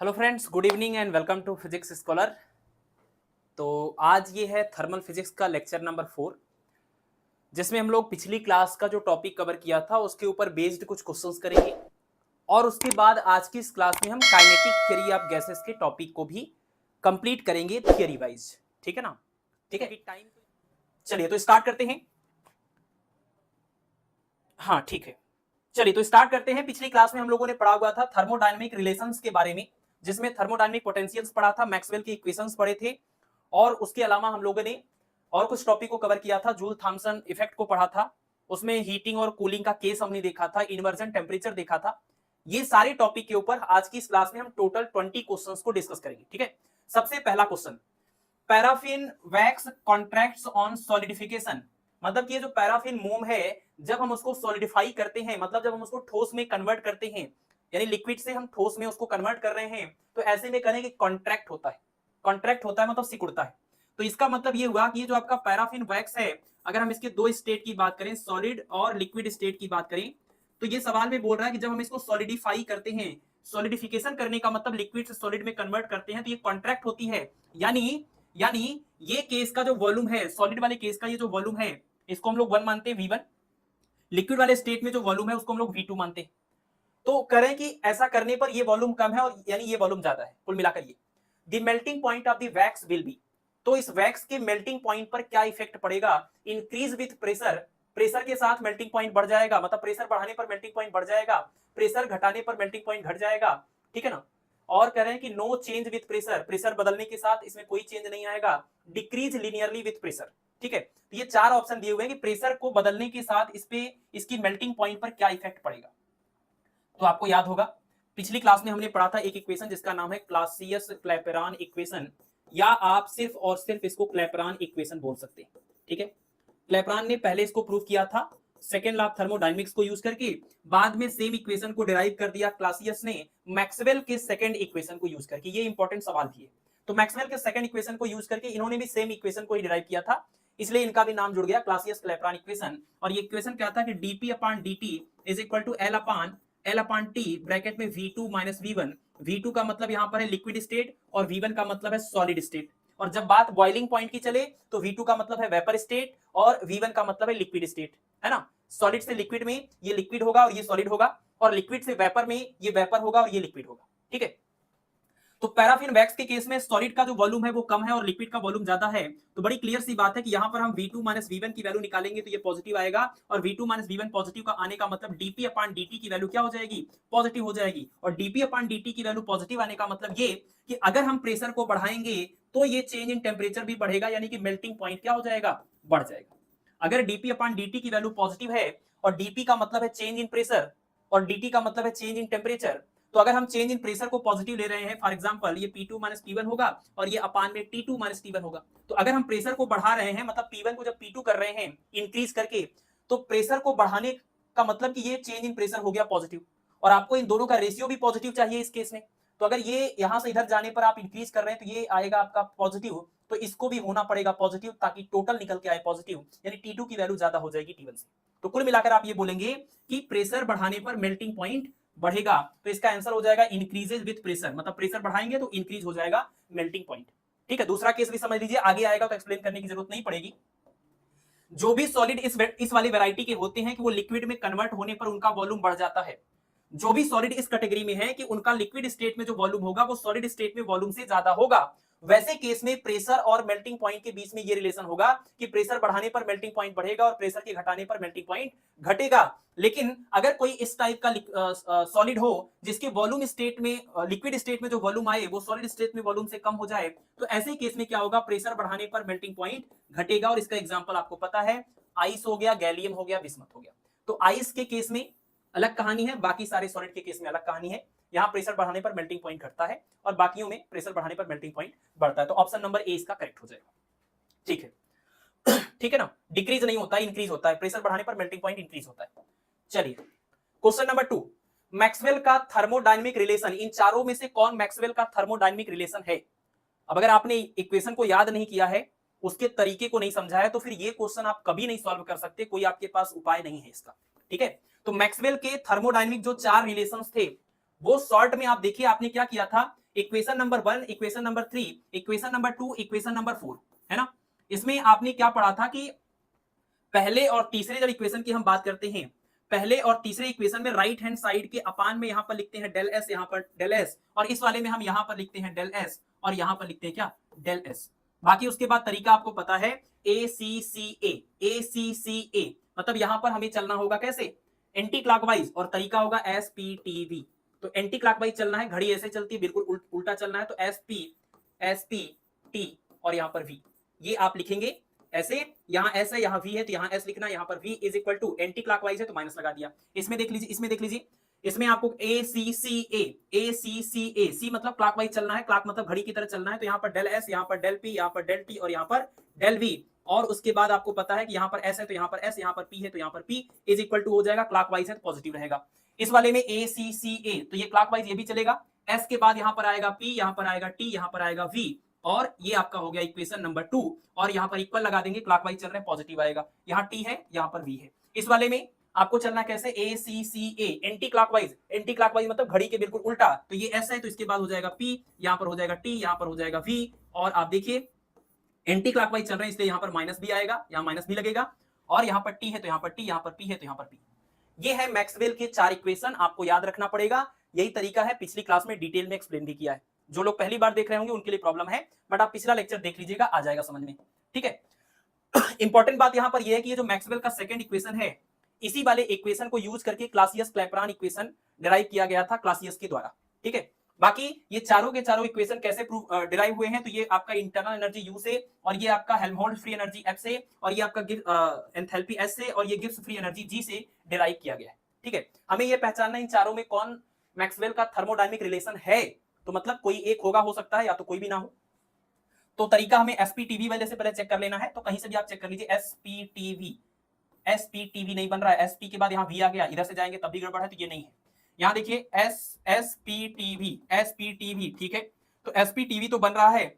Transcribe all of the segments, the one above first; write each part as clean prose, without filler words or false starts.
Hello friends, good evening and welcome to physics scholar. तो आज ये है थर्मल फिजिक्स का लेक्चर नंबर 4, जिसमें हम लोग पिछली क्लास का जो टॉपिक कवर किया था उसके ऊपर बेस्ड कुछ क्वेश्चंस करेंगे और उसके बाद आज की इस क्लास में हम काइनेटिक थ्योरी ऑफ गैसेस के टॉपिक को भी कंप्लीट करेंगे थियरी वाइज। ठीक है ना? ठीक है, टाइम चलिए तो स्टार्ट करते हैं। हाँ ठीक है, चलिए तो स्टार्ट करते हैं। पिछली क्लास में हम लोगों ने पढ़ा हुआ था थर्मोडायनेमिक रिलेशंस के बारे में, जिसमें थर्मोडायनेमिक पोटेंशियल्स पढ़ा था, मैक्सवेल की इक्वेशंस पढ़े थे और उसके अलावा हम लोगों ने और कुछ टॉपिक को कवर किया था। जूल थॉमसन इफेक्ट को पढ़ा था, उसमें हीटिंग और कूलिंग का केस हमने देखा था, इन्वर्जन टेम्परेचर देखा था। ये सारे टॉपिक के ऊपर आज की इस क्लास में हम टोटल 20 क्वेश्चंस को डिस्कस करेंगे। ठीक है, सबसे पहला question, paraffin wax contracts on solidification. मतलब कि ये जो पैराफिन मोम है, जब हम उसको सॉलिडिफाई करते हैं, मतलब जब हम उसको ठोस में कन्वर्ट करते हैं, यानी लिक्विड से हम ठोस में उसको कन्वर्ट कर रहे हैं, तो ऐसे में करें कि कॉन्ट्रैक्ट होता है। कॉन्ट्रैक्ट होता है मतलब सिकुड़ता है। तो इसका मतलब ये हुआ कि ये जो आपका पैराफिन वैक्स है, अगर हम इसके दो स्टेट की बात करें, सॉलिड और लिक्विड स्टेट की बात करें, तो ये सवाल में बोल रहा है कि जब हम इसको सॉलिडिफाई करते हैं, सॉलिडिफिकेशन करने का मतलब लिक्विड से सॉलिड में कन्वर्ट करते हैं, तो ये कॉन्ट्रैक्ट होती है। यानी यानी ये केस का जो वॉल्यूम है, सॉलिड वाले केस का ये जो वॉल्यूम है, इसको हम लोग 1 मानते हैं, V1। लिक्विड वाले स्टेट में जो वॉल्यूम है उसको हम लोग V2 मानते हैं। तो करें कि ऐसा करने पर ये वॉल्यूम कम है और यानी ये वॉल्यूम ज्यादा है। कुल मिलाकर ये the melting point of the wax will be, तो इस वैक्स के मेल्टिंग पॉइंट पर क्या इफेक्ट पड़ेगा? इंक्रीज विथ प्रेशर, प्रेशर के साथ मेल्टिंग पॉइंट बढ़ जाएगा, मतलब प्रेशर बढ़ाने पर मेल्टिंग पॉइंट बढ़ जाएगा, प्रेशर घटाने पर मेल्टिंग पॉइंट घट जाएगा। ठीक है ना? और कह रहे हैं कि no change with pressure, pressure बदलने के साथ इसमें कोई चेंज नहीं आएगा। Decrease linearly with pressure. ठीक है, तो ये चार ऑप्शन दिए हुए हैं कि प्रेशर को बदलने के साथ इस पे इसकी मेल्टिंग पॉइंट पर क्या इफेक्ट पड़ेगा। तो आपको याद होगा पिछली क्लास में हमने पढ़ा था एक इक्वेशन जिसका नाम है क्लासियस क्लैपेरॉन इक्वेशन, या आप सिर्फ और सिर्फ इसको क्लैपेरॉन इक्वेशन बोल सकते हैं। ठीक है, क्लैपेरॉन ने पहले इसको प्रूव किया था सेकेंड लॉ ऑफ थर्मोडायनेमिक्स को यूज करके, बाद में सेम इक्वेशन को डिराइव कर दिया क्लासियस ने मैक्सवेल के सेकेंड इक्वेशन को यूज करके। ये इंपॉर्टेंट सवाल भी है। तो मैक्सवेल के सेकेंड इक्वेशन को यूज करके इन्होंने भी सेम इक्वेशन को ही डिराइव किया था, इसलिए इनका भी नाम जुड़ गया क्लासियस क्लैपेरॉन इक्वेशन। और ये इक्वेशन क्या था कि dp upon dt is equal to L upon T bracket में V2 माइनस V1। V2 का मतलब यहां पर है लिक्विड स्टेट और V1 का मतलब है सॉलिड स्टेट। और जब बात बॉइलिंग पॉइंट की चले तो V2 का मतलब है वेपर स्टेट और V1 का मतलब है लिक्विड स्टेट, है ना? सॉलिड से लिक्विड में ये लिक्विड होगा और ये सॉलिड होगा, और लिक्विड से वेपर में ये वेपर होगा और ये लिक्विड होगा। ठीक है, तो पैराफिन वैक्स के केस में सॉलिड का जो वॉल्यूम है वो कम है और लिक्विड का वॉल्यूम ज्यादा है। तो बड़ी क्लियर सी बात है कि यहां पर हम V2 माइनस V1 की वैल्यू निकालेंगे तो ये पॉजिटिव आएगा, और V2 माइनस V1 पॉजिटिव का आने का मतलब dp अपॉन dt की वैल्यू क्या हो जाएगी? पॉजिटिव हो जाएगी। और dp अपॉन dt की वैल्यू पॉजिटिव आने का मतलब ये कि अगर हम प्रेशर को बढ़ाएंगे तो ये चेंज इन टेम्परेचर भी बढ़ेगा, यानी कि मेल्टिंग पॉइंट क्या हो जाएगा? बढ़ जाएगा। अगर dp अपॉन dt की वैल्यू पॉजिटिव है और dp का मतलब है चेंज इन प्रेशर और dt का मतलब है चेंज इन टेम्परेचर, तो अगर हम चेंज इन प्रेशर को पॉजिटिव ले रहे हैं, फॉर एग्जांपल ये P2 माइनस P1 होगा और ये अपान में T2 माइनस T1 होगा। तो अगर हम प्रेशर को बढ़ा रहे हैं, मतलब P1 को जब P2 कर रहे हैं इंक्रीज करके, तो प्रेशर को बढ़ाने का मतलब कि ये चेंज इन प्रेशर हो गया पॉजिटिव, और आपको इन दोनों का रेशियो भी पॉजिटिव चाहिए इस केस में। तो अगर ये यहां से इधर जाने पर आप इंक्रीज कर रहे हैं तो ये आएगा आपका पॉजिटिव, तो इसको भी होना पड़ेगा पॉजिटिव ताकि टोटल निकल के आए पॉजिटिव, यानी T2 की वैल्यू ज्यादा हो जाएगी T1 से। तो कुल मिलाकर आप ये बोलेंगे कि प्रेशर बढ़ाने पर मेल्टिंग पॉइंट बढ़ेगा, तो इसका आंसर हो जाएगा इंक्रीजेज विद प्रेशर, मतलब प्रेशर बढ़ाएंगे तो इंक्रीज हो जाएगा मेल्टिंग पॉइंट। ठीक है, दूसरा केस भी समझ लीजिए, आगे आएगा तो एक्सप्लेन करने की जरूरत नहीं पड़ेगी। जो भी सॉलिड इस वाली वैरायटी के होते हैं कि वो लिक्विड में कन्वर्ट होने पर उनका वॉल्यूम बढ़ जाता है। जो भी सॉलिड इस कैटेगरी में है कि उनका लिक्विड स्टेट में जो वॉल्यूम होगा वो सॉलिड स्टेट में वॉल्यूम से ज्यादा होगा, वैसे केस में प्रेशर और मेल्टिंग पॉइंट के बीच में ये रिलेशन होगा कि प्रेशर बढ़ाने पर मेल्टिंग पॉइंट बढ़ेगा और प्रेशर के घटाने पर मेल्टिंग पॉइंट घटेगा। लेकिन अगर कोई इस टाइप का सॉलिड हो जिसके वॉल्यूम स्टेट में, लिक्विड स्टेट में जो वॉल्यूम आए वो सॉलिड स्टेट में वॉल्यूम से कम हो जाए, तो ऐसे केस में क्या होगा? प्रेशर बढ़ाने पर मेल्टिंग पॉइंट घटेगा। और इसका एग्जांपल आपको पता है, आइस हो गया, गैलियम हो गया, बिस्मथ हो गया। तो आइस के केस में अलग कहानी है, बाकी सारे सॉलिड के केस में अलग कहानी है। यहां प्रेशर बढ़ाने पर मेल्टिंग पॉइंट घटता है और बाकियों में प्रेशर बढ़ाने पर मेल्टिंग पॉइंट बढ़ता है। तो ऑप्शन नंबर ए इसका करेक्ट हो जाएगा। ठीक है, ठीक है ना? डिक्रीज नहीं होता है, इंक्रीज होता है। प्रेशर बढ़ाने पर मेल्टिंग पॉइंट इंक्रीज होता है। चलिए क्वेश्चन नंबर 2, मैक्सवेल का थर्मोडायनेमिक रिलेशन, इन चारों में से कौन मैक्सवेल का थर्मोडायनेमिक रिलेशन है? अब अगर आपने इक्वेशन को याद नहीं किया है, उसके तरीके को नहीं समझा है, तो फिर ये क्वेश्चन आप कभी नहीं सॉल्व कर सकते, कोई आपके पास उपाय नहीं है इसका। ठीक है, तो मैक्सवेल के थर्मोडायनेमिक जो चार रिलेशंस थे, वो शॉर्ट में आप देखिए आपने क्या किया था equation number 1, equation number 3, equation number 2, equation number 4, है ना। इसमें आपने क्या पढ़ा था कि पहले और तीसरे जब इक्वेशन की हम बात करते हैं, पहले और तीसरे इक्वेशन में राइट हैंड साइड के अपान में यहां पर लिखते हैं डेल एस, यहां पर डेल एस, और इस वाले में हम यहां पर लिखते हैं डेल एस, और यहां पर लिखते हैं क्या, डेल एस। बाकी उसके बाद तरीका आपको पता है, ए सी सी ए, मतलब यहां पर हमें चलना होगा कैसे, एंटी क्लॉकवाइज, और तरीका होगा एस पी टी वी। तो एंटी क्लॉकवाइज चलना है, घड़ी ऐसे चलती है, बिल्कुल उल्टा चलना है, तो एस पी टी और यहां पर वी, ये आप लिखेंगे ऐसे। यहां एस है, यहां वी है, तो यहां एस लिखना, यहां पर V is equal to anticlockwise है तो माइनस लगा दिया। इसमें देख लीजिए, इसमें देख लीजिए, इसमें आपको ए सी सी ए सी मतलब क्लॉकवाइज चलना है, क्लॉक मतलब घड़ी की तरह चलना है, तो यहां पर डेल एस, यहां पर डेल पी, यहां पर डेल टी और यहां पर डेल वी। और उसके बाद आपको पता है कि यहां पर एस है तो यहां पर एस, यहां पर पी है तो यहां पर पी इज इक्वल टू हो जाएगा, क्लॉकवाइज है तो पॉजिटिव रहेगा। इस वाले में ए सी सी ए, तो ये क्लॉकवाइज ये भी चलेगा, एस के बाद यहां पर आएगा पी, यहां पर आएगा टी, यहां पर आएगा वी, और ये आपका हो गया इक्वेशन नंबर 2। और यहां पर इक्वल लगा देंगे, क्लॉकवाइज चल रहे हैं, पॉजिटिव आएगा, यहां टी है, यहां पर वी है। इस वाले में आपको चलना कैसे, ए सी सी ए, एंटी क्लॉकवाइज, एंटी क्लॉकवाइज मतलब घड़ी के बिल्कुल उल्टा, तो ये एस है तो इसके बाद हो जाएगा पी, यहां पर हो जाएगा टी, यहां पर हो जाएगा वी, और आप देखिए एंटी क्लॉकवाइज चल रहे हैं इसलिए यहां पर माइनस भी आएगा, यहां माइनस भी लगेगा, और यहां पर टी है तो यहां पर टी, यहां पर पी है तो यहां पर पी। ये है मैक्सवेल के 4 इक्वेशन, आपको याद रखना पड़ेगा। यही तरीका है, पिछली क्लास में डिटेल में एक्सप्लेन भी किया है। जो लोग पहली बार देख रहे होंगे उनके लिए प्रॉब्लम है, बट आप पिछला लेक्चर देख लीजिएगा, आ जाएगा समझ में, ठीक है। इंपॉर्टेंट बात यहां पर यह है कि ये जो मैक्सवेल का सेकंड इक्वेशन है, इसी वाले इक्वेशन को यूज करके क्लासियस क्लैपेरॉन इक्वेशन डिराइव किया गया था क्लासियस के द्वारा, ठीक है। बाकी ये चारों के चारों इक्वेशन कैसे डिराइव हुए हैं, तो ये आपका इंटरनल एनर्जी यू से, और ये आपका हेल्महोल्ट्ज फ्री एनर्जी एफ से, और ये आपका एंथैल्पी एस से, और ये गिब्स फ्री एनर्जी जी से डिराइव किया गया है, ठीक है। हमें ये पहचानना इन चारों में कौन मैक्सवेल का थर्मोडायनेमिक रिलेशन है, तो मतलब कोई एक होगा, हो सकता है या तो कोई भी ना हो। तो तरीका हमें एसपीटीवी वाले से पहले चेक कर लेना है, तो कहीं से भी आप चेक कर लीजिए, एसपीटीवी नहीं बन रहा है, एसपी के बाद यहां वी आ गया, इधर से जाएंगे तब भी गड़बड़ है, तो ये नहीं है। यहां देखिए एसपीटीवी, ठीक है, तो एसपीटीवी तो बन रहा है,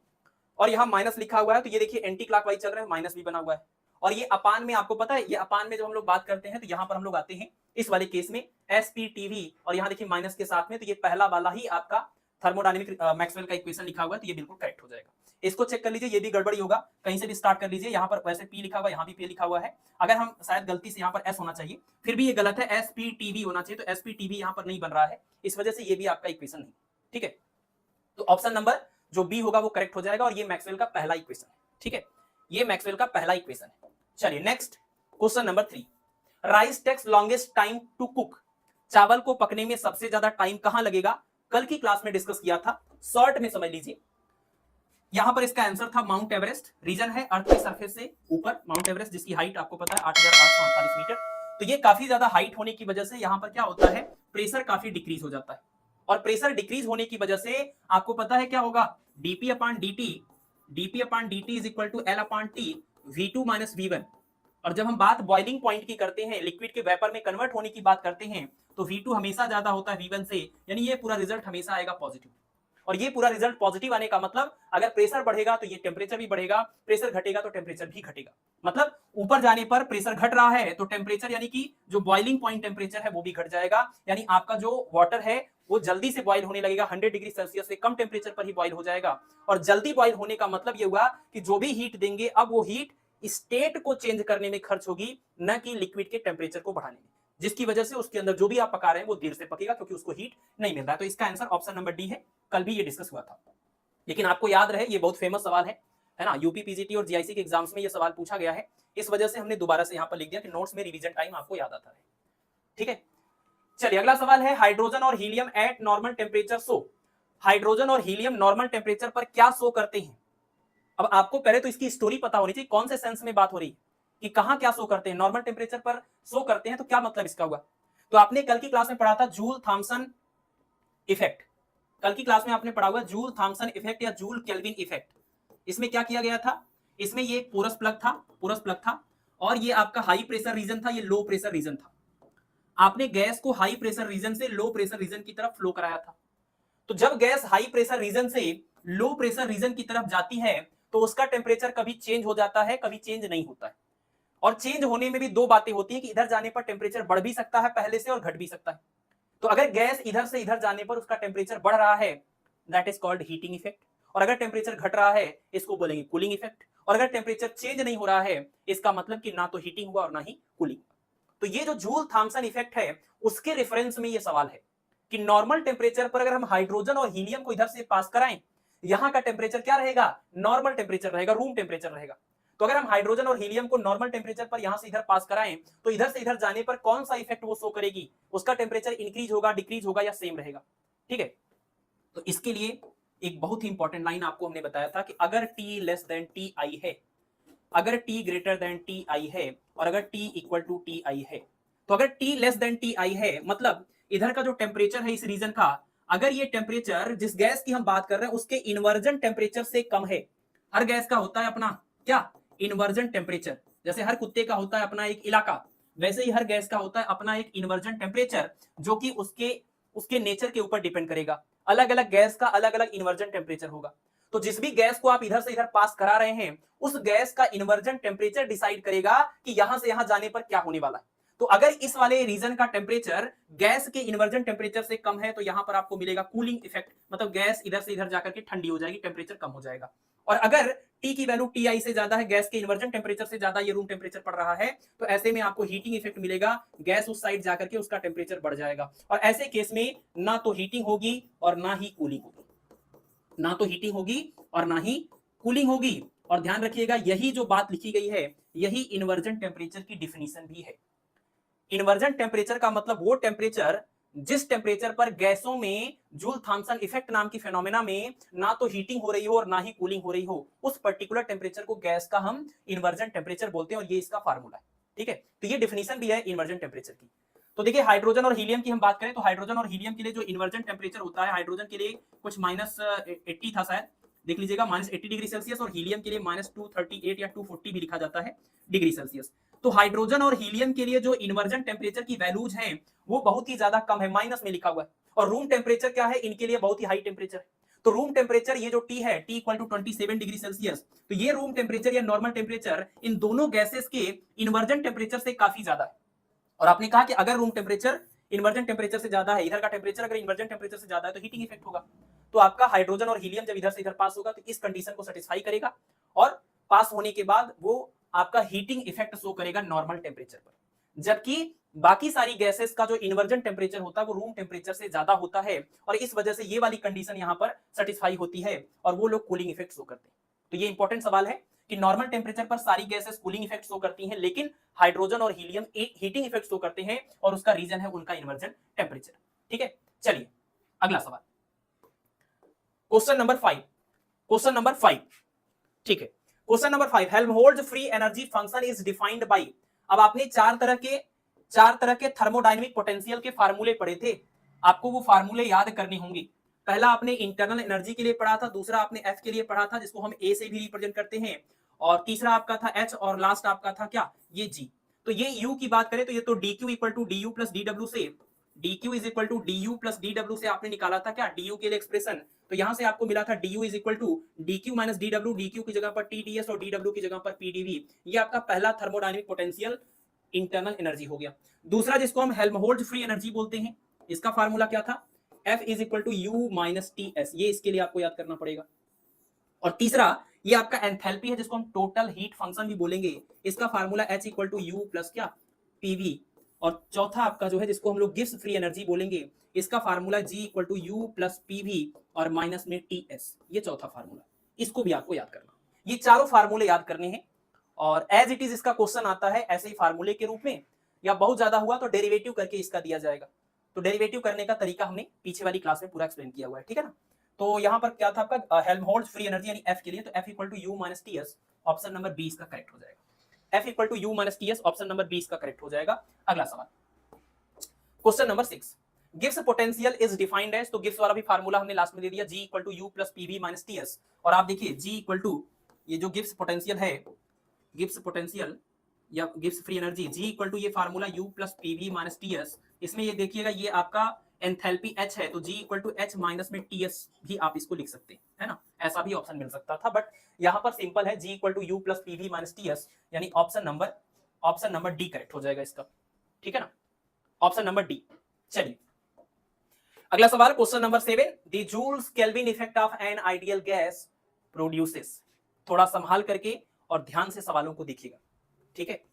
और यहां माइनस लिखा हुआ है, तो ये देखिए एंटी क्लॉकवाइज चल रहे हैं, माइनस भी बना हुआ है। और ये अपान में आपको पता है, ये अपान में जब हम लोग बात करते हैं तो यहां पर हम लोग आते हैं इस वाले केस में एसपीटीवी, और यहां देखिए माइनस के साथ में, तो ये पहला वाला ही आपका थर्मोडायनेमिक मैक्सवेल का इक्वेशन लिखा हुआ है, तो ये बिल्कुल करेक्ट हो जाएगा। इसको चेक कर लीजिए, ये भी गड़बड़ी होगा, कहीं से भी स्टार्ट कर लीजिए, यहां पर वैसे पी लिखा हुआ है, यहां भी पी लिखा हुआ है, अगर हम शायद गलती से यहां पर एस होना चाहिए, फिर भी ये गलत है, एसपीटीवी होना चाहिए, तो एसपीटीवी यहां पर नहीं बन रहा है, इस वजह से ये भी आपका इक्वेशन नहीं, ठीक है। तो ऑप्शन नंबर जो बी होगा वो करेक्ट हो जाएगा, और ये मैक्सवेल का पहला इक्वेशन है, ठीक है, ये मैक्सवेल का पहला इक्वेशन है। चलिए next question number 3, rice takes longest time to cook, चावल को पकने में सबसे ज्यादा टाइम कहां लगेगा, कल की क्लास में डिस्कस किया था, शॉर्ट में समझ लीजिए। यहां पर इसका आंसर था माउंट एवरेस्ट, रीजन है अर्थ की सरफेस से ऊपर माउंट एवरेस्ट, जिसकी हाइट आपको पता है 8,848 मीटर। तो ये काफी ज्यादा हाइट होने की वजह से यहां पर क्या होता है, प्रेशर काफी डिक्रीज हो जाता है, और प्रेशर डिक्रीज होने की वजह से आपको पता है क्या होगा, DP upon dt is equal to L upon T, V2 minus V1। और जब हम बात बॉइलिंग पॉइंट की करते हैं, लिक्विड के वेपर में कन्वर्ट होने की बात करते हैं, तो V2 हमेशा ज्यादा होता है V1 से, यानी ये पूरा रिजल्ट हमेशा आएगा पॉजिटिव। और ये पूरा रिजल्ट पॉजिटिव आने का मतलब, अगर प्रेशर बढ़ेगा तो ये टेम्परेचर भी बढ़ेगा, प्रेशर घटेगा तो टेम्परेचर भी घटेगा, मतलब ऊपर जाने पर प्रेशर घट रहा है तो टेम्परेचर यानी कि जो बॉइलिंग पॉइंट टेम्परेचर है वो भी घट जाएगा, यानी आपका जो वाटर है वो जल्दी से बॉइल होने लगेगा, 100 डिग्री सेल्सियस से कम टेम्परेचर पर ही बॉइल हो जाएगा। और जल्दी बॉइल होने का मतलब ये हुआ कि जो भी हीट देंगे, अब वो हीट स्टेट को चेंज करने में खर्च होगी, न कि लिक्विड के टेम्परेचर को बढ़ाने में, जिसकी वजह से उसके अंदर जो भी आप पका रहे हैं वो देर से पकेगा, क्योंकि उसको हीट नहीं मिल रहा है। तो इसका आंसर ऑप्शन नंबर डी है, कल भी ये डिस्कस हुआ था। लेकिन आपको याद रहे, ये बहुत फेमस सवाल है ना, यूपी पीजीटी और जीआईसी के एग्जाम्स में ये सवाल पूछा गया है, इस वजह से हमने दोबारा से यहां पर लिख दिया कि नोट्स में रिवीजन टाइम आपको याद आता है, ठीक है। चलिए अगला सवाल है, हाइड्रोजन और helium eight normal temperature show, hydrogen और हीलियम नॉर्मल टेम्परेचर पर क्या शो करते हैं। अब आपको पहले तो इसकी स्टोरी पता होनी चाहिए, कौन से सेंस में बात हो रही है कि कहां क्या शो करते हैं, नॉर्मल टेम्परेचर पर शो करते हैं, तो क्या मतलब इसका हुआ। तो आपने कल की क्लास में पढ़ा था जूल थॉमसन इफेक्ट, कल की क्लास में आपने पढ़ा हुआ जूल थॉमसन इफेक्ट या जूल केल्विन इफेक्ट। इसमें क्या किया गया था, इसमें ये पोरस प्लग था, और ये आपका हाई प्रेशर रीजन था, ये लो प्रेशर रीजन था। आपने गैस को हाई प्रेशर रीजन से लो प्रेशर रीजन की तरफ फ्लो कराया था। तो जब गैस हाई प्रेशर रीजन से लो प्रेशर रीजन की तरफ जाती है तो उसका टेम्परेचर कभी चेंज हो जाता है, कभी चेंज नहीं होता है। और चेंज होने में भी दो बातें होती है कि इधर जाने पर टेम्परेचर बढ़ भी सकता है पहले से, और घट भी सकता है। तो अगर गैस इधर से इधर जाने पर उसका टेम्परेचर बढ़ रहा है that is called heating effect. और अगर टेम्परेचर घट रहा है इसको बोलेंगे कूलिंग इफेक्ट। और अगर टेम्परेचर चेंज नहीं हो रहा है इसका मतलब कि ना तो हीटिंग हुआ और ना ही कूलिंग। तो ये जो जूल थॉमसन इफेक्ट है उसके रेफरेंस में ये सवाल है कि नॉर्मल टेम्परेचर पर अगर हम हाइड्रोजन और हीलियम को इधर से पास कराएं, यहां का टेम्परेचर क्या रहेगा, नॉर्मल टेम्परेचर रहेगा, रूम टेम्परेचर रहेगा। तो अगर हम हाइड्रोजन और हीलियम को नॉर्मल टेम्परेचर पर यहां से इधर पास कराएं तो इधर से इधर जाने पर कौन सा इफेक्ट वो शो करेगी, उसका टेम्परेचर इंक्रीज होगा, डिक्रीज होगा या सेम रहेगा। ठीक है, तो इसके लिए एक बहुत ही इंपॉर्टेंट लाइन आपको हमने बताया था कि अगर T less than T I है, अगर T greater than T I है और अगर T equal to T I है, तो अगर T less than T I है मतलब इधर का जो टेम्परेचर है इस रीजन का, अगर ये टेम्परेचर जिस गैस की हम बात कर रहे हैं उसके इन्वर्जन टेम्परेचर से कम है। हर गैस का होता है अपना क्या, इन्वर्जन टेम्परेचर। जैसे हर कुत्ते का होता है अपना एक इलाका, वैसे ही हर गैस का होता है अपना एक इन्वर्जन टेम्परेचर, जो कि उसके उसके नेचर के ऊपर डिपेंड करेगा। अलग अलग गैस का अलग अलग इन्वर्जन टेम्परेचर होगा। तो जिस भी गैस को आप इधर से इधर पास करा रहे हैं उस गैस का इन्वर्जन टेम्परेचर डिसाइड करेगा कि यहां से यहां जाने पर क्या होने वाला है। तो अगर इस वाले रीजन का टेम्परेचर गैस के इन्वर्जन टेम्परेचर से कम है तो यहां पर आपको मिलेगा कूलिंग इफेक्ट, मतलब गैस इधर से इधर जाकर के ठंडी हो जाएगी, टेम्परेचर कम हो जाएगा। और अगर टी की वैल्यू टी आई से ज्यादा है, गैस के इन्वर्जन टेम्परेचर से ज्यादा ये रूम टेम्परेचर पड़ रहा है, तो ऐसे में आपको हीटिंग इफेक्ट मिलेगा, गैस उस साइड जाकर के उसका टेम्परेचर बढ़ जाएगा। और ऐसे केस में ना तो हीटिंग होगी और ना ही कूलिंग होगी, ना तो हीटिंग होगी और ना ही कूलिंग होगी। और ध्यान रखिएगा यही जो बात लिखी गई है यही इन्वर्जन टेम्परेचर की डिफिनीशन भी है। इन्वर्जन टेम्परेचर का मतलब वो टेम्परेचर जिस टेम्परेचर पर गैसों में जूल थॉमसन इफेक्ट नाम की फेनोमेना में ना तो हीटिंग हो रही हो और ना ही कूलिंग हो रही हो, उस पर्टिकुलर टेम्परेचर को गैस का हम इन्वर्जन टेम्परेचर बोलते हैं और ये इसका फार्मूला है। ठीक है, तो ये डिफिनीशन भी है इन्वर्जन टेम्परेचर की। तो देखिए हाइड्रोजन और हीलियम की हम बात करें तो हाइड्रोजन और हीलियम के लिए जो इन्वर्जन टेम्परेचर होता है, हाइड्रोजन के लिए कुछ -80 था शायद, देख लीजिएगा -80 डिग्री सेल्सियस, और हीलियम के लिए -238 या 240 भी लिखा जाता है डिग्री सेल्सियस। तो हाइड्रोजन और हीलियम के लिए जो इन्वर्जन टेम्परेचर की वैल्यूज हैं वो बहुत ही ज्यादा कम है, माइनस में लिखा हुआ है। और रूम टेम्परेचर क्या है, इनके लिए बहुत ही हाई टेम्परेचर है। तो रूम टेम्परेचर ये जो टी है, T equal to 27 degree Celsius, तो ये रूम टेम्परेचर या नॉर्मल टेम्परेचर इन दोनों गैसेस के इन्वर्जन टेम्परेचर से काफी ज्यादा है। और आपने कहा कि अगर रूम टेम्परेचर इन्वर्जन टेम्परेचर से ज्यादा है, इधर का टेम्परेचर अगर इन्वर्जन टेम्परेचर से ज्यादा है तो हीटिंग इफेक्ट होगा। तो आपका हाइड्रोजन और हीलियम जब इधर से इधर पास होगा तो इस कंडीशन को सेटिस्फाई करेगा और पास होने के बाद वो आपका हीटिंग इफेक्ट शो करेगा नॉर्मल टेम्परेचर पर। जबकि बाकी सारी गैसेस का जो इन्वर्जन टेम्परेचर होता है वो रूम टेम्परेचर से ज्यादा होता है और इस वजह से ये वाली कंडीशन यहां पर सेटिस्फाई होती है और वो लोग कूलिंग इफेक्ट शो करते हैं। तो ये इंपॉर्टेंट सवाल है कि नॉर्मल टेम्परेचर पर सारी गैसेस कूलिंग इफेक्ट शो करती हैं, लेकिन हाइड्रोजन और हीलियम एक हीटिंग इफेक्ट शो करते हैं और उसका रीजन है उनका इन्वर्जन टेम्परेचर। ठीक है, चलिए अगला सवाल, क्वेश्चन नंबर 5। क्वेश्चन नंबर 5, ठीक है, question number 5, Helmholtz free energy function is defined by. अब आपने चार तरह के थर्मोडायनेमिक पोटेंशियल के फार्मूले पढ़े थे, आपको वो फार्मूले याद करने होंगे। पहला आपने इंटरनल एनर्जी के लिए पढ़ा था, दूसरा आपने एफ के लिए पढ़ा था जिसको हम ए से भी रिप्रेजेंट करते हैं, और तीसरा आपका था एच, और लास्ट आपका था क्या, ये जी। तो ये यू की बात करें तो ये तो D Q equal to D U plus D W से, D Q is equal to D U plus D W से आपने निकाला था क्या, डी यू के लिए एक्सप्रेशन। तो यहां से आपको मिला था D U is equal to D Q minus D W, D Q की जगह पर टी डी एस और डी डब्ल्यू की जगह पर पी डी वी। ये आपका पहला थर्मोडायनेमिक पोटेंशियल इंटरनल एनर्जी हो गया। दूसरा जिसको हम हेल्महोल्ट्ज फ्री एनर्जी बोलते हैं, इसका फार्मूला क्या था, F is equal to U minus T S, ये इसके लिए आपको याद करना पड़ेगा। और तीसरा ये आपका एंथैल्पी है जिसको हम टोटल हीट फंक्शन भी बोलेंगे, इसका formula H equal to U plus क्या, पीवी। और चौथा आपका जो है जिसको हम लोग गिब्स फ्री एनर्जी बोलेंगे, इसका formula G equal to U plus PV और माइनस में टी एस, ये चौथा फार्मूला, इसको भी आपको याद करना। ये चारों फार्मूले याद करने हैं और एज इट इज इसका क्वेश्चन आता है ऐसे ही फार्मूले के रूप में, या बहुत ज्यादा हुआ तो डेरिवेटिव करके इसका दिया जाएगा। तो डेरिवेटिव करने का तरीका हमने पीछे वाली क्लास में पूरा एक्सप्लेन किया हुआ है, ठीक है ना। तो यहाँ पर क्या था आपका हेल्महोल्ट्ज फ्री एनर्जी यानी एफ के लिए, तो F equal to U minus T S, option number 20 का करेक्ट हो जाएगा। F equal to U minus T S, option number 20 का करेक्ट हो जाएगा। अगला सवाल, question number 6, Gibbs potential is defined as, तो गिब्स वाला भी फार्मूला हमने लास्ट में दे दिया, G equal to U plus PV minus T S. और आप देखिए जी इक्वल टू ये जो गिब्स पोटेंशियल है, गिब्स पोटेंशियल या Gibbs free energy, G equal to ये formula U plus PV minus T S, इसमें ये देखिएगा ये आपका एंथैल्पी H है, तो G equal to H minus में TS भी आप इसको लिख सकते हैं, है ना, ऐसा भी ऑप्शन मिल सकता था, बट यहाँ पर सिंपल है G equal to U plus PV minus TS, यानी ऑप्शन नंबर डी करेक्ट हो जाएगा इसका, ठीक है ना, ऑप्शन नंबर डी। चलिए अगला सवाल question number 7, the Joule's Kelvin effect of an ideal gas produces. थोड़ा संभाल करके और ध्यान से सवालों को देखिएगा, ठीक है।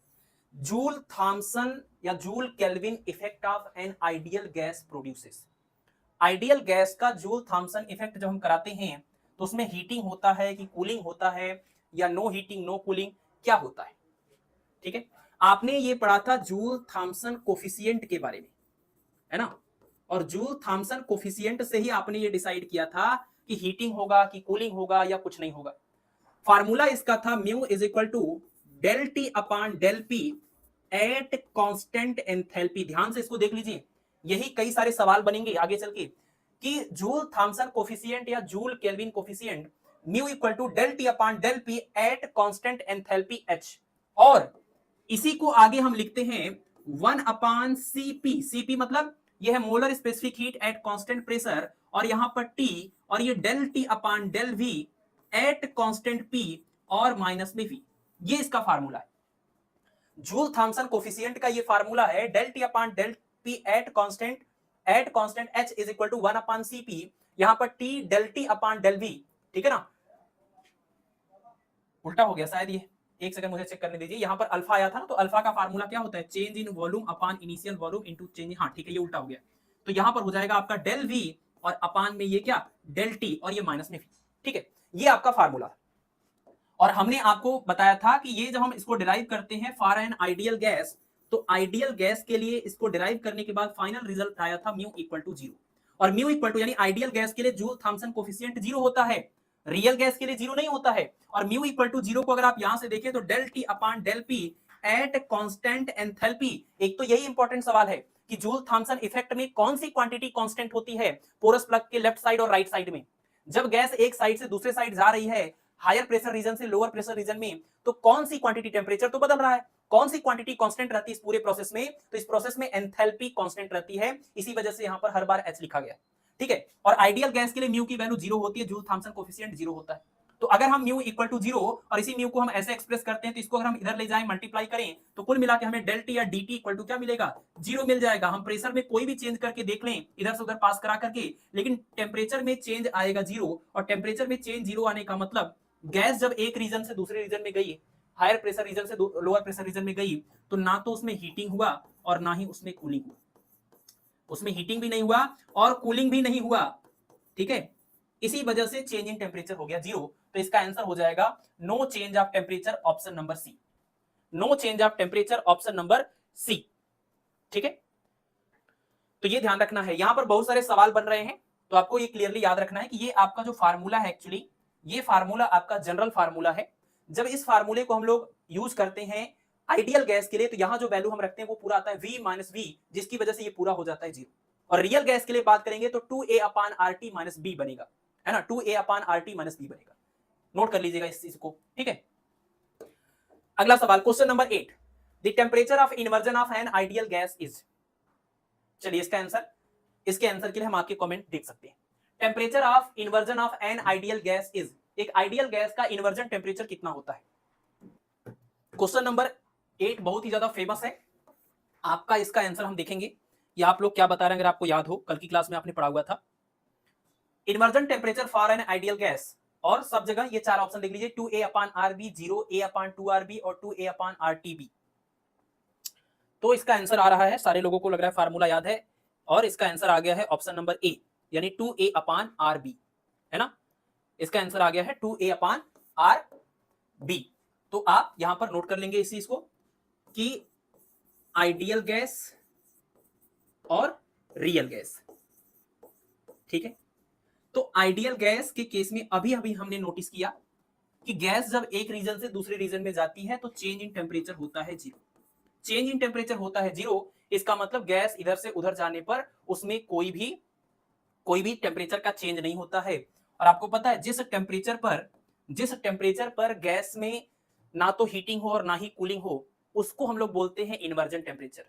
जूल थॉमसन या Joule kelvin effect of an ideal gas produces. Ideal gas का जूल थॉमसन इफेक्ट जब हम कराते हैं तो उसमें हीटिंग होता है कि कूलिंग होता है, या नो हीटिंग नो कूलिंग, क्या होता है, ठीक है। आपने ये पढ़ा था जूल थॉमसन कोफिशिएंट के बारे में, है ना। और जूल थॉमसन कोफिशिएंट से ही आपने ये डिसाइड किया था कि हीटिंग होगा कि कूलिंग होगा या कुछ नहीं होगा। फार्मूला इसका था mu is equal to del T upon del P at constant enthalpy. ध्यान से इसको देख लीजिए, यही कई सारे सवाल बनेंगे आगे चल के कि जूल थॉमसन कोफिशिएंट या Joule Kelvin coefficient mu equal to del T upon del P at constant enthalpy H, और इसी को आगे हम लिखते हैं 1 अपॉन सीपी। सीपी मतलब यह है molar specific heat at constant pressure, और यहां पर टी, और ये del T upon del V at constant P और माइनस में वी। ये इसका फार्मूला है। जूल थॉमसन कोफिशिएंट का ये फार्मूला है del T upon del P at constant H is equal to 1 upon CP, यहां पर T del T upon del V, ठीक है ना। उल्टा हो गया शायद, ये एक सेकंड मुझे चेक करने दीजिए। यहां पर अल्फा आया था ना, तो अल्फा का फार्मूला क्या होता है, change in volume upon initial volume into change, हाँ ठीक है, ये उल्टा हो गया। तो यहां पर हो जाएगा आपका डेल वी और अपान में ये क्या डेल टी और ये माइनस में वी, ठीक है। ये आपका फार्मूला। और हमने आपको बताया था कि ये जब हम इसको डिराइव करते हैं फॉर एन आइडियल गैस, तो आइडियल गैस के लिए इसको डिराइव करने के बाद फाइनल रिजल्ट आया था म्यू इक्वल टू 0। और म्यू इक्वल टू यानी आइडियल गैस के लिए जूल थॉमसन कोफिशिएंट 0 होता है, रियल गैस के लिए 0 नहीं होता है। और म्यू इक्वल टू 0 को अगर आप यहां से देखें तो del T upon del P at constant enthalpy. एक तो यही इंपॉर्टेंट सवाल है कि जूल थॉमसन इफेक्ट में कौन सी क्वांटिटी कांस्टेंट होती है पोरस प्लग के लेफ्ट साइड और राइट साइड में। जब गैस एक साइड से दूसरे साइड जा रही है, हायर प्रेशर रीजन से लोअर प्रेशर रीजन में, तो कौन सी क्वांटिटी, टेम्परेचर तो बदल रहा है, कौन सी क्वांटिटी कांस्टेंट रहती है इस पूरे प्रोसेस में, तो इस प्रोसेस में एंथैल्पी कांस्टेंट रहती है। इसी वजह से यहां पर हर बार एच लिखा गया, ठीक है। और आइडियल गैस के लिए म्यू की वैल्यू 0 होती है, जूल थॉमसन कोफिशिएंट 0 होता है। तो अगर हम म्यू इक्वल टू 0 और इसी म्यू को हम ऐसे एक्सप्रेस करते हैं, तो इसको अगर हम इधर ले जाएं मल्टीप्लाई करें, तो कुल मिला के हमें डेल टी या डी टी इक्वल टू क्या मिलेगा, 0 मिल जाएगा। हम प्रेशर में कोई भी चेंज करके देख लें इधर से उधर पास करा करके, लेकिन टेम्परेचर में चेंज आएगा 0। और टेम्परेचर में चेंज 0 आने का मतलब गैस जब एक रीजन से दूसरे रीजन में गई, हायर प्रेशर रीजन से लोअर प्रेशर रीजन में गई, तो ना तो उसमें हीटिंग हुआ और ना ही उसमें कूलिंग हुआ। उसमें हीटिंग भी नहीं हुआ और कूलिंग भी नहीं हुआ, ठीक है। इसी वजह से चेंज इन टेम्परेचर हो गया 0। तो इसका आंसर हो जाएगा no change of temperature, option number C. No change of temperature, option number C, ठीक है। तो ये ध्यान रखना है, यहां पर बहुत सारे सवाल बन रहे हैं, तो आपको ये क्लियरली याद रखना है कि ये आपका जो फार्मूला है, एक्चुअली ये फार्मूला आपका जनरल फार्मूला है। जब इस फार्मूले को हम लोग यूज करते हैं आइडियल गैस के लिए, तो यहां जो वैल्यू हम रखते हैं वो पूरा आता है v माइनस वी, जिसकी वजह से ये पूरा हो जाता है 0। और रियल गैस के लिए बात करेंगे तो 2a upon RT minus b बनेगा, है ना, 2a upon RT minus b बनेगा। नोट कर लीजिएगा इस चीज को, ठीक है। अगला सवाल question number 8, the temperature of inversion of an ideal gas is. चलिए इसके आंसर के लिए हम आपके कमेंट देख सकते हैं। Temperature of inversion of an ideal gas is, एक आइडियल गैस का इन्वर्जन टेम्परेचर कितना होता है। क्वेश्चन नंबर 8 बहुत ही ज्यादा फेमस है, आपका इसका आंसर हम देखेंगे। या आप लोग क्या बता रहे हैं, अगर आपको याद हो कल की क्लास में आपने पढ़ा हुआ था inversion temperature for an ideal gas, और सब जगह ये 4 ऑप्शन देख लीजिए, 2a upon RB, 0a upon 2RB और 2a अपॉन RTB। तो इसका आंसर आ रहा है, सारे लोगों को लग रहा है फार्मूला याद है, और इसका आंसर आ गया है ऑप्शन नंबर ए, यानी 2a अपॉन RB, है ना। इसका आंसर आ गया है 2a अपॉन RB। तो आप यहां पर नोट कर लेंगे इस चीज को कि आइडियल गैस और रियल गैस, ठीक है। तो आइडियल गैस के केस में अभी अभी हमने नोटिस किया कि गैस जब एक रीजन से दूसरे रीजन में जाती है तो चेंज इन टेम्परेचर होता है 0। चेंज इन टेम्परेचर होता है 0, इसका मतलब गैस इधर से उधर जाने पर उसमें कोई भी टेम्परेचर का चेंज नहीं होता है। और आपको पता है जिस टेम्परेचर पर गैस में ना तो हीटिंग हो और ना ही कूलिंग हो, उसको हम लोग बोलते हैं इन्वर्जन टेम्परेचर।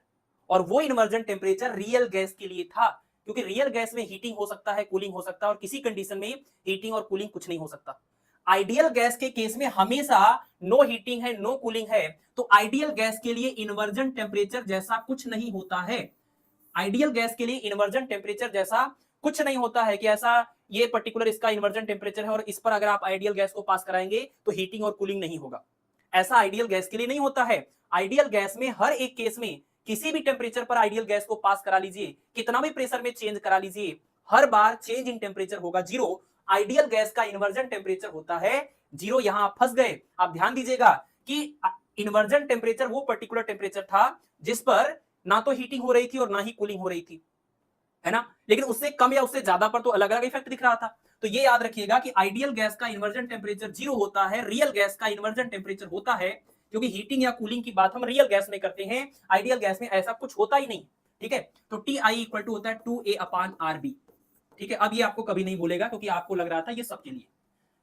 और वो इन्वर्जन टेम्परेचर रियल गैस के लिए था, क्योंकि रियल गैस में हीटिंग हो सकता है, कूलिंग हो सकता है, और किसी कंडीशन में हीटिंग और कूलिंग कुछ नहीं हो सकता। आइडियल गैस के केस में हमेशा नो हीटिंग है, नो कूलिंग है, तो आइडियल गैस के लिए इन्वर्जन टेम्परेचर जैसा कुछ नहीं होता है। आइडियल गैस के लिए इन्वर्जन टेम्परेचर जैसा कुछ नहीं होता है कि ऐसा ये पर्टिकुलर इसका इन्वर्जन टेम्परेचर है और इस पर अगर आप आइडियल गैस को पास कराएंगे तो हीटिंग और कूलिंग नहीं होगा। ऐसा आइडियल गैस के लिए नहीं होता है। आइडियल गैस में हर एक केस में किसी भी टेम्परेचर पर आइडियल गैस को पास करा लीजिए, कितना भी प्रेशर में चेंज करा लीजिए, हर बार चेंज इन टेम्परेचर होगा जीरो। आइडियल गैस का इन्वर्जन टेम्परेचर होता है जीरो। यहां आप फंस गए। आप ध्यान दीजिएगा कि इन्वर्जन टेम्परेचर वो पर्टिकुलर टेम्परेचर था जिस पर ना तो हीटिंग हो रही थी और ना ही कूलिंग हो रही थी, है ना। लेकिन उससे कम या उससे ज्यादा पर तो अलग अलग इफेक्ट दिख रहा था। तो ये याद रखिएगा कि आइडियल गैस का इन्वर्जन टेम्परेचर जीरो होता है, रियल गैस का इन्वर्जन टेम्परेचर होता है, क्योंकि हीटिंग या कूलिंग की बात हम रियल गैस में करते हैं, आइडियल गैस में ऐसा कुछ होता ही नहीं। ठीक है, तो टी आई इक्वल टू होता है 2a/RB। ठीक है, अब ये आपको कभी नहीं बोलेगा क्योंकि आपको लग रहा था ये सबके लिए।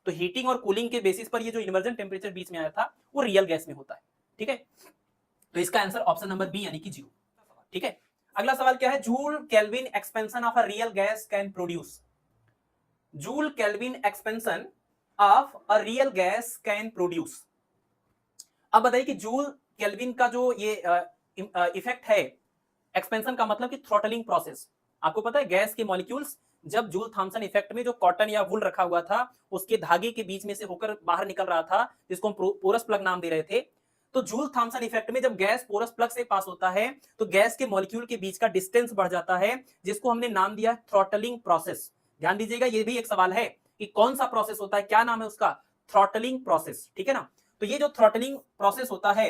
तो हीटिंग और कूलिंग के बेसिस पर ये जो इन्वर्जन टेम्परेचर बीच में आया था वो रियल गैस में होता है। ठीक है, तो इसका आंसर ऑप्शन नंबर बी यानी कि जीरो। ठीक है, अगला सवाल क्या है, joule kelvin expansion of a real gas can produce. Joule kelvin expansion of a real gas can produce. अब बताइए कि जूल केल्विन का जो ये इफेक्ट है, एक्सपेंशन का मतलब कि थ्रॉटलिंग प्रोसेस। आपको पता है गैस के मॉलिक्यूल्स जब जूल थॉम्सन इफेक्ट में जो कॉटन या वुल रखा हुआ था उसके धागे के बीच में से होकर बाहर निकल रहा था, जिसको हम पोरस प्लग नाम दे रहे थे। तो जूल थॉम्सन इफेक्ट में जब गैस पोरस प्लग से पास होता है तो गैस के मॉलिक्यूल के बीच का डिस्टेंस बढ़ जाता है, जिसको हमने नाम दिया थ्रॉटलिंग प्रोसेस। ध्यान दीजिएगा, ये भी एक सवाल है कि कौन सा प्रोसेस होता है, क्या नाम है उसका, थ्रॉटलिंग प्रोसेस। ठीक है ना। तो ये जो थ्रॉटलिंग प्रोसेस होता है,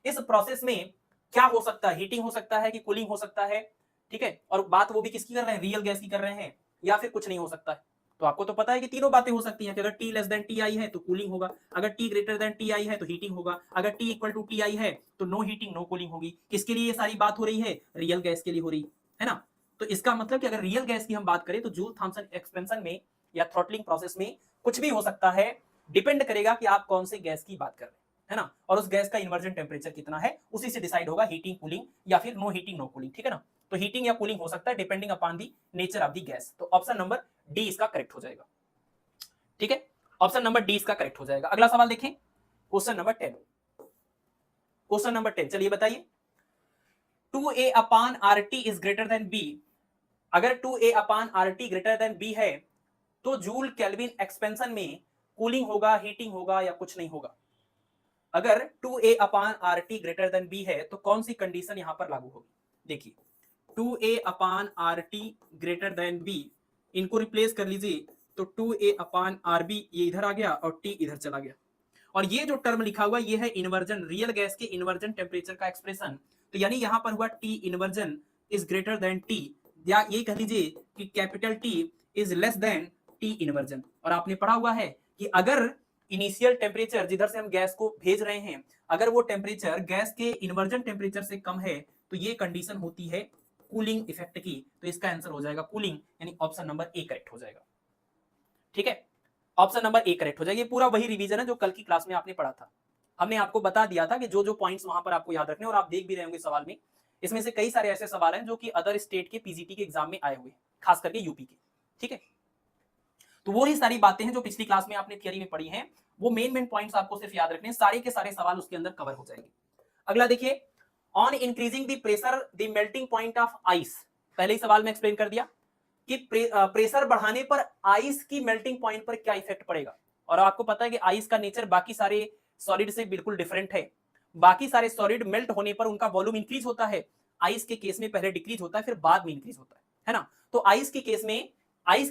इस प्रोसेस में क्या हो सकता है, हीटिंग हो सकता है कि कूलिंग हो सकता है। ठीक है, और बात वो भी किसकी कर रहे हैं, रियल गैस की कर रहे हैं, या फिर कुछ नहीं हो सकता है। तो आपको तो पता है कि तीनों बातें हो सकती हैं कि अगर T less than T I है तो कूलिंग होगा, अगर T greater than T I है तो हीटिंग होगा, अगर T equal to T I है तो नो हीटिंग नो कूलिंग होगी। किसके लिए ये सारी बात हो रही है, रियल गैस के लिए हो रही है ना। तो इसका मतलब कि अगर रियल गैस की हम बात करें तो जूल थॉम्सन एक्सपेंशन में या थ्रॉटलिंग प्रोसेस में कुछ भी हो सकता है, डिपेंड करेगा कि आप कौन से गैस की बात कर रहे हैं, है ना, और उस गैस का इन्वर्जन टेम्परेचर कितना है, उसी से डिसाइड होगा हीटिंग कूलिंग या फिर नो हीटिंग नो कूलिंग। ठीक है ना, तो हीटिंग या कूलिंग हो सकता है depending upon the nature of the gas. तो ऑप्शन नंबर डी इसका करेक्ट हो जाएगा। ठीक है, ऑप्शन नंबर डी इसका करेक्ट हो जाएगा। अगला सवाल देखें, क्वेश्चन नंबर 10। क्वेश्चन नंबर 10 चलिए बताइए, 2a/RT is greater than b। अगर 2a/RT ग्रेटर देन b है तो जूल केल्विन एक्सपेंशन में कूलिंग होगा, हीटिंग होगा या कुछ नहीं होगा। अगर 2a/RT ग्रेटर देन b है तो कौन सी कंडीशन यहां पर लागू होगी। देखिए 2a/RT ग्रेटर देन b, इनको रिप्लेस कर लीजिए तो 2a/RB ये इधर आ गया और t इधर चला गया, और ये जो टर्म लिखा हुआ ये है इन्वर्जन, रियल गैस के इन्वर्जन टेम्परेचर का एक्सप्रेशन। तो यानी यहां पर हुआ T inversion is greater than T, या ये कह लीजिए कि capital T is less than T inversion. और आपने पढ़ा हुआ है कि अगर इनिशियल टेम्परेचर जिधर से हम गैस को भेज रहे हैं, अगर वो टेम्परेचर गैस के इन्वर्जन टेम्परेचर से कम है तो ये कंडीशन होती है कूलिंग इफेक्ट की। तो इसका आंसर हो जाएगा कूलिंग, यानी ऑप्शन नंबर ए करेक्ट हो जाएगा। ठीक है, ऑप्शन नंबर ए करेक्ट हो जाएगा। ये पूरा वही रिवीजन है जो कल की क्लास में आपने पढ़ा था। हमने आपको बता दिया था कि जो जो पॉइंट्स वहां पर आपको याद रखने, और आप देख भी रहे होंगे सवाल में, इसमें से कई सारे ऐसे सवाल हैं जो कि अदर स्टेट के पीजीटी के एग्जाम में आए हुए, खास करके यूपी के। ठीक है, तो वो ही सारी बातें हैं जो पिछली क्लास में आपने थियरी में पढ़ी हैं, वो मेन पॉइंट्स आपको सिर्फ याद रखने, सारे के सारे सवाल उसके अंदर कवर हो जाएंगे। अगला देखिए, on increasing the pressure the melting point of ice. पहले ही सवाल में एक्सप्लेन कर दिया कि प्रेशर बढ़ाने पर आइस की मेल्टिंग पॉइंट पर क्या इफेक्ट पड़ेगा। और आपको पता है कि आइस का नेचर बाकी सारे सॉलिड से बिल्कुल डिफरेंट है। बाकी सारे सॉलिड मेल्ट होने पर उनका वॉल्यूम इंक्रीज होता है, आइस के केस में पहले डिक्रीज होता है फिर बाद में इंक्रीज होता है ना। तो आइस के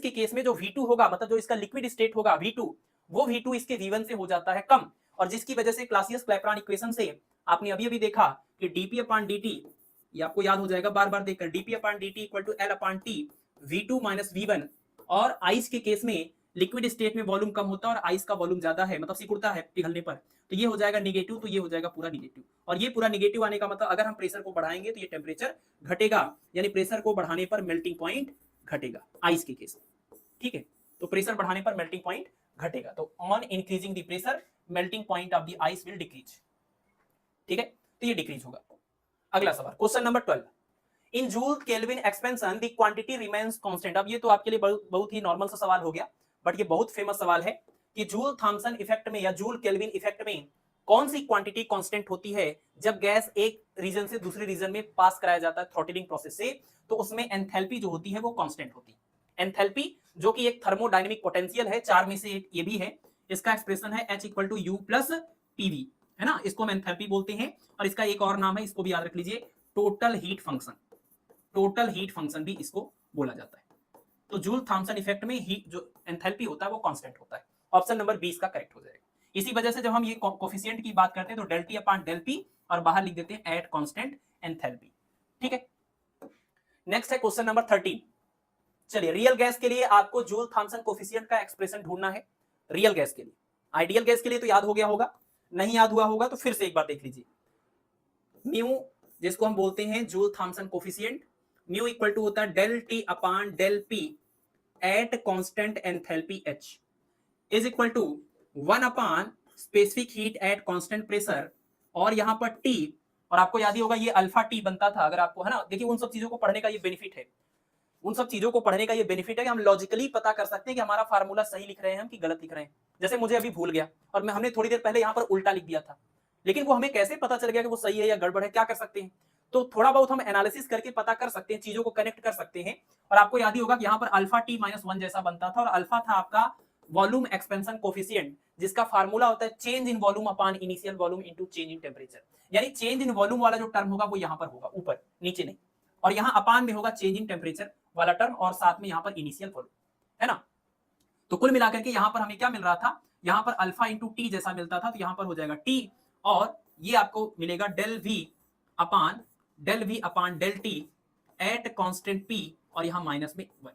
केस में जो V2 होगा, मतलब जो इसका लिक्विड स्टेट होगा V2, वो V2 इसके V1 से हो जाता है कम, और जिसकी वजह से क्लासियस क्लैपेरॉन इक्वेशन से आपने अभी देखा कि dP/dt, ये आपको याद हो जाएगा बार बार देखकर, dP/dt equal to L/T V2 minus V1। और आइस के केस में लिक्विड स्टेट में वॉल्यूम कम होता है और आइस का वॉल्यूम ज्यादा है, मतलब सिकुड़ता है पिघलने पर, तो ये हो जाएगा निगेटिव, तो ये हो जाएगा पूरा निगेटिव। और ये पूरा निगेटिव आने का मतलब अगर हम प्रेशर को बढ़ाएंगे तो ये टेम्परेचर घटेगा, यानी प्रेशर को बढ़ाने पर मेल्टिंग पॉइंट घटेगा आइस के केस में। ठीक है, तो प्रेशर बढ़ाने पर मेल्टिंग पॉइंट घटेगा, तो on increasing the pressure melting point of the ice will decrease. ठीक है, तो ये डिक्रीज होगा। अगला सवाल, question number 12, in joule kelvin expansion the quantity remains constant. अब ये तो आपके लिए बहुत ही नॉर्मल सा सवाल हो गया, बट ये बहुत फेमस सवाल है कि जूल थॉम्सन इफेक्ट में या जूल केल्विन इफेक्ट में कौन सी क्वांटिटी कांस्टेंट होती है जब गैस एक रीजन से दूसरे रीजन में पास कराया जाता है थ्रॉटलिंग प्रोसेस से, तो उसमें एंथैल्पी जो होती है वो कांस्टेंट होती है। एंथैल्पी जो कि एक थर्मोडायनेमिक पोटेंशियल है, चार में से एक ये भी है, इसका एक्सप्रेशन है H equal to U plus PV, है ना, इसको हम एंथैल्पी बोलते हैं। और इसका एक और नाम है, इसको भी याद रख लीजिए, total heat function, total heat function भी इसको बोला जाता है। तो जूल थॉम्सन इफेक्ट में हीट जो एंथैल्पी होता है वो कांस्टेंट होता है। ऑप्शन नंबर 20 का करेक्ट हो जाएगा। इसी वजह से जब हम ये कोफिशिएंट की बात करते हैं तो del T upon del P और बाहर लिख देते हैं एट कांस्टेंट एंथैल्पी। ठीक है, नेक्स्ट है क्वेश्चन नंबर 13। चलिए, रियल गैस के लिए आपको जूल थॉम्सन कोफिशिएंट का एक्सप्रेशन ढूंढना है। रियल गैस के लिए, आइडियल गैस के लिए तो याद हो गया होगा, नहीं याद हुआ होगा तो फिर से एक बार देख लीजिए। म्यू जिसको हम बोलते हैं Joule Thomson coefficient, mu equal to होता है del T upon del P at constant enthalpy H is equal to 1 upon specific heat at constant pressure, और यहां पर T, और आपको याद ही होगा ये अल्फा टी बनता था अगर आपको, है ना। देखिए उन सब चीजों को पढ़ने का ये बेनिफिट है, उन सब चीजों को पढ़ने का ये बेनिफिट है कि हम लॉजिकली पता कर सकते हैं कि हमारा फार्मूला सही लिख रहे हैं हम कि गलत लिख रहे हैं। जैसे मुझे अभी भूल गया और हमने थोड़ी देर पहले यहाँ पर उल्टा लिख दिया था, लेकिन वो हमें कैसे पता चल गया कि वो सही है या गड़बड़ है, क्या कर सकते हैं, तो थोड़ा बहुत हम एनालिसिस करके पता कर सकते हैं, चीजों को कनेक्ट कर सकते हैं। और आपको याद ही होगा कि यहाँ पर अल्फा टी माइनस 1 जैसा बनता था, और अल्फा था आपका वॉल्यूम एक्सपेंशन कोफिशिएंट, जिसका फार्मूला होता है change in volume upon initial volume into change in temperature. यानी चेंज इन वॉल्यूम वाला जो टर्म होगा वो यहाँ पर होगा, ऊपर नीचे नहीं, और यहाँ अपान में होगा चेंज इन टेम्परेचर वाला टर्म, और साथ में यहाँ पर इनिशियल वॉल्यूम, है ना। तो कुल मिलाकर के यहाँ पर हमें क्या मिल रहा था, यहाँ पर अल्फा इंटू टी जैसा मिलता था, तो यहाँ पर हो जाएगा टी, और ये आपको मिलेगा del V upon del T at constant P, और यहाँ माइनस में 1।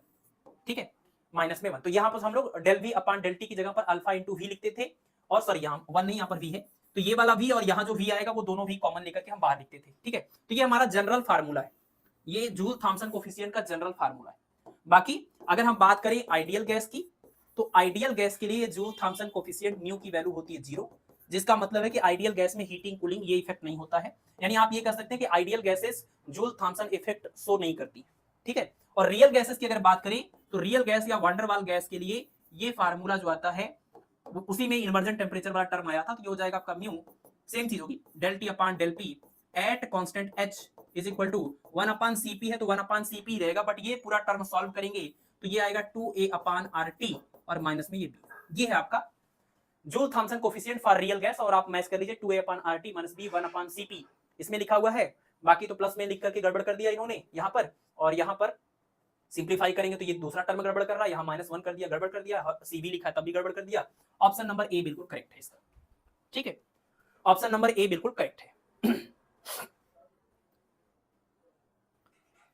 ठीक है, माइनस में 1, तो यहाँ पर हम लोग del V upon del T की जगह पर अल्फा इंटू वी लिखते थे, और सॉरी यहाँ 1 नहीं, यहाँ पर वी है, तो ये वाला वी और यहाँ जो वी आएगा वो दोनों भी कॉमन लेकर के हम बाहर लिखते थे। ठीक है, तो ये हमारा जनरल फार्मूला है, ये जूल थॉम्सन कोफिशिएंट का जनरल फार्मूला है। बाकी अगर हम बात करें आइडियल गैस की, तो आइडियल गैस के लिए जूल थॉम्सन कोफिशिएंट म्यू की वैल्यू होती है 0, जिसका मतलब है कि आइडियल गैस में हीटिंग कूलिंग ये इफेक्ट नहीं होता है। यानी आप ये कह सकते हैं कि ideal gases joule Thompson effect show नहीं करती। ठीक है, और रियल गैसेस की अगर बात करें तो रियल गैस या वंडरवाल गैस के लिए ये फार्मूला जो आता है उसी में इमर्जेंट टेम्परेचर वाला टर्म आया था, तो ये हो जाएगा आपका म्यू, सेम चीज होगी, del T upon del P at constant H is equal to 1 upon Cp है तो 1 अपॉन Cp रहेगा, बट ये पूरा टर्म सॉल्व करेंगे तो ये आएगा 2a अपॉन RT, और माइनस में ये b। ये है आपका joule Thomson coefficient for real gas, और आप मैच कर लीजिए 2a upon RT minus b 1 upon Cp इसमें लिखा हुआ है, बाकी तो प्लस में लिख करके गड़बड़ कर दिया इन्होंने यहाँ पर, और यहाँ पर सिंप्लीफाई करेंगे तो ये दूसरा टर्म गड़बड़ कर रहा है, यहाँ -1 कर दिया, गड़बड़ कर दिया, Cb लिखा तब भी गड़बड़ कर दिया। ऑप्शन नंबर ए बिल्कुल करेक्ट है इसका। ठीक है, ऑप्शन नंबर ए बिल्कुल करेक्ट है।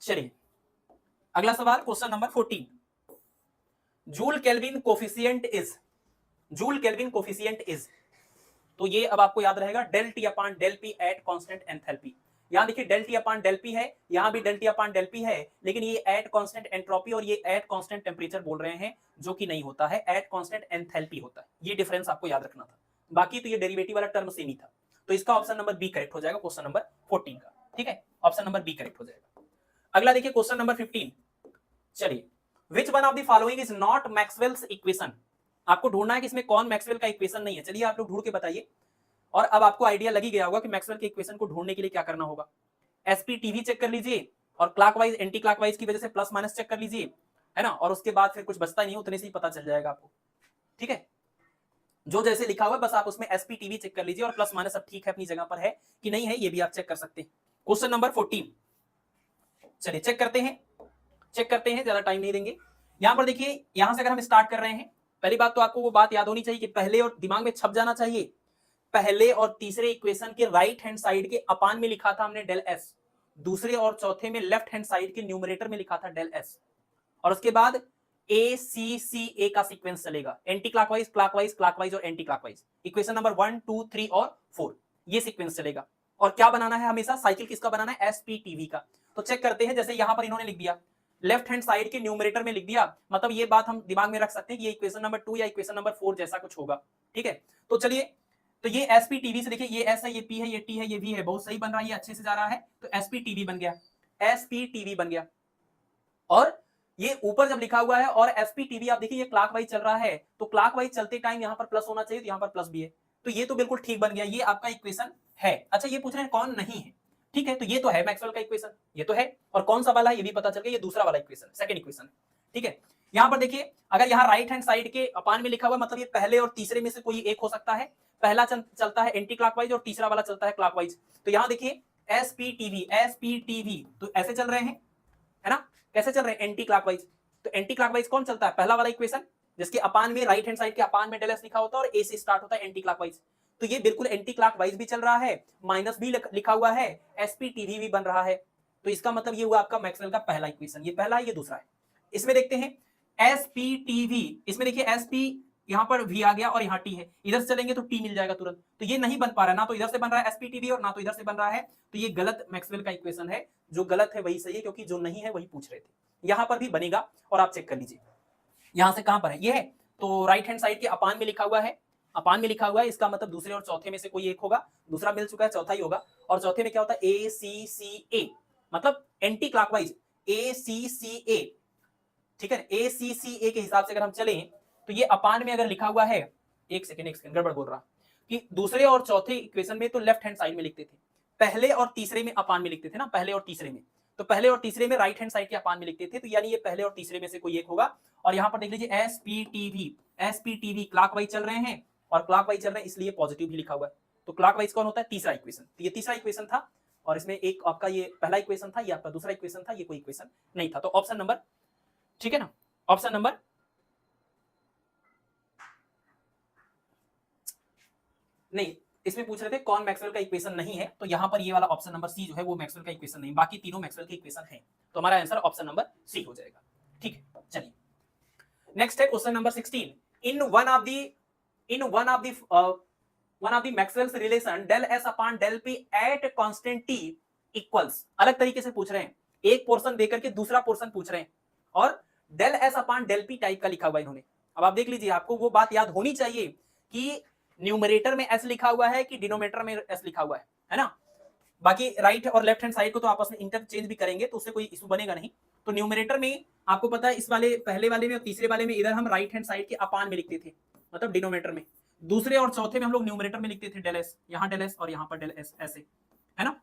चलिए अगला सवाल, question number 14। Joule Kelvin coefficient is, तो ये अब आपको याद रहेगा del T upon del P at constant enthalpy. यहां देखिए del T upon del P है, यहां भी del T upon del P है, लेकिन ये एट कांस्टेंट एंट्रोपी और ये एट कांस्टेंट टेम्परेचर बोल रहे हैं, जो कि नहीं होता है, एट कांस्टेंट एंथैल्पी होता है। ये डिफरेंस आपको याद रखना था, बाकी तो ये डेरिवेटिव वाला टर्म सेम ही था। तो इसका ऑप्शन नंबर बी करेक्ट हो जाएगा क्वेश्चन नंबर 14 का। ठीक है, ऑप्शन नंबर बी करेक्ट हो जाएगा। अगला देखिए क्वेश्चन नंबर 15। चलिए, विच one of the following is not Maxwell's equation. आपको ढूंढना है कि इसमें कौन मैक्सवेल का इक्वेशन नहीं है। चलिए आप लोग ढूंढ के बताइए, और अब आपको आइडिया लग ही गया होगा कि मैक्सवेल के इक्वेशन को ढूंढने के लिए क्या करना होगा। एसपीटीवी चेक कर लीजिए, और क्लॉकवाइज एंटी क्लॉकवाइज की वजह से प्लस माइनस चेक कर लीजिए, है ना, और उसके बाद फिर कुछ बचता नहीं, उतने से ही पता चल जाएगा आपको। ठीक है, जो जैसे लिखा हुआ है बस आप उसमें एसपीटीवी चेक कर लीजिए, और प्लस माइनस सब ठीक है अपनी जगह पर है कि नहीं है ये भी आप चेक कर सकते हैं। क्वेश्चन नंबर 14, चलिए चेक करते हैं, ज्यादा टाइम नहीं देंगे। यहां पर देखिए, यहां से अगर हम स्टार्ट कर रहे हैं, पहली बात तो आपको वो बात याद होनी चाहिए कि पहले और दिमाग में छप जाना चाहिए, पहले और तीसरे इक्वेशन के राइट हैंड साइड के अपान में लिखा था हमने डेल एस, दूसरे और चौथे में लेफ्ट हैंड साइड के न्यूमरेटर में लिखा था डेल एस, और उसके बाद ए सी सी ए का सीक्वेंस चलेगा, एंटी क्लॉकवाइज क्लॉकवाइज क्लॉकवाइज और एंटी क्लॉकवाइज। इक्वेशन नंबर 1 2 3 और 4 ये सीक्वेंस चलेगा। और क्या बनाना है हमेशा, साइकिल किसका बनाना है, एसपीटीवी का। तो चेक करते हैं, जैसे यहां पर इन्होंने लिख दिया लेफ्ट हैंड साइड के न्यूमरेटर में लिख दिया, मतलब ये बात हम दिमाग में रख सकते हैं कि ये इक्वेशन नंबर 2 या इक्वेशन नंबर 4 जैसा कुछ होगा। ठीक है, तो चलिए, तो ये एसपीटीवी से देखिए, ये एस है, ये पी है, ये टी है, ये वी है, बहुत सही बन रहा है, ये अच्छे से जा रहा है, तो एसपीटीवी बन गया, एसपीटीवी बन गया। और ये ऊपर जब लिखा हुआ है और एसपीटीवी आप देखिए ये क्लॉकवाइज चल रहा है, तो क्लॉकवाइज चलते टाइम यहां पर प्लस होना चाहिए, तो यहां पर प्लस भी है, तो ये तो बिल्कुल ठीक बन गया, ये आपका इक्वेशन है। अच्छा, ये पूछ रहे हैं कौन नहीं है, ठीक है, तो ये तो है मैक्सवेल का इक्वेशन, ये तो है, और कौन सा वाला है ये भी पता चल गया, ये दूसरा वाला इक्वेशन, सेकंड इक्वेशन। ठीक है, यहां पर देखिए, अगर यहाँ राइट हैंड साइड के अपान में लिखा हुआ मतलब ये पहले और तीसरे में से कोई एक हो सकता है। पहला चलता है एंटी क्लॉकवाइज और तीसरा वाला चलता है क्लॉकवाइज। तो यहां देखिए एसपीटीवी तो ऐसे चल रहे हैं, है ना, कैसे चल रहे हैं, एंटी क्लॉकवाइज। तो एंटी क्लॉकवाइज कौन चलता है, पहला वाला इक्वेशन जिसके अपान में राइट हैंड साइड के अपान में डेल एस लिखा होता है और ए से स्टार्ट होता है एंटी क्लॉकवाइज। तो ये बिल्कुल एंटी क्लॉकवाइज भी चल रहा है, माइनस भी लिखा हुआ है, एसपीटीवी भी बन रहा है। तो इसका मतलब ये हुआ आपका मैक्सवेल का पहला इक्वेशन, ये पहला है ये दूसरा है। इसमें देखते हैं एसपीटीवी, इसमें देखिए एसपी यहां पर वी आ गया और यहाँ टी है, इधर से चलेंगे तो टी मिल जाएगा तुरंत। तो ये नहीं बन पा रहा, ना तो इधर से बन रहा है एसपीटीवी और ना तो इधर से बन रहा है। तो ये गलत मैक्सवेल का इक्वेशन है, जो गलत है वही सही है, क्योंकि जो नहीं है वही पूछ रहे थे। यहां पर भी बनेगा और आप चेक कर लीजिए यहां से कहां पर है, ये है। तो राइट हैंड साइड के अपान में लिखा हुआ है, अपान में लिखा हुआ है, इसका मतलब दूसरे और चौथे में से कोई एक होगा। दूसरा मिल चुका है, चौथा ही होगा। और चौथे में क्या होता है, ए सी सी ए, मतलब एंटी क्लॉकवाइज ए सी सी ए, ठीक है। ए सी सी ए के हिसाब से अगर हम चले तो ये अपान में अगर लिखा हुआ है, एक सेकंड गड़बड़ बोल रहा कि दूसरे और चौथे इक्वेशन में तो लेफ्ट हैंड साइड में लिखते थे, पहले और तीसरे में अपान में लिखते थे ना, पहले और तीसरे में। तो पहले और तीसरे में राइट हैंड साइड के अपान में लिखते थे, तो यानी ये पहले और तीसरे में से कोई एक होगा। और यहां पर देख लीजिए एसपीटीवी क्लॉकवाइज चल रहे हैं और क्लॉकवाइज चल रहे हैं, इसलिए पॉजिटिव भी लिखा हुआ है। तो क्लॉकवाइज कौन होता है, तीसरा इक्वेशन। तो ये तीसरा इक्वेशन था और इसमें एक आपका ये पहला इक्वेशन था, ये आपका दूसरा इक्वेशन था, ये कोई इक्वेशन नहीं था। तो ऑप्शन नंबर, ठीक है ना, ऑप्शन नंबर नहीं, इसमें पूछ रहे थे कौन मैक्सवेल का इक्वेशन नहीं है, तो यहां पर ये वाला ऑप्शन नंबर सी जो है वो मैक्सवेल का इक्वेशन नहीं, बाकी तीनों मैक्सवेल के इक्वेशन है। तो हमारा आंसर ऑप्शन नंबर सी हो जाएगा, ठीक है। चलिए नेक्स्ट है question number 16। In one of the Maxwell's relation del S upon del P at constant T equals, अलग तरीके से पूछ रहे हैं, एक पोर्शन देकर के दूसरा पोर्शन पूछ रहे हैं और del S upon del P type का लिखा हुआ है इन्होंने। अब आप देख लीजिए, आपको वो बात याद होनी चाहिए कि न्यूमरेटर में एस लिखा हुआ है कि डिनोमिनेटर में एस लिखा हुआ है ना। बाकी राइट और लेफ्ट हैंड साइड को तो आपस में इंटरचेंज भी करेंगे तो उससे कोई इशू बनेगा नहीं। तो न्यूमरेटर में आपको पता है, इस वाले पहले वाले में और तीसरे वाले में इधर हम राइट हैंड साइड के अपान में लिखते थे, मतलब डिनोमिनेटर में। दूसरे और चौथे में हम लोग न्यूमरेटर में लिखते थे डेल एस, यहाँ डेल एस और यहाँ पर डेल एस, ऐसे, है ना।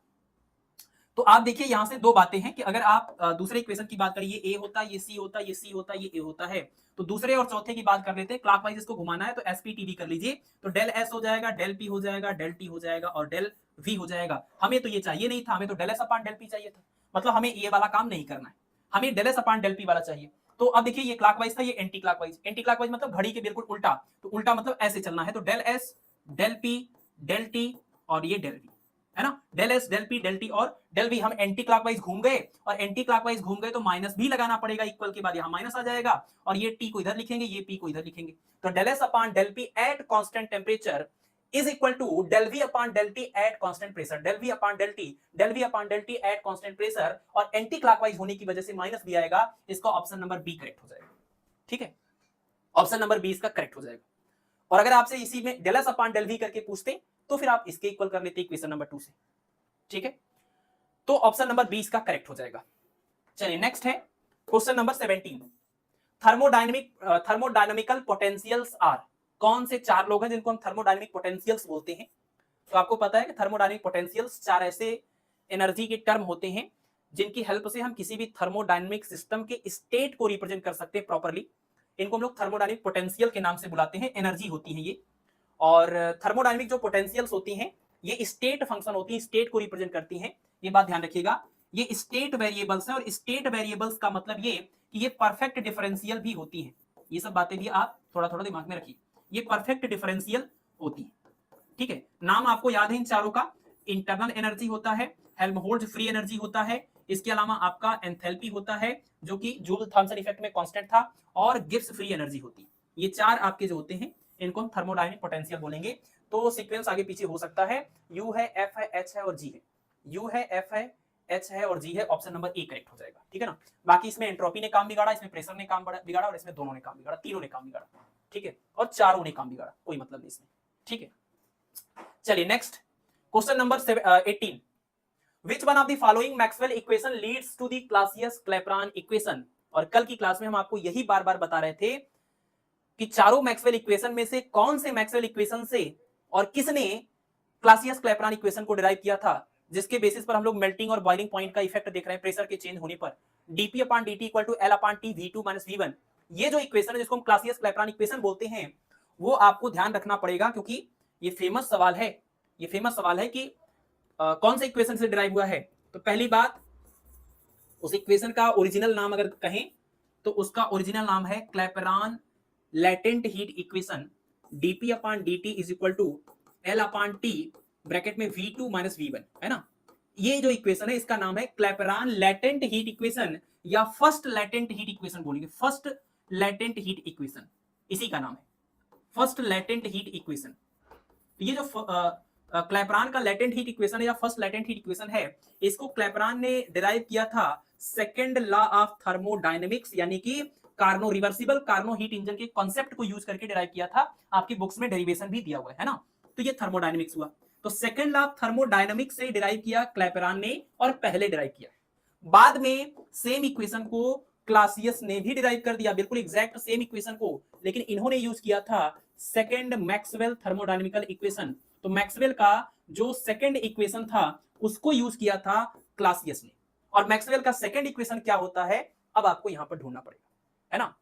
तो आप देखिए यहां से दो बातें हैं कि अगर आप दूसरे इक्वेशन की बात करिए, ये ए होता, ये सी होता, ये सी होता, ये ए होता है। तो दूसरे और चौथे की बात कर लेते हैं, क्लॉकवाइज इसको घुमाना है तो एसपीटीवी कर लीजिए। तो डेल एस हो जाएगा, डेल पी हो जाएगा, डेल टी हो जाएगा और डेल वी हो जाएगा। हमें तो ये चाहिए नहीं था, हमें तो del S upon del P चाहिए था, मतलब हमें ये वाला काम नहीं करना है, हमें del S upon del P वाला चाहिए। तो अब देखिए ये क्लॉकवाइज था, ये एंटी क्लॉकवाइज। एंटी क्लॉकवाइज मतलब घड़ी के बिल्कुल उल्टा, तो उल्टा मतलब ऐसे चलना है। तो del S, del P, del T और ये डेल वी, है ना। Del S, del P, del T और डेल वी। हम एंटी क्लॉकवाइज घूम गए और एंटी क्लॉकवाइज घूम गए तो माइनस भी लगाना पड़ेगा, इक्वल के बाद यहां माइनस आ जाएगा और ये टी को इधर लिखेंगे, ये पी को इधर लिखेंगे। तो del S upon del P at constant temperature is equal to del V upon del T at constant pressure. Del V upon del T, del V upon del T at constant pressure, और anti clockwise होने की वजह से minus भी आएगा। इसका option number B correct हो जाएगा, ठीक है। ऑप्शन नंबर बी इसका करेक्ट हो जाएगा। और अगर आपसे इसी में del S upon del V करके पूछते तो फिर आप इसके इक्वल कर लेते इक्वेशन नंबर 2 से, ठीक है। तो ऑप्शन नंबर 20 का करेक्ट हो जाएगा। चलिए नेक्स्ट है क्वेश्चन नंबर 17। थर्मोडायनामिकल पोटेंशियल्स आर, कौन से चार लोग हैं जिनको हम थर्मोडायनामिक पोटेंशियल्स बोलते हैं। तो आपको पता है कि थर्मोडायनामिक पोटेंशियल्स चार ऐसे एनर्जी के टर्म होते हैं जिनकी हेल्प से हम किसी भी थर्मोडायनामिक सिस्टम के स्टेट को रिप्रेजेंट कर सकते हैं प्रॉपर्ली। इनको हम लोग थर्मोडायनामिक पोटेंशियल के नाम से बुलाते हैं, एनर्जी होती है ये। और थर्मोडायनामिक जो पोटेंशियल्स होती हैं ये स्टेट फंक्शन होती है, स्टेट को रिप्रेजेंट करती हैं। ये बात ध्यान रखिएगा, ये स्टेट वेरिएबल्स हैं और स्टेट वेरिएबल्स का मतलब ये कि ये परफेक्ट डिफरेंशियल भी होती हैं। ये सब बातें भी आप थोड़ा थोड़ा दिमाग में रखिए, ये परफेक्ट डिफरेंशियल होती है, ठीक है। नाम आपको याद है इन चारों का, इंटरनल एनर्जी होता है, हेल्महोल्ट्ज फ्री एनर्जी होता है, इसके अलावा आपका एंथैल्पी होता है जो कि जूल थॉमसन इफेक्ट में कांस्टेंट था, और गिब्स फ्री एनर्जी होती है। ये चार आपके जो होते हैं इनको हम थर्मोडायनामिक पोटेंशियल बोलेंगे। तो सीक्वेंस आगे पीछे हो सकता है, यू है, एफ है, एच है और जी है। यू है, एफ है, एच है और जी है। ऑप्शन नंबर ए करेक्ट हो जाएगा, ठीक है ना। बाकी इसमें एंट्रोपी ने काम बिगाड़ा, इसमें प्रेशर ने काम बिगाड़ा और इसमें दोनों ने काम बिगाड़ा, तीनों ने काम बिगाड़ा, ठीक है। और चारों ने काम बिगाड़ा, कोई मतलब नहीं इसमें, ठीक है। चलिए next question number 18। Which one of the following Maxwell equation leads to the Clausius-Clapeyron equation? और कल की क्लास में हम आपको यही बार बार बता रहे थे कि चारों मैक्सवेल इक्वेशन में से कौन से मैक्सवेल इक्वेशन से और किसने क्लासियस क्लैपेरॉन इक्वेशन को डिराइव किया था, जिसके बेसिस पर हम लोग मेल्टिंग और बॉइलिंग पॉइंट का इफेक्ट देख रहे हैं प्रेशर के चेंज होने पर। dp upon dt equal to L upon T v2 minus v1, ये जो इक्वेशन है जिसको हम क्लासियस क्लैपेरॉन इक्वेशन बोलते हैं वो आपको ध्यान रखना पड़ेगा, क्योंकि ये फेमस सवाल है। ये फेमस सवाल है कि कौन से इक्वेशन से डिराइव हुआ है। तो पहली बात, उस इक्वेशन का ओरिजिनल नाम अगर कहें तो उसका ओरिजिनल नाम है Clapeyron latent heat equation, dp upon dt is equal to L upon T bracket में V2 माइनस V1, है ना। ये जो इक्वेशन है इसका नाम है क्लैपेरॉन लेटेंट हीट इक्वेशन या फर्स्ट लेटेंट हीट इक्वेशन बोलेंगे, फर्स्ट लेटेंट हीट इक्वेशन, इसी का नाम है फर्स्ट लेटेंट हीट इक्वेशन। ये जो क्लैपेरॉन का लेटेंट हीट इक्वेशन है या फर्स्ट लेटेंट हीट इक्वेशन है, इसको क्लैपेरॉन ने डिराइव किया था सेकंड लॉ ऑफ थर्मोडायनेमिक्स, यानी कि Carnot reversible Carnot heat engine के कॉन्सेप्ट को यूज करके डिराइव किया था। आपकी बुक्स में डेरिवेशन भी दिया हुआ है ना। तो ये थर्मोडायनेमिक्स हुआ। तो सेकंड लॉ ऑफ थर्मोडायनेमिक्स से डिराइव किया क्लैपेरॉन ने, और पहले डिराइव किया। बाद में सेम इक्वेशन को क्लासियस ने भी डिराइव कर दिया, बिल्कुल एग्जैक्ट सेम इक्वेशन को, लेकिन इन्होंने यूज किया था सेकंड मैक्सवेल थर्मोडायनेमिकल इक्वेशन। तो मैक्सवेल का जो सेकंड इक्वेशन था उसको यूज किया था क्लासियस ने। और मैक्सवेल का सेकंड इक्वेशन क्या होता है अब आपको यहां पर ढूंढना पड़ेगा, है ना,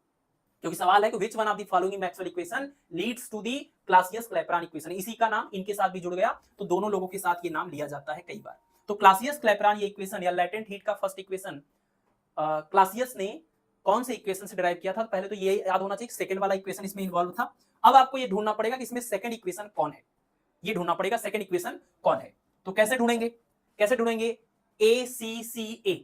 क्योंकि सवाल है कि which one of the following Maxwell equation leads to the Clausius Clapeyron equation. इसी का नाम इनके साथ भी जुड़ गया, तो दोनों लोगों के साथ ये नाम लिया जाता है कई बार। तो क्लासियस क्लैपेरॉन ये इक्वेशन या लेटेंट हीट का फर्स्ट इक्वेशन क्लासियस ने कौन से इक्वेशन से डिराइव किया था। पहले तो ये याद होना चाहिए सेकंड वाला इक्वेशन इसमें इन्वॉल्व था। अब आपको ये ढूंढना पड़ेगा कि इसमें सेकंड इक्वेशन कौन है, ये ढूंढना पड़ेगा सेकंड इक्वेशन कौन है। तो कैसे ढूंढेंगे, कैसे ढूंढेंगे, ACCA,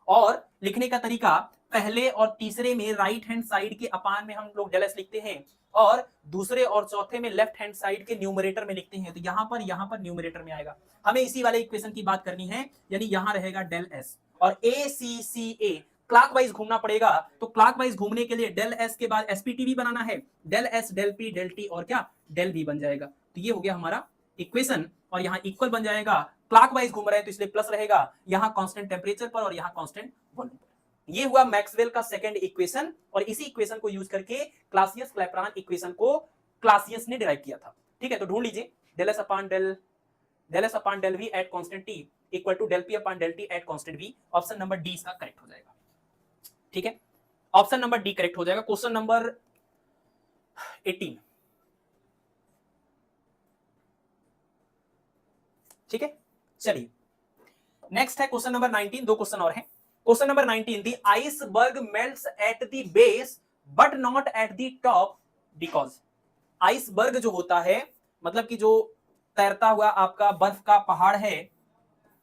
और लिखने का तरीका पहले और तीसरे में राइट हैंड साइड के अपान में हम लोग डेल एस लिखते हैं, और दूसरे और चौथे में लेफ्ट हैंड साइड के न्यूमरेटर में लिखते हैं। तो यहां पर न्यूमरेटर में आएगा। हमें इसी वाले इक्वेशन की बात करनी है, यानी यहां रहेगा डेल एस, और ACCA क्लॉकवाइज घूमना पड़ेगा। तो क्लॉकवाइज घूमने के लिए डेल एस के बाद एसपीटी भी बनाना है, del S del P del T और क्या डेल भी बन जाएगा। तो ये हो गया हमारा इक्वेशन, और यहाँ इक्वल बन जाएगा। क्लॉकवाइज घूम रहे हैं तो इसलिए प्लस रहेगा, यहाँ कांस्टेंट टेम्परेचर पर और यहाँ कांस्टेंट वॉल्यूम पर। ये हुआ मैक्सवेल का सेकंड इक्वेशन, और इसी इक्वेशन को यूज करके क्लासियस क्लैपेरॉन इक्वेशन को क्लासियस ने डिराइव किया था। ठीक है, तो ढूंढ लीजिए del S upon del V at constant T equal to del P upon del T at constant V. Option number D इसका करेक्ट हो जाएगा। ठीक है, ऑप्शन नंबर डी करेक्ट हो जाएगा। Question number 18। ठीक है, चलिए नेक्स्ट है क्वेश्चन नंबर 19। दो क्वेश्चन और हैं। Question number 19, the iceberg melts eight the base but not at the top because. Iceberg जो होता है मतलब कि जो तैरता हुआ आपका बर्फ का पहाड़ है,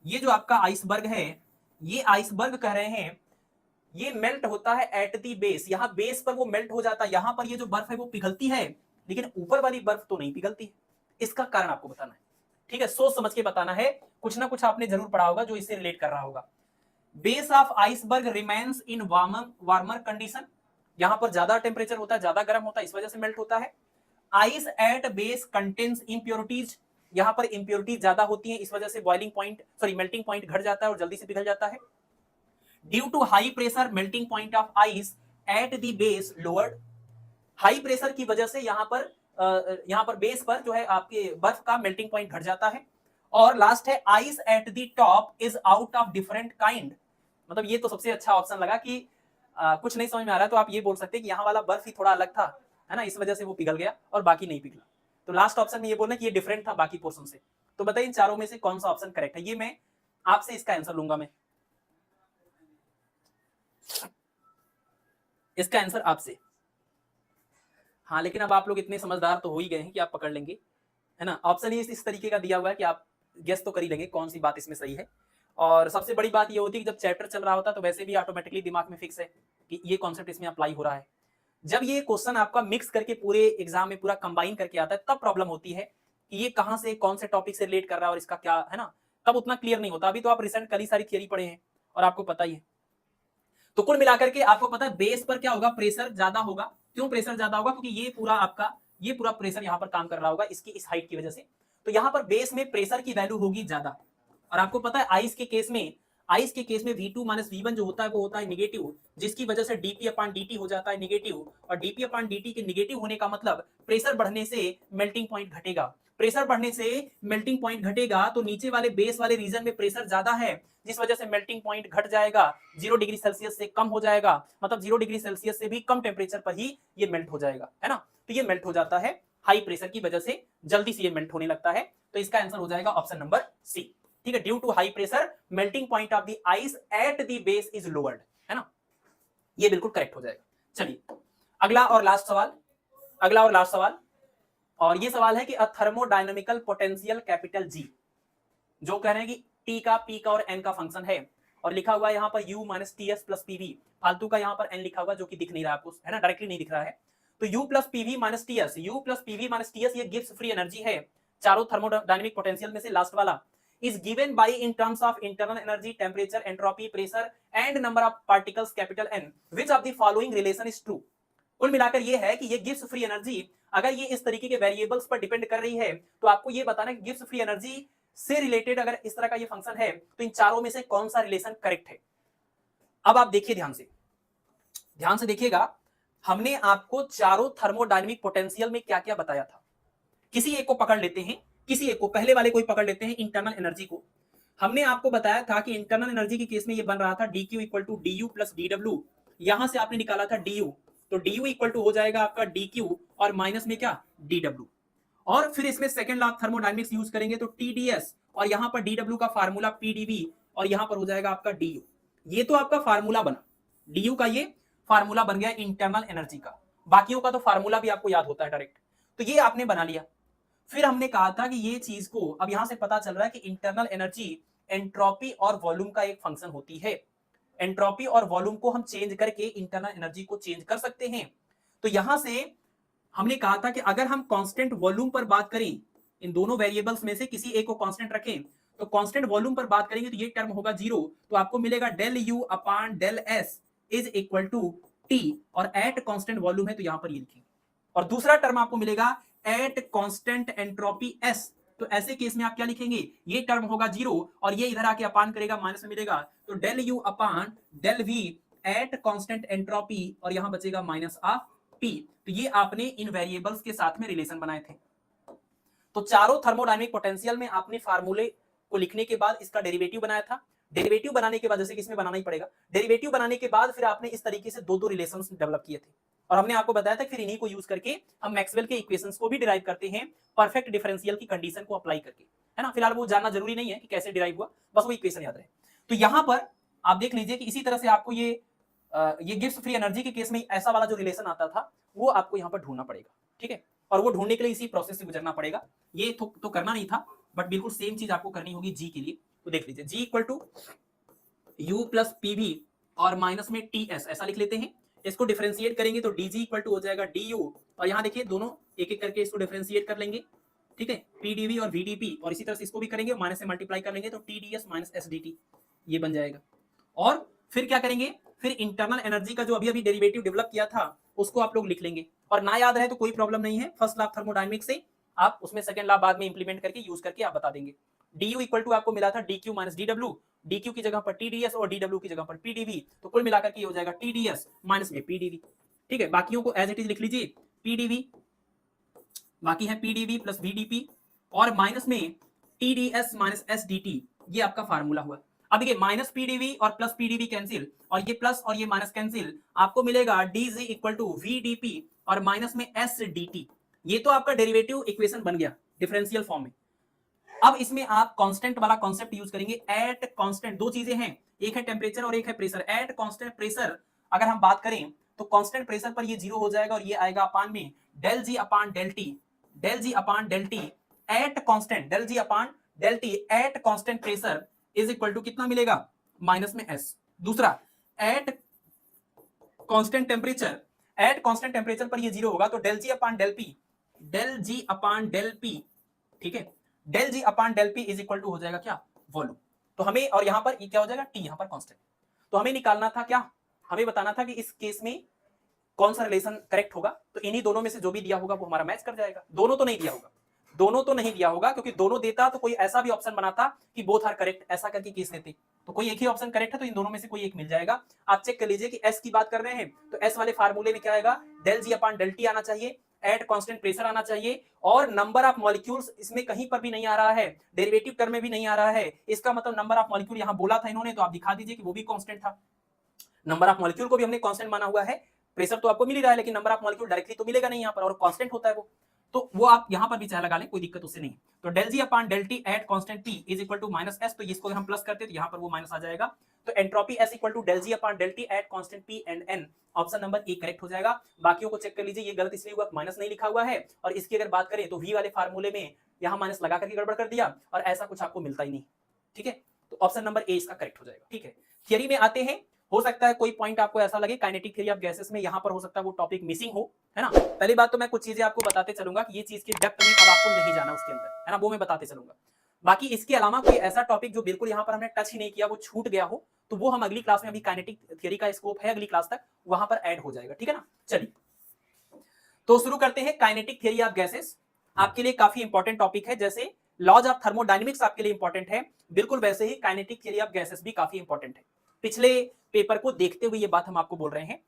ये जो आपका आइसबर्ग है, ये आइसबर्ग कह रहे हैं ये मेल्ट होता है एट दी बेस, यहां बेस पर वो मेल्ट हो जाता है। यहां पर ये जो बर्फ है वो पिघलती है, लेकिन ऊपर वाली बर्फ तो नहीं पिघलती है। इसका कारण आपको बताना है। ठीक है, सोच समझ के बताना है, कुछ ना कुछ आपने जरूर पढ़ा होगा जो इससे रिलेट कर रहा होगा। Base of iceberg remains in warmer condition, यहां पर ज्यादा टेम्परेचर होता है, ज्यादा गर्म होता है, इस वजह से मेल्ट होता है। Ice eight base contains impurities, यहां पर इंप्योरिटीज ज्यादा होती है, इस वजह से बॉइलिंग पॉइंट मेल्टिंग पॉइंट घट जाता है और जल्दी से पिघल जाता है। Due to high pressure melting point of ice at the base lowered, high pressure की वजह से यहां पर बेस पर जो है आपके बर्फ का मेल्टिंग पॉइंट घट जाता है। और लास्ट है ice at the top is out of different kind, मतलब ये तो सबसे अच्छा ऑप्शन लगा कि कुछ नहीं समझ में आ रहा है तो आप ये बोल सकते हैं कि यहाँ वाला बर्फ ही थोड़ा अलग था, है ना, इस वजह से वो पिघल गया और बाकी नहीं पिघला। तो लास्ट ऑप्शन में ये बोलना कि ये डिफरेंट था बाकी पोर्शन से। तो बताइए इन चारों में से कौन सा ऑप्शन करेक्ट है। ये मैं आपसे इसका आंसर लूंगा, मैं इसका आंसर आपसे। हाँ, लेकिन अब आप लोग इतने समझदार तो हो ही गए हैं कि आप पकड़ लेंगे, है ना। ऑप्शन ही इस तरीके का दिया हुआ है कि आप गेस तो कर ही लेंगे कौन सी बात इसमें सही है। और सबसे बड़ी बात ये होती है कि जब चैप्टर चल रहा होता है तो वैसे भी ऑटोमेटिकली दिमाग में फिक्स है कि ये कॉन्सेप्ट इसमें अप्लाई हो रहा है। जब ये क्वेश्चन आपका मिक्स करके पूरे एग्जाम में पूरा कंबाइन करके आता है तब प्रॉब्लम होती है कि ये कहाँ से कौन से टॉपिक से रिलेट कर रहा है और इसका क्या है ना, तब उतना क्लियर नहीं होता। अभी तो आप रिसेंट कल ही सारी थियरी पढ़े हैं और आपको पता ही है। तो कुल मिलाकर के आपको पता है बेस पर क्या होगा, प्रेशर ज्यादा होगा। क्यों प्रेशर ज्यादा होगा, क्योंकि ये पूरा प्रेशर यहाँ पर काम कर रहा होगा इसकी इस हाइट की वजह से। तो यहाँ पर बेस में प्रेशर की वैल्यू होगी ज्यादा। और आपको पता है आइस के केस में V2 माइनस V1 जो होता है वो होता है निगेटिव, जिसकी वजह से dp अपॉन dt हो जाता है निगेटिव। और dp अपॉन dt के निगेटिव होने का मतलब प्रेशर बढ़ने से मेल्टिंग पॉइंट घटेगा। प्रेशर बढ़ने से मेल्टिंग पॉइंट घटेगा तो नीचे वाले बेस वाले रीजन में प्रेशर ज्यादा है, जिस वजह से मेल्टिंग पॉइंट घट जाएगा, 0 डिग्री सेल्सियस से कम हो जाएगा, मतलब 0 डिग्री सेल्सियस से भी कम टेम्परेचर पर ही ये मेल्ट हो जाएगा, है ना। तो ये मेल्ट हो जाता है हाई प्रेशर की वजह से, जल्दी से ये मेल्ट होने लगता है। तो इसका आंसर हो जाएगा ऑप्शन नंबर सी, ठीक है। Due to high pressure melting point of the ice at the base is lowered, है ना, ये बिल्कुल करेक्ट हो जाएगा। चलिए अगला और लास्ट सवाल, और ये सवाल है कि अ थर्मोडायनामिकल पोटेंशियल कैपिटल जी, जो कह रहे हैं कि टी का, पी का और एन का फंक्शन है, और लिखा हुआ है यहाँ पर u minus T S plus PV, फालतू का यहाँ पर एन लिखा हुआ जो कि दिख नहीं रहा आपको, है ना, डायरेक्टली नहीं दिख रहा है। तो u plus PV minus T S, you plus PV minus T S ये गिब्स फ्री एनर्जी है चारों थर्मोडायनामिक पोटेंशियल में से लास्ट वाला, is given by in terms of internal energy, temperature, entropy, pressure and number of particles capital N, which of the following relation is true। कुल मिलाकर ये है कि ये गिब्स फ्री एनर्जी अगर ये इस तरीके के वेरिएबल्स पर डिपेंड कर रही है तो आपको ये बताना है कि गिब्स फ्री एनर्जी से रिलेटेड अगर इस तरह का ये फंक्शन है तो इन चारों में से कौन सा रिलेशन करेक्ट है। अब आप देखिए ध्यान से देखिएगा, हमने आपको चारों थर्मोडायनामिक पोटेंशियल में क्या क्या बताया था। किसी एक को पकड़ लेते हैं, किसी एक को, पहले वाले को ही पकड़ लेते हैं, इंटरनल एनर्जी को। हमने आपको बताया था कि इंटरनल एनर्जी के केस में ये बन रहा था dq equal to du plus dw, यहां से आपने निकाला था du, तो du इक्वल टू हो जाएगा आपका dq और माइनस में क्या dw, और फिर इसमें second law of thermodynamics use करेंगे तो tds और यहां पर dw का फार्मूला pdv और यहां पर हो जाएगा आपका du। ये तो आपका फार्मूला बना, du का ये फार्मूला बन गया इंटरनल एनर्जी का, बाकियों का तो फार्मूला भी आपको याद होता है डायरेक्ट, तो ये आपने बना लिया। फिर हमने कहा था कि ये चीज को अब यहां से पता चल रहा है कि इंटरनल एनर्जी एंट्रोपी और वॉल्यूम का एक फंक्शन होती है, एंट्रोपी और वॉल्यूम को हम चेंज करके इंटरनल एनर्जी को चेंज कर सकते हैं। तो यहां से हमने कहा था कि अगर हम कांस्टेंट वॉल्यूम पर बात करें, इन दोनों वेरिएबल्स में से किसी एक को कांस्टेंट रखें, तो कांस्टेंट वॉल्यूम पर बात करेंगे तो ये टर्म होगा 0, तो आपको मिलेगा del U upon del S is equal to T, और एट कांस्टेंट वॉल्यूम है तो यहां पर ये लिखेंगे। और दूसरा टर्म आपको मिलेगा एट कांस्टेंट एंट्रोपी एस, तो ऐसे केस में आप क्या लिखेंगे, ये टर्म होगा 0 और ये इधर आके अपान करेगा, माइनस में मिलेगा, तो del U upon del V at constant entropy और यहां बचेगा माइनस ऑफ पी। तो ये आपने इन वेरिएबल्स के साथ में रिलेशन बनाए थे। तो चारों थर्मोडायनामिक पोटेंशियल में आपने फार्मूले को लिखने के बाद इसका डेरिवेटिव बनाया था, डेरिवेटिव बनाने के बाद, जैसे कि इसमें बनाना ही पड़ेगा, डेरिवेटिव बनाने के बाद फिर आपने इस तरीके से दो रिलेशंस डेवलप किए थे, और हमने आपको बताया था फिर इन्हीं को यूज करके हम मैक्सवेल के इक्वेशंस को भी डिराइव करते हैं परफेक्ट डिफरेंशियल की कंडीशन को अप्लाई करके, है ना। फिलहाल वो जानना जरूरी नहीं है कि कैसे डिराइव हुआ, बस वो इक्वेशन याद रहे। तो यहां पर आप देख लीजिए कि इसी तरह से आपको ये गिब्स फ्री एनर्जी के केस में ऐसा वाला जो रिलेशन आता था वो आपको यहाँ पर ढूंढना पड़ेगा, ठीक है, और वो ढूंढने के लिए इसी प्रोसेस से गुजरना पड़ेगा। ये तो करना नहीं था, बट बिल्कुल सेम चीज आपको करनी होगी जी के लिए। तो देख लीजिए G equal to U plus PV और माइनस में टी एस, ऐसा लिख लेते हैं। इसको डिफरेंशिएट करेंगे तो डी जी इक्वल टू हो जाएगा डी यू, और यहाँ देखिए दोनों एक एक करके इसको डिफरेंशिएट कर लेंगे, ठीक है, पीडीवी और वीडीपी, और इसी तरह से इसको भी करेंगे, माइनस से मल्टीप्लाई कर लेंगे तो टीडीएस माइनस एसडीटी ये बन जाएगा। और फिर क्या करेंगे, फिर इंटरनल एनर्जी का जो अभी अभी डेरिवेटिव डेवलप किया था उसको आप लोग लिख लेंगे, और ना याद रहे तो कोई प्रॉब्लम नहीं है, फर्स्ट लॉ थर्मोडायनामिक्स से आप उसमें सेकंड लॉ बाद में इंप्लीमेंट करके यूज करके आप बता देंगे। du इक्वल टू आपको मिला था dq माइनस dw, dq की जगह पर tds और dw की जगह पर pdv, तो कुल मिलाकर के हो जाएगा tds माइनस में pdv, ठीक है। बाकियों को एज इट इज लिख लीजिए, pdv बाकी है pdv प्लस vdp और माइनस में tds माइनस sdt, ये आपका फार्मूला हुआ। अब देखिए माइनस pdv और प्लस pdv कैंसिल, और ये प्लस और ये माइनस कैंसिल, आपको मिलेगा dg इक्वल टू vdp और माइनस में sdt। ये तो आपका डेरिवेटिव इक्वेशन बन गया डिफरेंशियल फॉर्म में। अब इसमें आप कांस्टेंट वाला कॉन्सेप्ट यूज करेंगे, एट कांस्टेंट, दो चीजें हैं, एक है टेम्परेचर और एक है प्रेशर। एट कांस्टेंट प्रेशर अगर हम बात करें तो कांस्टेंट प्रेशर पर ये 0 हो जाएगा और ये आएगा अपान में del G upon del T, del G upon del T at constant, del G upon del T at constant pressure is equal to कितना मिलेगा, माइनस में एस। दूसरा at constant temperature, at constant temperature पर ये 0 होगा तो del G upon del P, del G upon del P, ठीक है, del G upon del P is equal to हो जाएगा क्या, वॉल्यूम। तो हमें, और यहां पर ये क्या हो जाएगा, टी यहां पर कांस्टेंट, तो हमें निकालना था क्या, हमें बताना था कि इस केस में कौन सा रिलेशन करेक्ट होगा। तो इन्हीं दोनों में से जो भी दिया होगा वो हमारा मैच कर जाएगा। दोनों तो नहीं दिया होगा, दोनों तो नहीं दिया होगा, क्योंकि दोनों देता तो कोई ऐसा भी ऑप्शन बनाता कि बोथ आर करेक्ट, ऐसा करके केस देते, तो कोई एक ही ऑप्शन करेक्ट है तो इन दोनों में से कोई एक मिल जाएगा। आप चेक कर लीजिए कि एस की बात कर रहे हैं तो एस वाले फार्मूले में क्या आएगा, del G upon del T आना चाहिए, एट कांस्टेंट प्रेशर आना चाहिए, और नंबर ऑफ मॉलिक्यूल्स इसमें कहीं पर भी नहीं आ रहा है, डेरिवेटिव टर्म में भी नहीं आ रहा है। इसका मतलब नंबर ऑफ मॉलिक्यूल यहां बोला था इन्होंने, तो आप दिखा दीजिए कि वो भी कांस्टेंट था। नंबर ऑफ मॉलिक्यूल को भी हमने कांस्टेंट माना हुआ है, प्रेशर तो आपको मिल ही रहा है, लेकिन नंबर ऑफ मॉलिक्यूल डायरेक्टली तो मिलेगा नहीं यहां पर, और कांस्टेंट होता है वो, तो वो आप यहां पर भी चाहे लगा लें, कोई दिक्कत उससे नहीं। तो del G upon del T at constant T is equal to minus S, तो इसको अगर हम प्लस करते हैं तो यहां पर वो माइनस आ जाएगा। तो entropy S equal to del G upon del T at constant P and N, option number A correct हो जाएगा। बाकियों को चेक कर लीजिए, ये गलत इसलिए हुआ माइनस नहीं लिखा हुआ है, और इसकी अगर बात करें तो वी वाले फार्मूले में यहां माइनस लगा करके गड़बड़ कर दिया, और ऐसा कुछ आपको मिलता ही नहीं। ठीक है, तो ऑप्शन नंबर ए इसका करेक्ट हो जाएगा। ठीक है, थियरी में आते हैं। हो सकता है कोई पॉइंट आपको ऐसा लगे काइनेटिक थ्योरी ऑफ गैसेस में यहां पर हो सकता है वो टॉपिक मिसिंग हो, है ना। पहली बात तो मैं कुछ चीजें आपको बताते चलूंगा कि ये चीज के डेप्थ में अब आपको नहीं जाना उसके अंदर, है ना, वो मैं बताते चलूंगा। बाकी इसके अलावा कोई ऐसा टॉपिक जो बिल्कुल यहां पर हमने टच ही नहीं किया, वो छूट गया हो, तो वो हम अगली क्लास में, अभी काइनेटिक थ्योरी का स्कोप है अगली क्लास तक, वहां पर ऐड हो जाएगा। ठीक है ना, चलिए तो शुरू करते हैं। काइनेटिक थ्योरी ऑफ गैसेस आपके लिए काफी इंपॉर्टेंट टॉपिक है, जैसे लॉज ऑफ थर्मोडायनेमिक्स आपके लिए इंपॉर्टेंट है, बिल्कुल वैसे ही काइनेटिक थ्योरी ऑफ गैसेस भी काफी इंपॉर्टेंट है। पिछले पेपर को देखते हुए ये बात हम आपको बोल रहे हैं।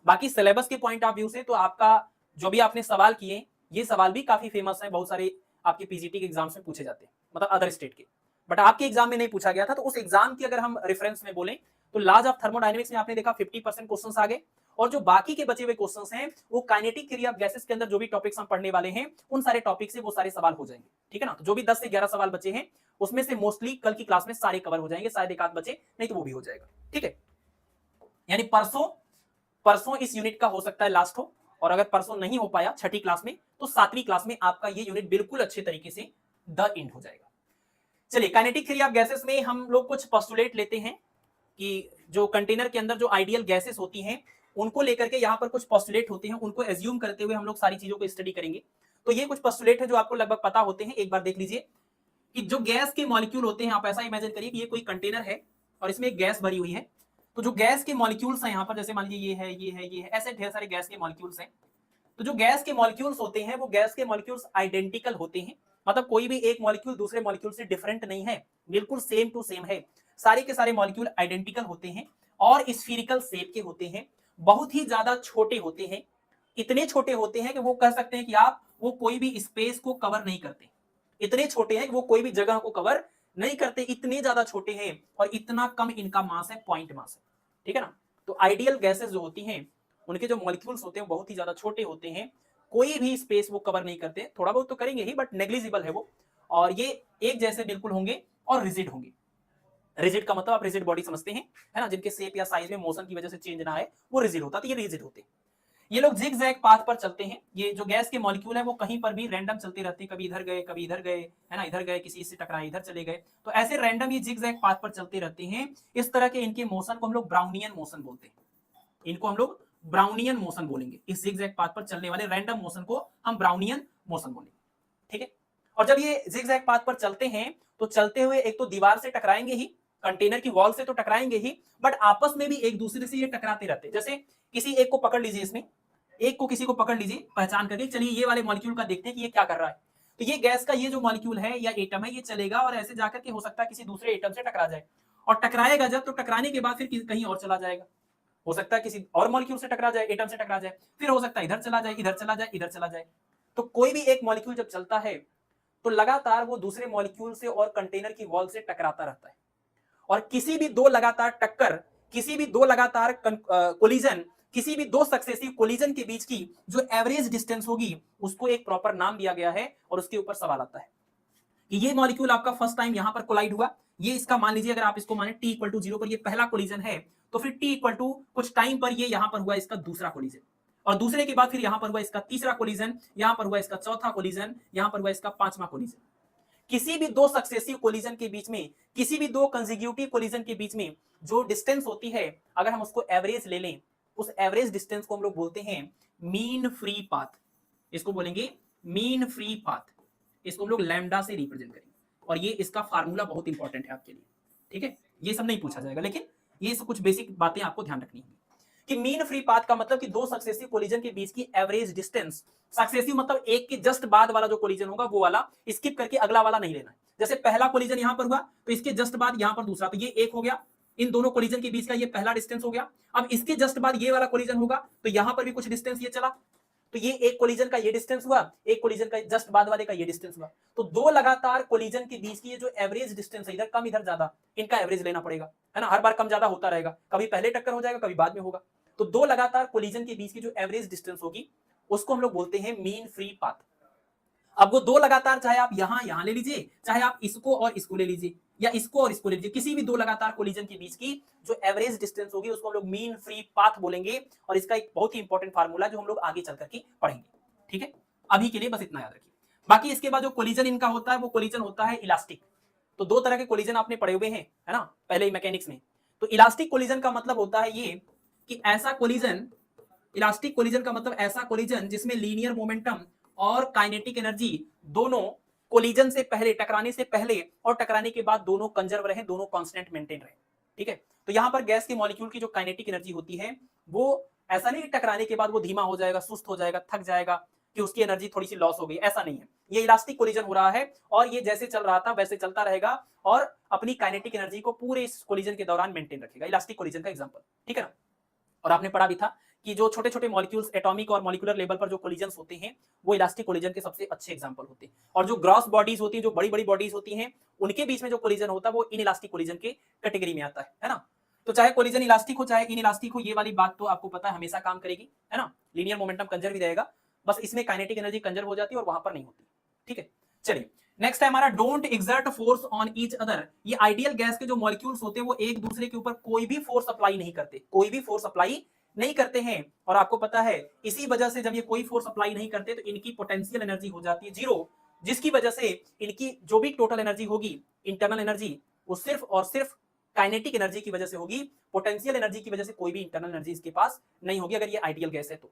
बाकी सिलेबस के पॉइंट ऑफ व्यू से तो आपका जो भी आपने सवाल किए, ये सवाल भी काफी फेमस है, बहुत सारे आपके पीजीटी के एग्जाम्स में पूछे जाते हैं, मतलब अदर स्टेट के, बट आपके एग्जाम में नहीं पूछा गया था। तो उस एग्जाम की अगर हम रेफरेंस में बोलें तो लॉज ऑफ थर्मोडायनेमिक्स में आपने देखा 50% क्वेश्चंस आ गए, और जो बाकी के बचे हुए क्वेश्चंस हैं वो काइनेटिक थ्योरी ऑफ गैसेस के अंदर जो भी टॉपिक्स हम पढ़ने वाले हैं उन सारे टॉपिक से वो सारे सवाल हो जाएंगे। ठीक है ना, तो जो भी 10 से 11 सवाल बचे हैं उसमें से मोस्टली कल की क्लास में सारे कवर हो जाएंगे, शायद एक आध बचे नहीं तो वो भी हो जाएगा। ठीक है, यानी परसों इस यूनिट का हो सकता है लास्ट हो, और अगर परसों नहीं हो पाया छठी क्लास में, तो सातवीं क्लास में आपका ये यूनिट बिल्कुल अच्छे तरीके से द एंड हो जाएगा। चलिए, काइनेटिक थ्योरी ऑफ गैसेस में हम लोग कुछ पोस्टुलेट लेते हैं कि जो कंटेनर के अंदर जो आइडियल गैसेस होती हैं उनको लेकर के यहाँ पर कुछ पोस्टुलेट होते हैं, उनको एज्यूम करते हुए हम लोग सारी चीजों को स्टडी करेंगे। तो ये कुछ पोस्टुलेट है जो आपको लगभग पता होते हैं, एक बार देख लीजिए कि जो गैस के मॉलिक्यूल होते हैं, आप ऐसा इमेजिन करिए कि ये कोई कंटेनर है और इसमें एक गैस भरी हुई है। तो जो गैस के मॉलिक्यूल्स हैं यहाँ पर, जैसे मान लीजिए ये है, ये है, ये है, ऐसे ढेर सारे गैस के मॉलिक्यूल्स हैं। तो जो गैस के मॉलिक्यूल्स होते हैं वो गैस के मॉलिक्यूल्स आइडेंटिकल होते हैं, मतलब कोई भी एक मॉलिक्यूल दूसरे मॉलिक्यूल से डिफरेंट नहीं है, बिल्कुल सेम टू सेम है। सारे के सारे मॉलिक्यूल आइडेंटिकल होते हैं और स्फीरिकल शेप के होते हैं, बहुत ही ज्यादा छोटे होते हैं, इतने छोटे होते हैं कि वो कह सकते हैं कि आप वो कोई भी स्पेस को कवर नहीं करते, इतने छोटे हैं कि वो कोई भी जगह को कवर नहीं करते, इतने ज्यादा छोटे हैं, और इतना कम इनका मास है, पॉइंट मास है। ठीक है ना, तो आइडियल गैसेस जो होती हैं उनके जो मॉलिक्यूल्स होते हैं बहुत ही ज्यादा छोटे होते हैं, कोई भी स्पेस वो कवर नहीं करते, थोड़ा बहुत तो करेंगे ही बट नेग्लिजिबल है वो, और ये एक जैसे बिल्कुल होंगे और रिजिड होंगे। रिजिड का मतलब आप रिजिड बॉडी समझते हैं, है ना, जिनके शेप या साइज में मोशन की वजह से चेंज ना आए, वो रिजिड होता, तो ये रिजिड होते हैं। ये लोग जिग जैग पाथ पर चलते हैं, ये जो गैस के मॉलिक्यूल है वो कहीं पर भी रैंडम चलते रहते हैं, कभी इधर गए कभी इधर गए, है ना, इधर गए किसी से टकराए इधर चले गए, तो ऐसे रैंडम ये जिग जैग पाथ पर चलते रहते हैं। इस तरह के इनके मोशन को हम लोग ब्राउनियन मोशन बोलते हैं, इनको हम लोग ब्राउनियन मोशन बोलेंगे। इस जिगजैग पाथ पर चलने वाले रैंडम मोशन को हम ब्राउनियन मोशन बोलेंगे। ठीक है, और जब ये जिगजैग पाथ पर चलते हैं तो चलते हुए एक तो दीवार से टकराएंगे ही, कंटेनर की वॉल से तो टकराएंगे ही, बट आपस में भी एक दूसरे से ये टकराते रहते हैं। जैसे किसी एक को पकड़ लीजिए, इसमें एक को किसी को पकड़ लीजिए पहचान करके, चलिए ये वाले मॉलिक्यूल का देखते हैं कि ये क्या कर रहा है। तो ये गैस का ये जो मॉलिक्यूल है या एटम है, ये चलेगा और ऐसे जाकर के हो सकता है किसी दूसरे एटम से टकरा जाए, और टकराएगा जब, तो टकराने के बाद फिर कहीं और चला जाएगा, हो सकता है किसी और मॉलिक्यूल से टकरा जाए, एटम से टकरा जाए, फिर हो सकता है इधर चला जाए, इधर चला जाए, इधर चला जाए। तो कोई भी एक मॉलिक्यूल जब चलता है तो लगातार वो दूसरे मॉलिक्यूल से और कंटेनर की वॉल से टकराता रहता है, और किसी भी दो लगातार टक्कर, किसी भी दो लगातार कोलिजन, किसी भी दो सक्सेसिव कोलिजन के बीच की जो एवरेज डिस्टेंस होगी उसको एक प्रॉपर नाम दिया गया है, और उसके ऊपर सवाल आता है कि ये मॉलिक्यूल आपका फर्स्ट टाइम यहां पर कोलाइड हुआ, ये इसका मान लीजिए अगर आप इसको माने t इक्वल टू 0 पर ये पहला कोलिजन है, तो फिर t इक्वल टू कुछ टाइम पर ये यहां पर हुआ इसका दूसरा कोलिजन, और दूसरे के बाद फिर यहां पर हुआ इसका तीसरा कोलिजन, यहां पर हुआ इसका चौथा कोलिजन, यहां पर हुआ इसका पांचवा कोलिजन। किसी भी दो सक्सेसिव कोलिजन के बीच में, किसी भी दो कंसेक्यूटिव कोलिजन के बीच में जो डिस्टेंस होती है, अगर हम उसको एवरेज ले लें, उस एवरेज डिस्टेंस को हम लोग बोलते हैं मीन फ्री पाथ, इसको बोलेंगे मीन फ्री पाथ, इसको हम लोग लैम्डा से रिप्रेजेंट करेंगे, और ये इसका फार्मूला बहुत इंपॉर्टेंट है आपके लिए। ठीक है, ये सब नहीं पूछा जाएगा, लेकिन ये सब कुछ बेसिक बातें आपको ध्यान रखनी है कि मीन फ्री पाथ का मतलब कि दो सक्सेसिव कोलिजन के बीच की एवरेज डिस्टेंस, सक्सेसिव मतलब एक के जस्ट बाद वाला जो कोलिजन होगा वो वाला स्किप करके अगला वाला नहीं लेना है। जैसे पहला कोलिजन यहां पर हुआ तो इसके जस्ट बाद यहां पर दूसरा, तो ये एक हो गया, इन दोनों कोलिजन के बीच का ये पहला डिस्टेंस हो गया। अब इसके जस्ट बाद ये वाला कोलिजन होगा तो यहां पर भी कुछ डिस्टेंस ये चला, तो ये एक कोलिजन का ये डिस्टेंस हुआ, एक कोलिजन का जस्ट बाद वाले का ये डिस्टेंस हुआ। तो दो लगातार कोलिजन के बीच की ये जो एवरेज डिस्टेंस है, इधर कम इधर ज्यादा, इनका एवरेज लेना पड़ेगा, है ना। हर बार कम ज्यादा होता रहेगा, कभी पहले टक्कर हो जाएगा, कभी बाद में होगा। तो दो लगातार कोलिजन के बीच की जो एवरेज डिस्टेंस होगी उसको हम लोग बोलते हैं मीन फ्री पाथ। अब वो दो लगातार, चाहे आप यहां ले लीजिए, चाहे आप इसको और इसको ले लीजिए, या इसको और इसको ले लीजिए, किसी भी दो लगातार कोलिजन के बीच की जो एवरेज डिस्टेंस होगी उसको हम लोग मीन फ्री पाथ बोलेंगे। और इसका एक बहुत ही इंपॉर्टेंट फार्मूला जो हम लोग आगे चल करके पढ़ेंगे, ठीक है। अभी के लिए बस इतना याद रखिए। बाकी इसके बाद जो कोलिजन इनका होता है वो कोलिजन होता है इलास्टिक। तो दो तरह के कोलिजन आपने पढ़े हुए हैं, है ना, पहले ही मैकेनिक्स में। तो इलास्टिक कोलिजन का मतलब होता है ये कि ऐसा कोलिजन, इलास्टिक कोलिजन का मतलब ऐसा कोलिजन जिसमें लीनियर मोमेंटम और काइनेटिक एनर्जी दोनों कोलिजन से पहले, टकराने से पहले और टकराने के बाद दोनों कंजर्व रहे, दोनों कांस्टेंट मेंटेन रहे, ठीक है। तो यहां पर गैस के मॉलिक्यूल की जो काइनेटिक एनर्जी होती है वो ऐसा नहीं टकराने के बाद वो धीमा हो जाएगा, सुस्त हो जाएगा, थक जाएगा, कि उसकी एनर्जी थोड़ी सी लॉस हो गई, ऐसा नहीं है। ये इलास्टिक कोलिजन हो रहा है और ये जैसे चल रहा था वैसे चलता रहेगा और अपनी काइनेटिक एनर्जी को पूरे इस कोलिजन के दौरान मेंटेन रखेगा। इलास्टिक कोलिजन का एग्जांपल, ठीक है ना। और आपने पढ़ा भी था कि जो छोटे छोटे मॉलिक्यूल्स एटॉमिक और मॉलिक्यूलर लेवल पर जो कोलिजन्स होते हैं वो इलास्टिक कोलिजन के सबसे अच्छे एग्जांपल होते हैं। और जो ग्रॉस बॉडीज होती हैं, जो बड़ी बड़ी बॉडीज होती हैं, उनके बीच में जो कोलिजन होता है वो इन इलास्टिक कोलिजन के कैटेगरी में आता है ना। तो चाहे कोलिजन इलास्टिक हो चाहे इन इलास्टिक हो, ये वाली बात तो आपको पता है हमेशा काम करेगी, है ना। लीनियर मोमेंटम कंजर्व ही रहेगा, बस इसमें काइनेटिक एनर्जी कंजर्व हो जाती है और वहां पर नहीं होती, ठीक है। चलिए नेक्स्ट है हमारा don't exert force on each other. ये आइडियल गैस के जो मॉलिक्यूल्स होते हैं वो एक दूसरे के ऊपर कोई भी फोर्स अप्लाई नहीं करते, कोई भी फोर्स अप्लाई नहीं करते हैं। और आपको पता है इसी वजह से जब ये कोई फोर्स अप्लाई नहीं करते तो इनकी पोटेंशियल एनर्जी हो जाती है जीरो, जिसकी वजह से इनकी जो भी टोटल एनर्जी होगी, इंटरनल एनर्जी, वो सिर्फ और सिर्फ काइनेटिक एनर्जी की वजह से होगी। पोटेंशियल एनर्जी की वजह से कोई भी इंटरनल एनर्जी इसके पास नहीं होगी अगर ये आइडियल गैस है तो।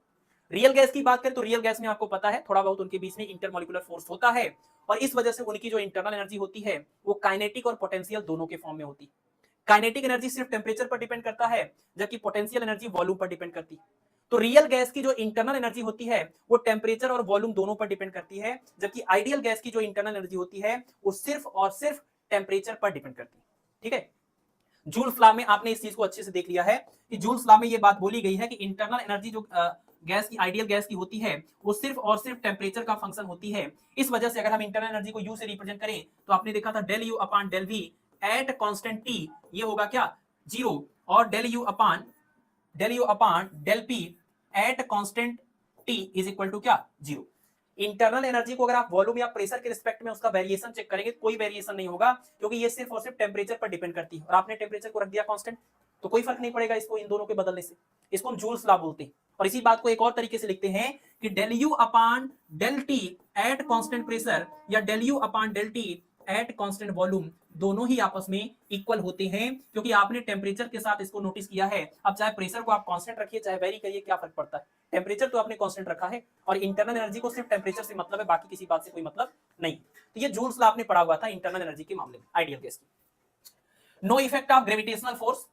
रियल गैस की बात करें तो रियल गैस में आपको पता है थोड़ा बहुत उनके बीच में इंटरमॉलिक्यूलर फोर्स होता है और इस वजह से उनकी जो इंटरनल एनर्जी होती है वो काइनेटिक और पोटेंशियल दोनों के फॉर्म में होती है। काइनेटिक एनर्जी सिर्फ टेम्परेचर पर डिपेंड करता है जबकि पोटेंशियल एनर्जी वॉल्यूम पर डिपेंड करती है। तो रियल गैस की जो इंटरनल एनर्जी होती है वो टेम्परेचर और वॉल्यूम दोनों पर डिपेंड करती है, जबकि आइडियल गैस की जो इंटरनल एनर्जी होती है वो सिर्फ और सिर्फ टेम्परेचर पर डिपेंड करती है, ठीक है। जूल्स लॉ में आपने इस चीज को अच्छे से देख लिया है कि जूल्स लॉ में ये बात बोली गई है कि इंटरनल एनर्जी जो गैस की, आइडियल गैस की होती है वो सिर्फ और सिर्फ टेम्परेचर का फंक्शन होती है। इस वजह से अगर हम इंटरनल एनर्जी को यू से रिप्रेजेंट करें तो आपने देखा था del U upon del V at constant T, ये होगा क्या, जीरो, और del U upon del P at constant T is equal to क्या, जीरो। इंटरनल एनर्जी को अगर आप वॉल्यूम या प्रेशर के रिस्पेक्ट में उसका वेरिएशन चेक करेंगे कोई वेरिएशन नहीं होगा, क्योंकि ये सिर्फ और सिर्फ टेम्परेचर पर डिपेंड करती है और आपने टेम्परेचर को रख दिया कांस्टेंट, तो कोई फर्क नहीं पड़ेगा इसको इन दोनों के बदलने से। इसको हम जूल्स लॉ बोलते हैं। और इसी बात को एक और तरीके से लिखते हैं कि del U upon del T at constant pressure या del U upon del T at constant volume दोनों ही आपस में इक्वल होते हैं, क्योंकि आपने टेम्परेचर के साथ इसको नोटिस किया है। अब चाहे प्रेशर को आप कांस्टेंट रखिए चाहे वेरी करिए, क्या फर्क पड़ता है, टेम्परेचर तो आपने कांस्टेंट रखा है और इंटरनल एनर्जी को सिर्फ टेम्परेचर से मतलब है, बाकी किसी बात से कोई मतलब नहीं। तो ये जूल्स लॉ आपने पढ़ा हुआ था इंटरनल एनर्जी के मामले में आइडियल गैस की। No effect of gravitational force,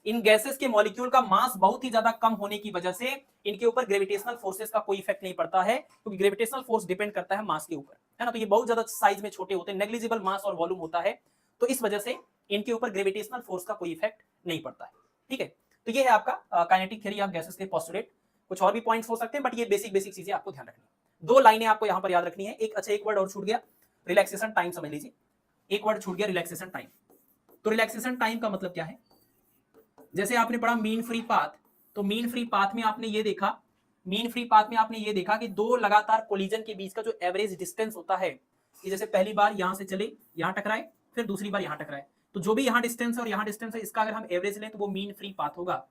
इन गैसेस के मॉलिक्यूल का मास बहुत ही ज्यादा कम होने की वजह से इनके ऊपर ग्रेविटेशनल फोर्सेस का कोई इफेक्ट नहीं पड़ता है, क्योंकि ग्रेविटेशनल फोर्स डिपेंड करता है मास के ऊपर, है ना। तो ये बहुत ज्यादा साइज में छोटे होते हैं, नेग्लिजिबल मास और वॉल्यूम होता है, तो इस वजह से इनके ऊपर ग्रेविटेशनल फोर्स का कोई इफेक्ट नहीं पड़ता है, ठीक है। तो ये है आपका काइनेटिक थ्योरी ऑफ गैसेस के पोस्टुलेट। कुछ और भी पॉइंट्स हो सकते हैं बट ये बेसिक चीजें आपको ध्यान रखनी है। दो लाइनें आपको यहां पर याद रखनी है। एक वर्ड और छूट गया, रिलैक्सेशन टाइम, समझ लीजिए। एक वर्ड छूट गया, रिलैक्सेशन टाइम। तो रिलैक्सेशन टाइम का मतलब क्या है, जैसे आपने पढ़ा मीन फ्री पाथ, तो मीन फ्री पाथ में आपने ये देखा, कि दो लगातार कोलिजन के बीच का जो एवरेज डिस्टेंस होता है, कि जैसे पहली बार यहां से चले, यहां टकराए, फिर दूसरी बार यहां टकराए, तो जो भी यहां डिस्टेंस है और यहां डिस्टेंस है इसका अगर हम एवरेज लें तो वो मीन फ्री पाथ होगा।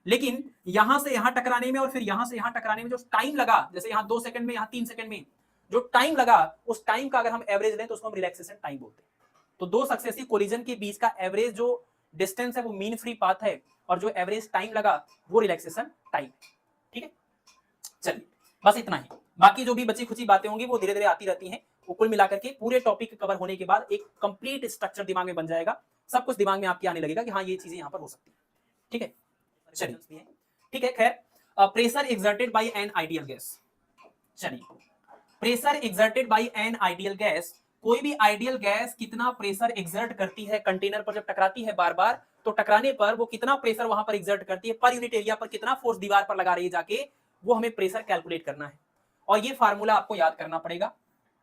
लेकिन यहां से यहां टकराने में और फिर यहां से यहां टकराने में जो टाइम लगा, जैसे यहां 2 सेकंड में, यहां 3 सेकंड में जो टाइम लगा, उस टाइम का अगर हम एवरेज लें तो उसको हम रिलैक्सेशन टाइम बोलते हैं। तो दो सक्सेसिव कोलिजन के बीच का एवरेज जो डिस्टेंस है वो मीन फ्री पाथ है और जो एवरेज टाइम लगा वो रिलैक्सेशन टाइम, ठीक है। चलिए बस इतना ही, बाकी जो भी बची खुची बातें होंगी वो धीरे धीरे आती रहती हैं। वो कुल मिलाकर के पूरे टॉपिक कवर होने के बाद एक कंप्लीट स्ट्रक्चर दिमाग में बन जाएगा, सब कुछ दिमाग में आपके आने लगेगा कि हाँ ये चीजें यहाँ पर हो सकती है, ठीक है। चलिए ठीक है, खैर pressure exerted by an ideal gas. चलिए pressure exerted by an ideal gas, कोई भी आइडियल गैस कितना प्रेशर एक्सर्ट करती है कंटेनर पर जब टकराती है बार बार, तो टकराने पर वो कितना प्रेशर वहां पर एक्सर्ट करती है, पर यूनिट एरिया पर कितना फोर्स दीवार पर लगा रही है जाके, वो हमें प्रेशर कैलकुलेट करना है। और ये फार्मूला आपको याद करना पड़ेगा,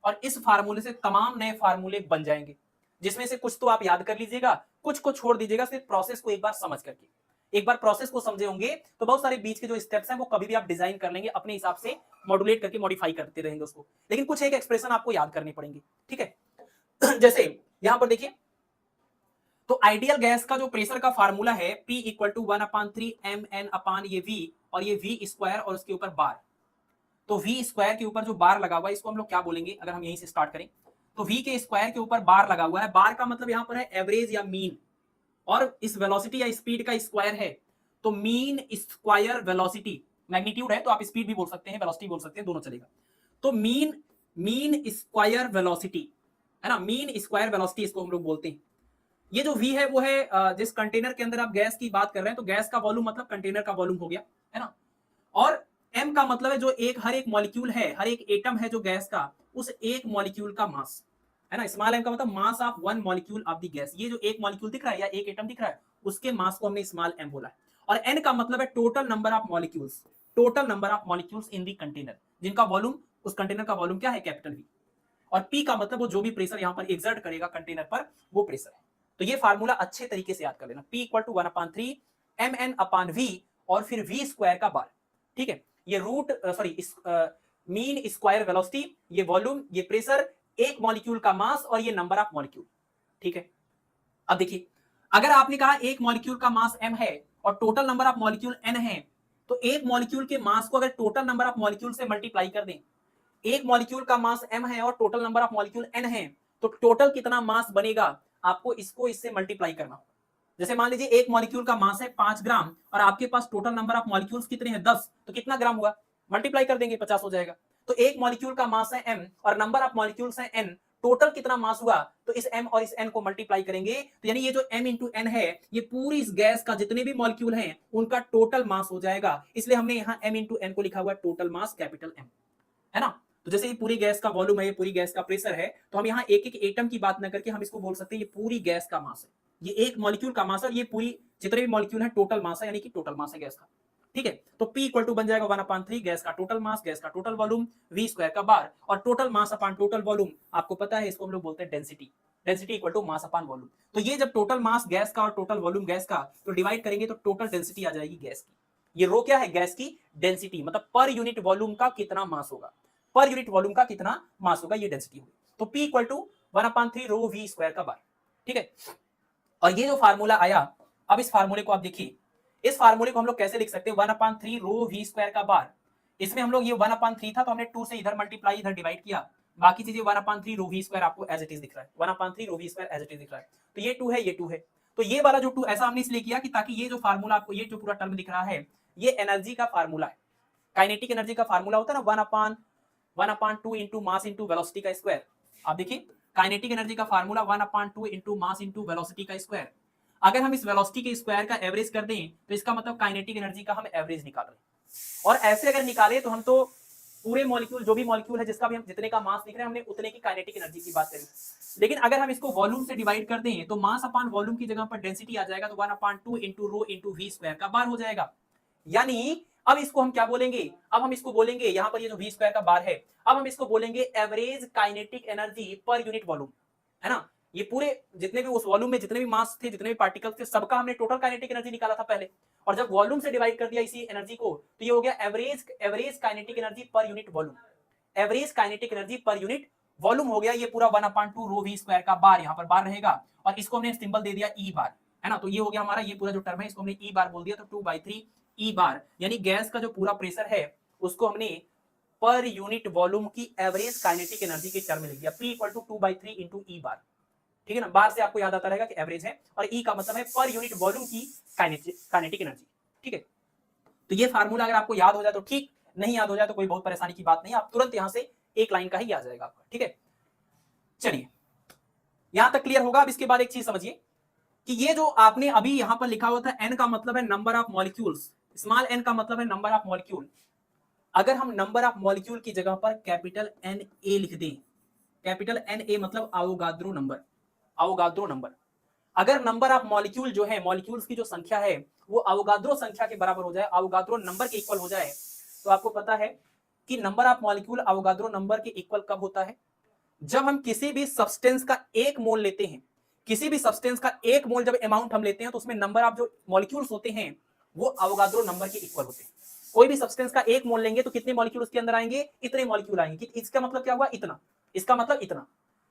और इस फार्मूले से तमाम नए फार्मूले बन जाएंगे, जिसमें से कुछ तो आप याद कर लीजिएगा, कुछ को छोड़ दीजिएगा, सिर्फ प्रोसेस को एक बार समझ करके। एक बार प्रोसेस को समझे होंगे तो बहुत सारे बीच के जो स्टेप्स हैं वो कभी भी आप डिजाइन कर लेंगे, अपने हिसाब से मॉड्यूलेट करके मॉडिफाई करते रहेंगे उसको, लेकिन कुछ एक एक्सप्रेशन आपको याद करनी पड़ेंगे, ठीक है। जैसे यहां पर देखिए, तो आइडियल गैस का जो प्रेशर का फार्मूला है P इक्वल टू 1/3 mn अपान ये V, और ये V स्क्वायर और उसके ऊपर बार। तो V स्क्वायर के ऊपर जो बार लगा हुआ है इसको हम लोग क्या बोलेंगे, अगर हम यहीं से स्टार्ट करें तो V के स्क्वायर के ऊपर बार लगा हुआ है, बार का मतलब यहां पर है एवरेज या मीन, और इस वेलोसिटी या स्पीड का स्क्वायर है, तो मीन स्क्वायर वेलोसिटी, मैग्नीट्यूड है तो आप स्पीड भी बोल सकते हैं, वेलोसिटी बोल सकते हैं, दोनों चलेगा। तो मीन स्क्वायर वेलोसिटी है ना, मीन स्क्वायर वेलोसिटी इसको हम लोग बोलते हैं। ये जो V है वो है जिस कंटेनर के अंदर आप गैस की बात कर रहे हैं, तो गैस का वॉल्यूम मतलब कंटेनर का वॉल्यूम हो गया, है ना। और m का मतलब है जो हर एक मॉलिक्यूल है, हर एक एटम है जो गैस का, उस एक मॉलिक्यूल का मास, है ना। स्मॉल m का मतलब mass of one molecule of the gas, ये जो एक मॉलिक्यूल दिख रहा है या एक एटम दिख रहा है उसके मास को हमने स्मॉल m बोला है। और n का मतलब है total number of molecules, total number of molecules in the container, जिनका वॉल्यूम, उस कंटेनर का वॉल्यूम क्या है, कैपिटल V। और P का मतलब वो जो भी प्रेशर यहां पर एक्सर्ट करेगा कंटेनर पर, वो प्रेशर है। तो ये फार्मूला अच्छे तरीके से याद कर लेना, P equal to 1/3 mn upon V, और फिर V स्क्वायर का बार, ठीक है। ये मीन स्क्वायर वेलोसिटी, ये वॉल्यूम, ये प्रेशर, एक मॉलिक्यूल का मास, और ये नंबर ऑफ मॉलिक्यूल, ठीक है। अब देखिए, अगर आपने कहा एक मॉलिक्यूल का मास m है और total number of molecule n है, तो एक मॉलिक्यूल के मास को अगर टोटल नंबर ऑफ मॉलिक्यूल से मल्टीप्लाई कर दें, एक मॉलिक्यूल का मास m है और total number of molecule n है, तो टोटल कितना मास बनेगा, आपको इसको इससे मल्टीप्लाई करना होगा। जैसे मान लीजिए एक मॉलिक्यूल का मास है 5 ग्राम और आपके पास टोटल नंबर ऑफ मॉलिक्यूल्स कितने हैं, 10, तो कितना ग्राम हुआ, मल्टीप्लाई कर देंगे, 50 हो जाएगा। तो एक मॉलिक्यूल का मास है m और नंबर ऑफ मॉलिक्यूल्स है n, टोटल कितना मास हुआ, तो इस m और इस n को मल्टीप्लाई करेंगे, तो यानी ये जो m इंटू n है, ये पूरी इस गैस का जितने भी मॉलिक्यूल हैं उनका टोटल मास हो जाएगा, इसलिए हमने यहाँ m इंटू n को लिखा हुआ है टोटल मास, कैपिटल M, है ना। तो जैसे ये पूरी गैस का वॉल्यूम है, ये पूरी गैस का प्रेशर है, तो हम यहाँ एक एक एटम की बात न करके हम इसको बोल सकते हैं ये पूरी गैस का मास है, ये एक मॉलिक्यूल का मास है, और ये पूरी जितने भी मॉलिक्यूल है टोटल मास है, यानी कि टोटल मास है गैस का, ठीक है। तो P इक्वल टू बन जाएगा 1/3 गैस का टोटल मास, गैस का टोटल वॉल्यूम, V स्क्वायर का बार, और total mass upon total volume आपको पता है इसको हम लोग बोलते हैं density, density equal to mass upon volume. तो ये जब टोटल मास गैस का और टोटल वॉल्यूम गैस का तो डिवाइड करेंगे तो टोटल डेंसिटी आ जाएगी गैस की। ये रो क्या है, गैस की डेंसिटी, मतलब पर यूनिट वॉल्यूम का कितना मास होगा, पर यूनिट वॉल्यूम का कितना मास होगा, ये डेंसिटी होगी। तो P equal to 1/3 rho V square का बार, ठीक है। और ये जो फार्मूला आया, अब इस फार्मूले को आप देखिए, इस फार्मूले को हम लोग कैसे लिख सकते हैं, 1/3 रो V स्क्वायर का बार, इसमें हम लोग ये 1/3 था तो हमने 2 से इधर मल्टीप्लाई इधर डिवाइड किया, बाकी चीजें 1/3 रो V स्क्वायर आपको एज इट इज दिख रहा है, 1/3 rho V square as it is दिख रहा है। तो ये 2 है, ये 2 है, तो ये वाला जो 2 ऐसा हमने इसलिए किया कि ताकि ये जो फार्मूला आपको, ये जो पूरा टर्म दिख रहा है, ये एनर्जी का फार्मूला है, काइनेटिक एनर्जी का फार्मूला होता है ना, 1/2 इंटू मास इंटू वेलोसिटी का स्क्वायर। आप देखिए, काइनेटिक एनर्जी का formula 1/2 into mass into velocity का स्क्वायर। अगर हम इस वेलोसिटी के स्क्वायर का एवरेज कर दें तो इसका मतलब काइनेटिक एनर्जी का हम एवरेज निकाल रहे हैं, और ऐसे अगर निकाले तो हम तो पूरे मॉलिक्यूल, जो भी मॉलिक्यूल है जिसका भी हम जितने का मास लिख रहे हैं, हमने उतने की काइनेटिक एनर्जी की बात करी। लेकिन अगर हम इसको वॉल्यूम से डिवाइड कर दें तो मास अपॉन वॉल्यूम की जगह पर डेंसिटी आ जाएगा, तो 1/2 into rho into V square का बार हो जाएगा। यानी अब इसको हम क्या बोलेंगे, अब हम इसको बोलेंगे, यहां पर ये जो V स्क्वायर का बार है, अब हम इसको बोलेंगे एवरेज काइनेटिक एनर्जी पर यूनिट वॉल्यूम, है ना। ये पूरे जितने भी उस वॉल्यूम में जितने भी मास थे, जितने भी पार्टिकल्स थे, सबका हमने टोटल काइनेटिक एनर्जी निकाला था पहले, और जब वॉल्यूम से डिवाइड कर दिया इसी एनर्जी को, तो ये हो गया एवरेज काइनेटिक एनर्जी पर unit volume, average kinetic energy पर यूनिट वॉल्यूम हो गया ये पूरा 1/2 रो V स्क्वायर का बार, यहाँ पर बार रहेगा, और इसको हमने सिंबल दे दिया E बार, है ना। तो ये हो गया हमारा, ये पूरा जो टर्म है इसको हमने E बार बोल दिया, तो 2/3 E बार, यानी गैस का जो पूरा प्रेशर है उसको हमने पर यूनिट वॉल्यूम की एवरेज काइनेटिक एनर्जी के टर्म में लिख दिया, P equal to 2/3 into E bar, ठीक है ना। बार से आपको याद आता रहेगा कि एवरेज है, और E का मतलब है पर यूनिट वॉल्यूम की काइनेटिक एनर्जी, ठीक है। तो ये फार्मूला अगर आपको याद हो जाए तो ठीक, नहीं याद हो जाए तो कोई बहुत परेशानी की बात नहीं, आप तुरंत यहां से एक लाइन का ही आ जाएगा आपका, ठीक है। चलिए, यहां तक क्लियर होगा। अब इसके बाद एक चीज समझिए कि ये जो आपने अभी यहां पर लिखा हुआ था, n का मतलब है number of molecules, small n का मतलब है नंबर ऑफ मॉलिक्यूल। अगर हम नंबर ऑफ मॉलिक्यूल की जगह पर कैपिटल Na लिख दें, कैपिटल Na मतलब आवोगाद्रो नंबर, आवोगाद्रो नंबर। अगर नंबर ऑफ मॉलिक्यूल जो है, मॉलिक्यूल्स की जो संख्या है वो आवोगाद्रो संख्या के बराबर हो जाए, आवोगाद्रो नंबर के इक्वल हो जाए, तो आपको पता है कि number of molecule Avogadro number के इक्वल कब होता है? जब हम किसी भी सब्सटेंस का एक मोल लेते हैं, किसी भी सब्सटेंस का एक मोल जब अमाउंट हम लेते हैं तो उसमें नंबर ऑफ जो मॉलिक्यूल्स होते हैं वो अवोगाद्रो नंबर के इक्वल होते हैं। कोई भी सब्सटेंस का एक मोल लेंगे तो कितने मॉलिक्यूल उसके अंदर आएंगे? इतने मॉलिक्यूल आएंगे। इसका मतलब क्या हुआ? इतना। इसका मतलब इतना।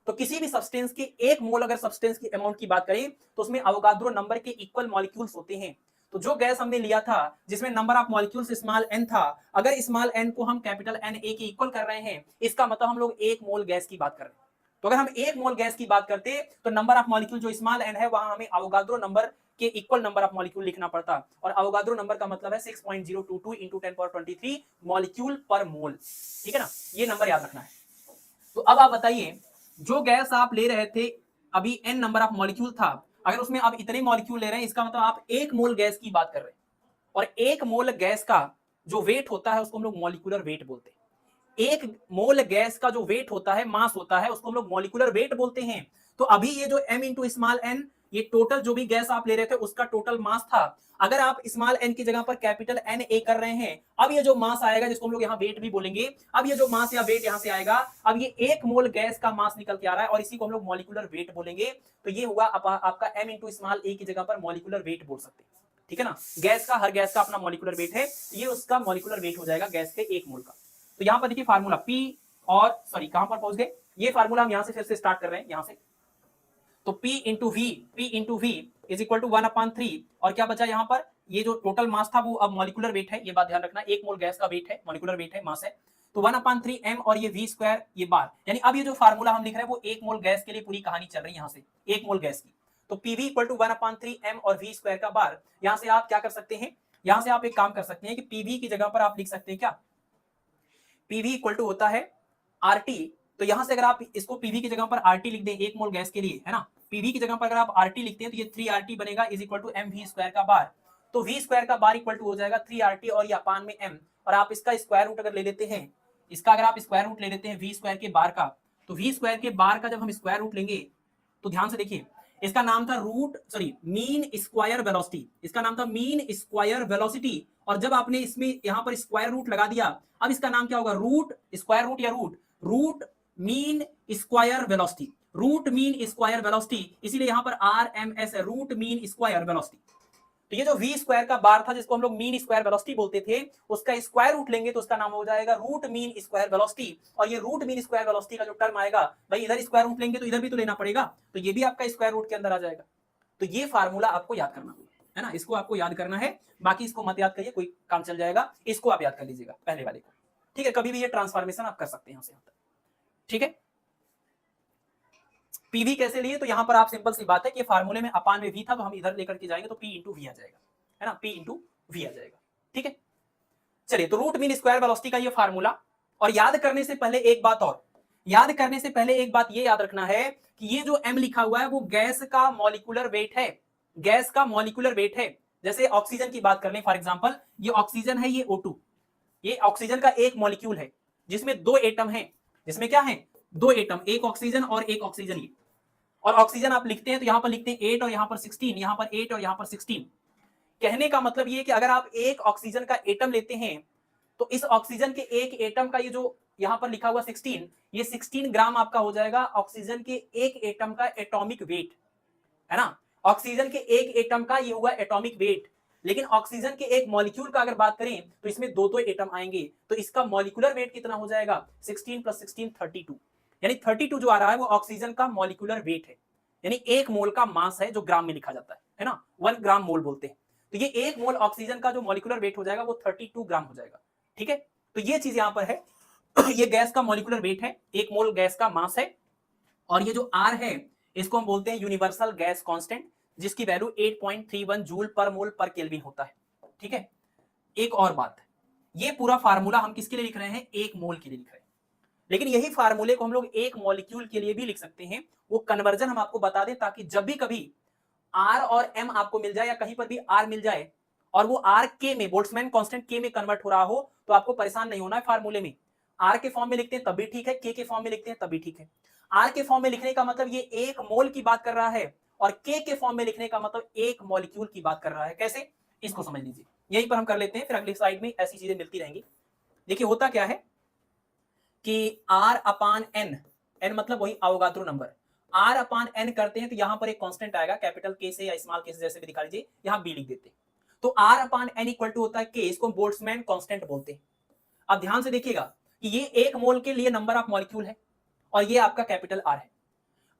तो किसी भी सब्सटेंस के एक मोल अगर सब्सटेंस की अमाउंट की बात करें तो उसमें अवोगाद्रो नंबर के इक्वल मॉलिक्यूल्स होते हैं। तो जो गैस हमने लिया था जिसमें number of molecules small n था, अगर स्मॉल n को हम कैपिटल N A के इक्वल कर रहे हैं, इसका मतलब हम लोग एक मोल गैस की बात कर रहे हैं। तो अगर हम एक मोल गैस की बात करते तो नंबर ऑफ मॉलिक्यूल जो स्मॉल n है वहां हमें अवोगाद्रो नंबर के इक्वल नंबर ऑफ मॉलिक्यूल लिखना पड़ता, और अवोगाद्रो नंबर का मतलब है 6.022 into 1023 मॉलिक्यूल पर मोल। ठीक है ना, ये नंबर याद रखना है। तो अब आप बताइए, जो गैस आप ले रहे थे अभी n नंबर ऑफ मॉलिक्यूल था, अगर उसमें आप इतने मॉलिक्यूल ले रहे हैं, इसका मतलब आप एक मोल गैस की बात कर रहे हैं, और एक मोल गैस का जो वेट होता है उसको हम लोग मॉलिक्यूलर वेट बोलते हैं। एक मोल गैस का जो वेट होता है, मास होता है, उसको हम लोग मॉलिक्यूलर वेट बोलते हैं। तो अभी ये जो m इंटू स्मॉल n, ये टोटल जो भी गैस आप ले रहे थे उसका टोटल मास था। अगर आप स्मॉल n की जगह पर कैपिटल N A कर रहे हैं, अब ये जो मास आएगा जिसको हम लोग यहाँ वेट भी बोलेंगे, अब ये जो मास या वेट यहाँ से आएगा, अब ये एक मोल गैस का मास निकल के आ रहा है और इसी को हम लोग मॉलिक्यूलर वेट बोलेंगे। तो ये हुआ आपका m इंटू स्मॉल a की जगह पर मॉलिक्यूलर वेट बोल सकते हैं। ठीक है ना, गैस का, हर गैस का अपना मॉलिक्यूलर वेट है, ये उसका मॉलिक्यूलर वेट हो जाएगा गैस के एक मोल का। तो यहां पर देखिए फार्मूला P और सॉरी कहां पर पहुंच गए, ये फार्मूला हम यहां से फिर से स्टार्ट कर रहे हैं यहां से। तो P into V is equal to 1/3, और क्या बचा यहां पर, ये जो टोटल मास था वो अब मॉलिक्यूलर वेट है, ये बात ध्यान रखना, एक मोल गैस का वेट है, मॉलिक्यूलर वेट है, मास है। तो 1/3 m और ये v स्क्वायर ये बार, यानी अब ये जो फार्मूला हम लिख रहे हैं वो एक मोल गैस के लिए पूरी कहानी चल रही है यहां से, एक मोल गैस की। तो PV इक्वल टू 1/3 m और v स्क्वायर का बार। यहां से आप क्या कर सकते हैं, यहां से आप एक काम कर सकते हैं कि PV की जगह पर आप लिख सकते हैं क्या, PV इक्वल टू होता है RT। तो यहां से अगर आप इसको PV की जगह पर RT लिख दें एक मोल गैस के लिए, है ना, PV की जगह पर अगर आप RT लिखते हैं तो ये 3RT बनेगा is equal to mv square का बार। तो v स्क्वायर का बार इक्वल टू हो जाएगा 3RT और ये अपान में m, और आप इसका स्क्वायर रूट अगर ले लेते हैं, इसका अगर आप स्क्वायर रूट ले लेते हैं v स्क्वायर के बार का, तो v स्क्वायर के बार का जब हम स्क्वायर रूट लेंगे तो ध्यान से देखिए, इसका नाम था मीन स्क्वायर वेलोसिटी, इसका नाम था मीन स्क्वायर वेलोसिटी, और जब आपने इसमें यहां पर स्क्वायर रूट लगा दिया, अब इसका नाम क्या होगा, रूट स्क्वायर रूट या root mean square velocity, root mean square velocity, इसीलिए यहां पर RMS है, रूट मीन स्क्वायर वेलोसिटी। तो ये जो v स्क्वायर का बार था जिसको हम लोग मीन स्क्वायर वेलोसिटी बोलते थे, उसका स्क्वायर रूट लेंगे तो उसका नाम हो जाएगा रूट मीन स्क्वायर वेलोसिटी, और ये रूट मीन स्क्वायर वेलोसिटी का जो टर्म आएगा, भाई इधर स्क्वायर रूट लेंगे तो इधर भी तो लेना पड़ेगा, तो ये भी आपका स्क्वायर रूट के अंदर आ जाएगा। तो ये फार्मूला आपको याद करना है ना, इसको आपको याद करना है, बाकी इसको मत याद करिए, कोई काम चल जाएगा, इसको आप याद कर लीजिएगा पहले वाले को। ठीक है, कभी भी ये ट्रांसफॉर्मेशन आप कर सकते हैं यहां से यहां तक। ठीक है, PV कैसे लिए, तो यहां पर आप सिंपल सी बात है कि फार्मूले में अपान में v था, तो हम इधर लेकर के जाएंगे तो P इंटू वी आ जाएगा, है ना, P इंटू वी आ जाएगा। ठीक है, चलिए, तो रूट मीन स्क्वायर वेलोसिटी का ये फार्मूला। और याद करने से पहले एक बात और, याद करने से पहले एक बात ये याद रखना है कि ये जो m लिखा हुआ है वो गैस का मॉलिक्यूलर वेट है, गैस का मॉलिक्यूलर वेट है। जैसे ऑक्सीजन की बात कर लें फॉर एग्जांपल, ये ऑक्सीजन है, ये O2, ये ऑक्सीजन का एक मॉलिक्यूल है जिसमें दो एटम हैं, जिसमें क्या है, दो एटम, एक ऑक्सीजन और एक ऑक्सीजन। ये और ऑक्सीजन आप लिखते हैं तो यहां पर लिखते हैं 8 और यहां पर 16, यहां पर 8 और यहां पर 16। कहने का मतलब ये कि अगर आप एक ऑक्सीजन का एटम लेते हैं तो इस ऑक्सीजन के एक एटम का ये जो यहां पर लिखा हुआ 16, ये 16 ग्राम आपका हो जाएगा ऑक्सीजन के एक एटम का एटॉमिक वेट, है ना, ऑक्सीजन के एक एटम का ये हुआ एटॉमिक वेट। लेकिन ऑक्सीजन के एक मॉलिक्यूल का अगर बात करें तो इसमें दो दो एटम आएंगे, तो इसका मॉलिक्यूलर वेट कितना हो जाएगा, 16 + 16 32, यानी 32 जो आ रहा है वो ऑक्सीजन का मॉलिक्यूलर वेट है, यानी एक मोल का मास है जो ग्राम में लिखा जाता है ना, 1 ग्राम मोल बोलते हैं। तो ये एक मोल ऑक्सीजन का जो मॉलिक्यूलर वेट हो जाएगा वो 32 ग्राम हो जाएगा। ठीक है, तो ये चीज यहां पर है ये गैस का मॉलिक्यूलर वेट है, एक मोल गैस का मास है, और ये जो R है इसको हम बोलते हैं यूनिवर्सल गैस कांस्टेंट, जिसकी वैल्यू 8.31 जूल पर मोल पर केल्विन होता है। ठीक है, एक और बात, ये पूरा फार्मूला हम किसके लिए लिख रहे हैं, एक मोल के लिए लिख रहे हैं, लेकिन यही फार्मूले को हम लोग एक मॉलिक्यूल के लिए भी लिख सकते हैं। वो कन्वर्जन हम आपको बता दें ताकि जब भी कभी R और M आपको मिल जाए या कहीं पर भी R मिल जाए और वो R K में, बोल्ट्जमैन कांस्टेंट K में कन्वर्ट हो रहा हो, तो आपको परेशान नहीं होना है फार्मूले में। R के फॉर्म में लिखते हैं तब भी ठीक है, K के फॉर्म में लिखते हैं तब भी ठीक है। R के फॉर्म में लिखने का मतलब ये एक मोल की बात कर रहा है, और K के फॉर्म में लिखने का मतलब एक मॉलिक्यूल की बात कर रहा है। कैसे, इसको समझ लीजिए, यहीं पर हम कर लेते हैं, फिर अगली स्लाइड में ऐसी चीजें मिलती रहेंगी। देखिए होता क्या है, कि R अपान N, N मतलब वही Avogadro number, R upon N करते हैं तो यहां पर एक कांस्टेंट आएगा कैपिटल के से या स्मॉल के से जैसे भी दिखा लीजिए, यहां B लिख देते हैं। तो R upon N equal to होता है K, इसको बोल्ट्जमैन कांस्टेंट बोलते हैं। अब ध्यान से देखिएगा कि ये 1 मोल के लिए नंबर ऑफ मॉलिक्यूल है और ये आपका कैपिटल R है।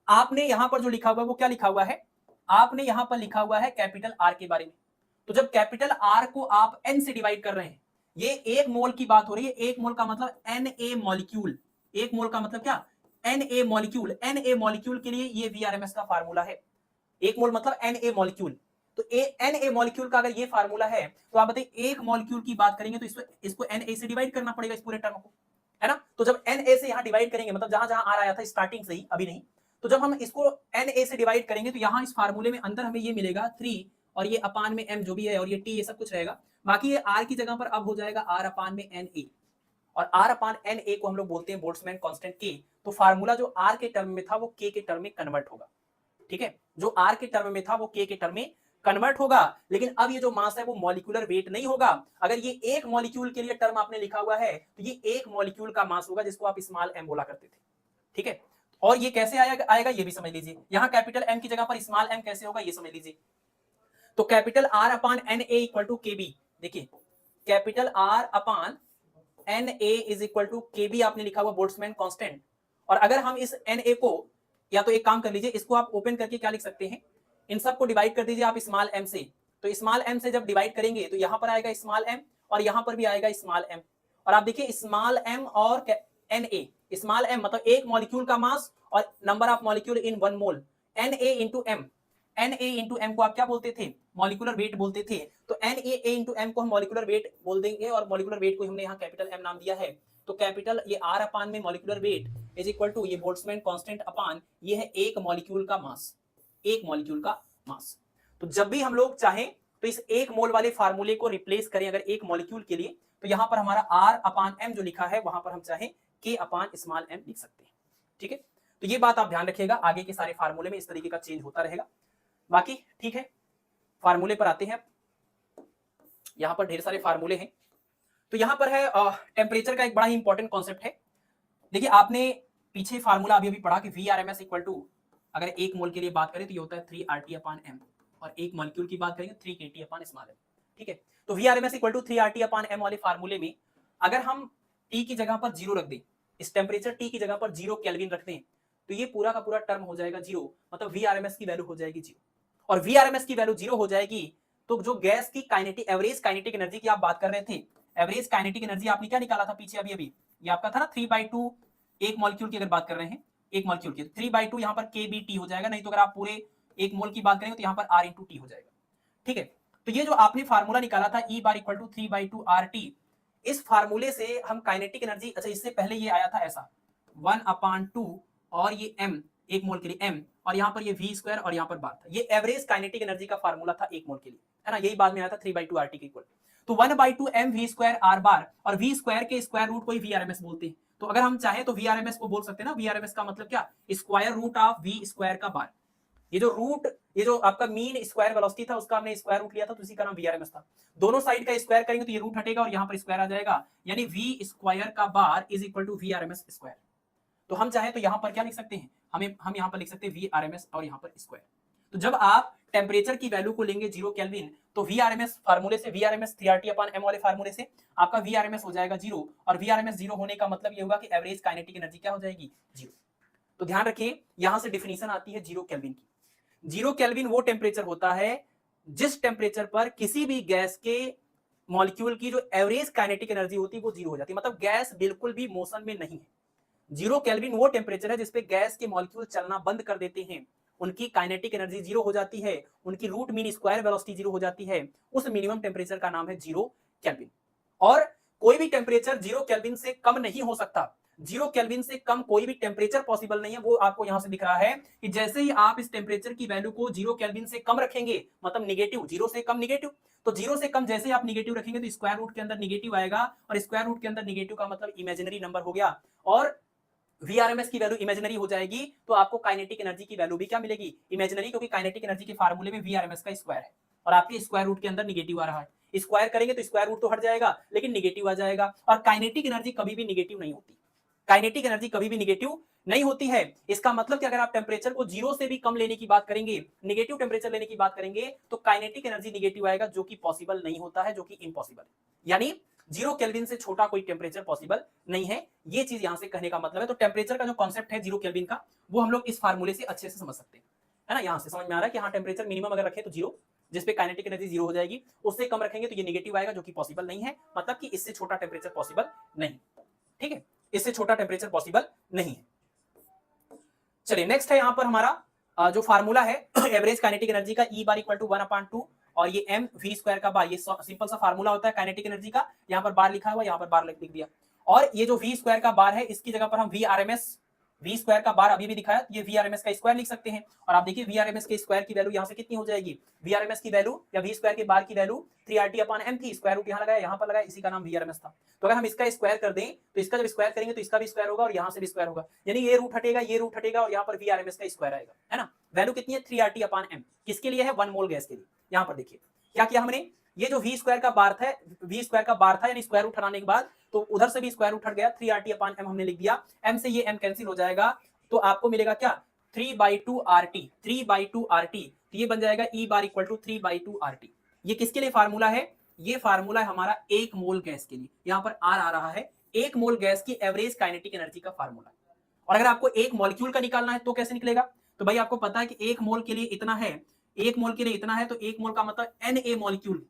आपने यहां पर जो लिखा हुआ है वो क्या लिखा हुआ है, आपने यहां पर लिखा हुआ है कैपिटल R के बारे में। तो जब कैपिटल R को आप N से डिवाइड कर रहे हैं, ये 1 मोल की बात हो रही है, 1 मोल का मतलब Na मॉलिक्यूल, 1 मोल का मतलब क्या, Na मॉलिक्यूल, Na मॉलिक्यूल के लिए ये VRMS का फार्मूला है। 1 मोल मतलब Na मॉलिक्यूल, तो Na मॉलिक्यूल का अगर ये फार्मूला है तो आप बताइए 1 मॉलिक्यूल की बात करेंगे तो इसको Na से डिवाइड करना पड़ेगा इस पूरे टर्म को, है ना। तो जब Na से यहां डिवाइड करेंगे, मतलब जहां जहां R आया था स्टार्टिंग से ही, अभी नहीं, तो जब हम इसको Na से डिवाइड करेंगे तो यहां इस फार्मूले में अंदर हमें ये मिलेगा 3 और ये अपान में M जो भी है और ये T ये सब कुछ रहेगा। बाकी ये R की जगह पर अब हो जाएगा R अपान में Na, और R अपान Na को हम लोग बोलते हैं बोल्ट्जमैन कांस्टेंट K। तो फार्मूला जो R के टर्म में था वो K के टर्म में कन्वर्ट होगा, ठीक है, जो R के टर्म में था वो K के टर्म में कन्वर्ट होगा। लेकिन अब ये जो मास है वो मॉलिक्यूलर वेट नहीं होगा। अगर ये एक मॉलिक्यूल के लिए टर्म आपने लिखा हुआ है तो ये एक मॉलिक्यूल का मास होगा जिसको आप स्मॉल m बोला करते थे, ठीक है। और ये कैसे आएगा ये भी समझ लीजिए, यहां कैपिटल M की जगह पर स्मॉल m कैसे होगा ये समझ लीजिए। तो capital R upon Na equal to KB, देखिए capital R upon Na is equal to KB आपने लिखा हुआ बोल्ट्जमैन कांस्टेंट। और अगर हम इस Na को, या तो एक काम कर लीजिए, इसको आप ओपन करके क्या लिख सकते हैं, इन सबको डिवाइड कर दीजिए आप स्मॉल m से। तो स्मॉल m से जब डिवाइड करेंगे तो यहां पर आएगा स्मॉल m और यहां पर भी आएगा स्मॉल m। और आप देखिए स्मॉल m और Na, स्मॉल m मतलब एक मॉलिक्यूल का मास और number of molecule in 1 mole, Na into m, Na into m को आप क्या बोलते थे, मॉलिक्यूलर वेट बोलते थे। तो Na इंटू m को हम मॉलिक्यूलर वेट बोल देंगे और मॉलिक्यूलर वेट को हमने यहाँ कैपिटल M नाम दिया है। तो कैपिटल ये R अपान में molecular weight is equal to ये बोल्ट्जमैन कांस्टेंट अपान ये है एक मॉलिक्यूल का मास, एक मॉलिक्यूल का मास। तो जब भी हम लोग चाहें तो इस एक मोल वाले फार्मूले को रिप्लेस करें अगर एक मॉलिक्यूल के लिए, तो यहां पर हमारा R अपान M जो लिखा है वहां पर हम चाहें K अपान स्मॉल m लिख सकते हैं, ठीक है। तो ये बात आप ध्यान रखिएगा, आगे के सारे फार्मूले में इस तरीके का चेंज होता रहेगा। बाकी ठीक है, फार्मूले पर आते हैं। यहां पर ढेर सारे फार्मूले हैं। तो यहां पर है टेम्परेचर का एक बड़ा ही इंपॉर्टेंट कॉन्सेप्ट है। देखिए आपने पीछे फार्मूला अभी अभी पढ़ा कि VRMS इक्वल टू, अगर एक मोल के लिए बात करें तो ये होता है 3RT अपान M, और एक मॉलिक्यूल की बात करेंगे 3KT अपान स्मॉल m, ठीक है। तो VRMS equal to 3RT upon M वाले फार्मूले में अगर हम T की जगह पर 0 रख दें, इस टेम्परेचर T की जगह पर 0 केल्विन रख दें, तो ये पूरा का पूरा टर्म हो जाएगा 0, मतलब VRMS की वैल्यू हो जाएगी 0। और VRMS की वैल्यू 0 हो जाएगी तो जो गैस की काइनेटिक, एवरेज काइनेटिक एनर्जी की आप बात कर रहे थे, एवरेज काइनेटिक एनर्जी आपने क्या निकाला था पीछे अभी अभी, ये आपका था ना 3/2, एक मॉलिक्यूल की अगर बात कर रहे हैं, एक मॉलिक्यूल की 3/2 यहाँ पर KBT हो जाएगा, नहीं तो अगर आप पूरे एक मोल की बात करेंगे तो यहाँ पर R इंटू टी हो जाएगा, ठीक है। तो ये जो आपने फार्मूला निकाला था E bar equal to 3/2 RT, इस फार्मूले से हम काइनेटिक एनर्जी, अच्छा इससे पहले ये आया था ऐसा 1/2 और ये M, एक मोल के लिए M, और यहाँ पर ये V स्क्वायर और यहाँ पर बार था, ये एवरेज काइनेटिक एनर्जी का फार्मूला था एक मोल के लिए, है ना, यही बाद में आया था 3/2 RT के इक्वल। तो 1/2 M V स्क्वायर R बार, और V स्क्वायर के स्क्वायर रूट को ही VRMS बोलते हैं। तो अगर हम चाहें तो VRMS को बोल सकते हैं ना, VRMS का मतलब क्या, square root of V square का बार। ये जो रूट, ये जो आपका मीन स्क्वायर वेलोसिटी था उसका हमने स्क्वायर रूट लिया था तो उसी का नाम VRMS था। दोनों साइड का स्क्वायर करेंगे तो ये रूट हटेगा और यहाँ पर स्क्वायर आ जाएगा, यानी V स्क्वायर का bar is equal to VRMS square. तो हम चाहे तो यहाँ पर क्या लिख सकते हैं, हम यहाँ पर लिख सकते हैं VRMS और यहाँ पर स्क्वायर। तो जब आप टेम्परेचर की वैल्यू को लेंगे 0 केल्विन तो VRMS फार्मूले से, VRMS 3RT अपान M वाले फार्मूले से आपका VRMS हो जाएगा 0, और VRMS 0 होने का मतलब ये होगा कि एवरेज काइनेटिक एनर्जी क्या हो जाएगी 0। तो ध्यान रखिए यहां से डिफिनीशन आती है 0 केल्विन की। 0 केल्विन वो टेम्परेचर होता है जिस टेम्परेचर पर किसी भी गैस के मॉलिक्यूल की जो एवरेज काइनेटिक एनर्जी होती है वो 0 हो जाती है, मतलब गैस बिल्कुल भी मोशन में नहीं है। 0 केल्विन वो टेम्परेचर है जिसपे गैस के मॉलिक्यूल चलना बंद कर देते हैं, उनकी काइनेटिक एनर्जी 0 हो जाती है, उनकी रूट मीन स्क्वायर वेलोसिटी 0 हो जाती है, उस मिनिमम टेम्परेचर का नाम है 0 केल्विन। और कोई भी टेम्परेचर 0 केल्विन से कम नहीं हो सकता, 0 केल्विन से कम कोई भी टेम्परेचर पॉसिबल नहीं है। वो आपको यहां से दिख रहा है कि जैसे ही आप इस टेम्परेचर की वैल्यू को 0 केल्विन से कम रखेंगे, मतलब निगेटिव, 0 से कम निगेटिव, तो 0 से कम जैसे आप निगेटिव रखेंगे तो स्क्वायर रूट के अंदर निगेटिव आएगा, और स्क्वायर रूट के अंदर निगेटिव का मतलब इमेजिनरी नंबर हो गया, और VRMS की वैल्यू इमेजिनरी हो जाएगी तो आपको काइनेटिक एनर्जी की वैल्यू भी क्या मिलेगी, इमेजिनरी, क्योंकि काइनेटिक एनर्जी के फार्मूले में VRMS का स्क्वायर है और आपके स्क्वायर रूट के अंदर निगेटिव आ रहा है। स्क्वायर करेंगे तो स्क्वायर रूट तो हट जाएगा लेकिन निगेटिव आ जाएगा, और काइनेटिक एनर्जी कभी भी निगेटिव नहीं होती, काइनेटिक एनर्जी कभी भी निगेटिव नहीं होती है। इसका मतलब कि अगर आप टेम्परेचर को 0 से भी कम लेने की बात करेंगे, निगेटिव टेम्परेचर लेने की बात करेंगे, तो काइनेटिक एनर्जी निगेटिव आएगा, जो कि पॉसिबल नहीं होता है, जो कि इम्पॉसिबल। यानी 0 केल्विन से छोटा कोई टेम्परेचर पॉसिबल नहीं है। ये चीज यहां से कहने का मतलब है। तो टेम्परेचर का जो कॉन्सेप्ट है 0 केल्विन का, वो हम लोग इस फार्मूले से अच्छे से समझ सकते हैं, है ना। यहां से समझ में आ रहा है कि हाँ, टेम्परेचर मिनिमम अगर रखे तो 0, जिसपे काइनेटिक एनर्जी 0 हो जाएगी, उससे कम रखेंगे तो ये निगेटिव आएगा, जो कि पॉसिबल नहीं है। मतलब कि इससे छोटा टेम्परेचर पॉसिबल नहीं, ठीक है, इससे छोटा टेम्परेचर पॉसिबल नहीं है। चलिए नेक्स्ट है यहां पर हमारा जो फार्मूला है एवरेज काइनेटिक एनर्जी का, E बार इक्वल टू 1/2 और ये m v स्क्वायर का बार, ये सिंपल सा फार्मूला होता है काइनेटिक एनर्जी का। यहां पर बार लिखा हुआ, यहां पर बार लिख दिया। और ये जो v स्क्वायर का बार है, इसकी जगह पर हम v स्क्वायर का बार अभी भी दिखाया, ये vrms का स्क्वायर लिख सकते हैं। और आप देखिए vrms के स्क्वायर की वैल्यू यहां से कितनी हो जाएगी, vrms की वैल्यू या v स्क्वायर के बार की वैल्यू 3RT/m थी। स्क्वायर रूट यहां लगाया, यहां पर लगाया, इसी का नाम vrms था। तो अगर हम इसका स्क्वायर कर दें तो इसका जब स्क्वायर करेंगे तो इसका भी स्क्वायर होगा और यहां से भी स्क्वायर होगा, यानी ये रूट हटेगा, ये रूट हटेगा और यहां पर vrms का स्क्वायर आएगा, है ना। वैल्यू कितनी है, 3RT/m। किसके लिए है, 1 मोल गैस के लिए। यहां पर देखिए क्या किया हमने, ये जो v स्क्वायर का बार था, v स्क्वायर का बार था, यानी स्क्वायर रूट हटाने के बाद तो उधर से भी स्क्वायर रूट हट गया, 3RT/m हमने लिख दिया। m से ये m कैंसिल हो जाएगा, तो आपको मिलेगा क्या, 3/2RT, 3/2RT। तो ये बन जाएगा E bar equal to 3/2RT। ये किसके लिए फार्मूला है, ये फार्मूला है हमारा 1 मोल गैस के लिए। यहां पर R आ रहा है, 1 मोल गैस की एवरेज काइनेटिक एनर्जी का फार्मूला। और अगर आपको 1 मॉलिक्यूल का निकालना है तो कैसे निकलेगा, तो भाई आपको पता है कि 1 मोल के लिए इतना है, 1 मोल के लिए इतना है, तो 1 मोल का मतलब Na मॉलिक्यूल,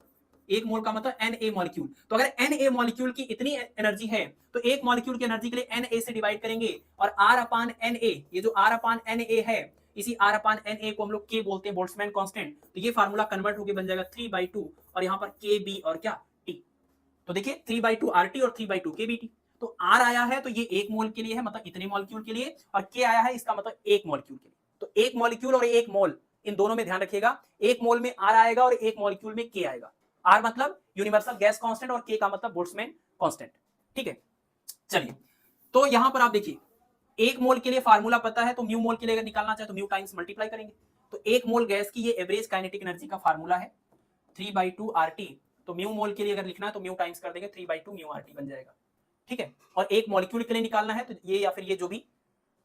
1 मोल का मतलब Na मॉलिक्यूल। तो अगर Na मॉलिक्यूल की इतनी एनर्जी है, तो 1 मॉलिक्यूल की एनर्जी के लिए Na से डिवाइड करेंगे, और R/Na, ये जो R/Na है, इसी R/Na को हम लोग K बोलते हैं, बोल्ट्जमैन कांस्टेंट। तो ये फार्मूला कन्वर्ट होकर बन जाएगा 3/2 और यहाँ पर Kb और क्या T। तो देखिए 3/2RT और 3/2 KBT। तो R आया है तो ये 1 मोल के लिए है, मतलब इतने मॉलिक्यूल के लिए, और K आया है, इसका मतलब 1 मॉलिक्यूल के लिए। तो 1 मॉलिक्यूल और 1 मोल, इन दोनों में ध्यान रखिएगा, 1 मोल में R आएगा और 1 मॉलिक्यूल में K आएगा। R मतलब यूनिवर्सल गैस कांस्टेंट और K का मतलब बोल्ट्जमैन कांस्टेंट, ठीक है। चलिए तो यहां पर आप देखिए 1 मोल के लिए फार्मूला पता है, तो म्यू मोल के लिए अगर निकालना चाहे तो म्यू टाइम्स मल्टीप्लाई करेंगे। तो 1 मोल गैस की ये एवरेज काइनेटिक एनर्जी का फार्मूला है 3/2RT। तो म्यू मोल के लिए अगर लिखना है तो म्यू टाइम्स कर देंगे, 3/2 म्यू RT बन जाएगा, ठीक है। और 1 मॉलिक्यूल के लिए निकालना है तो ये या फिर ये जो भी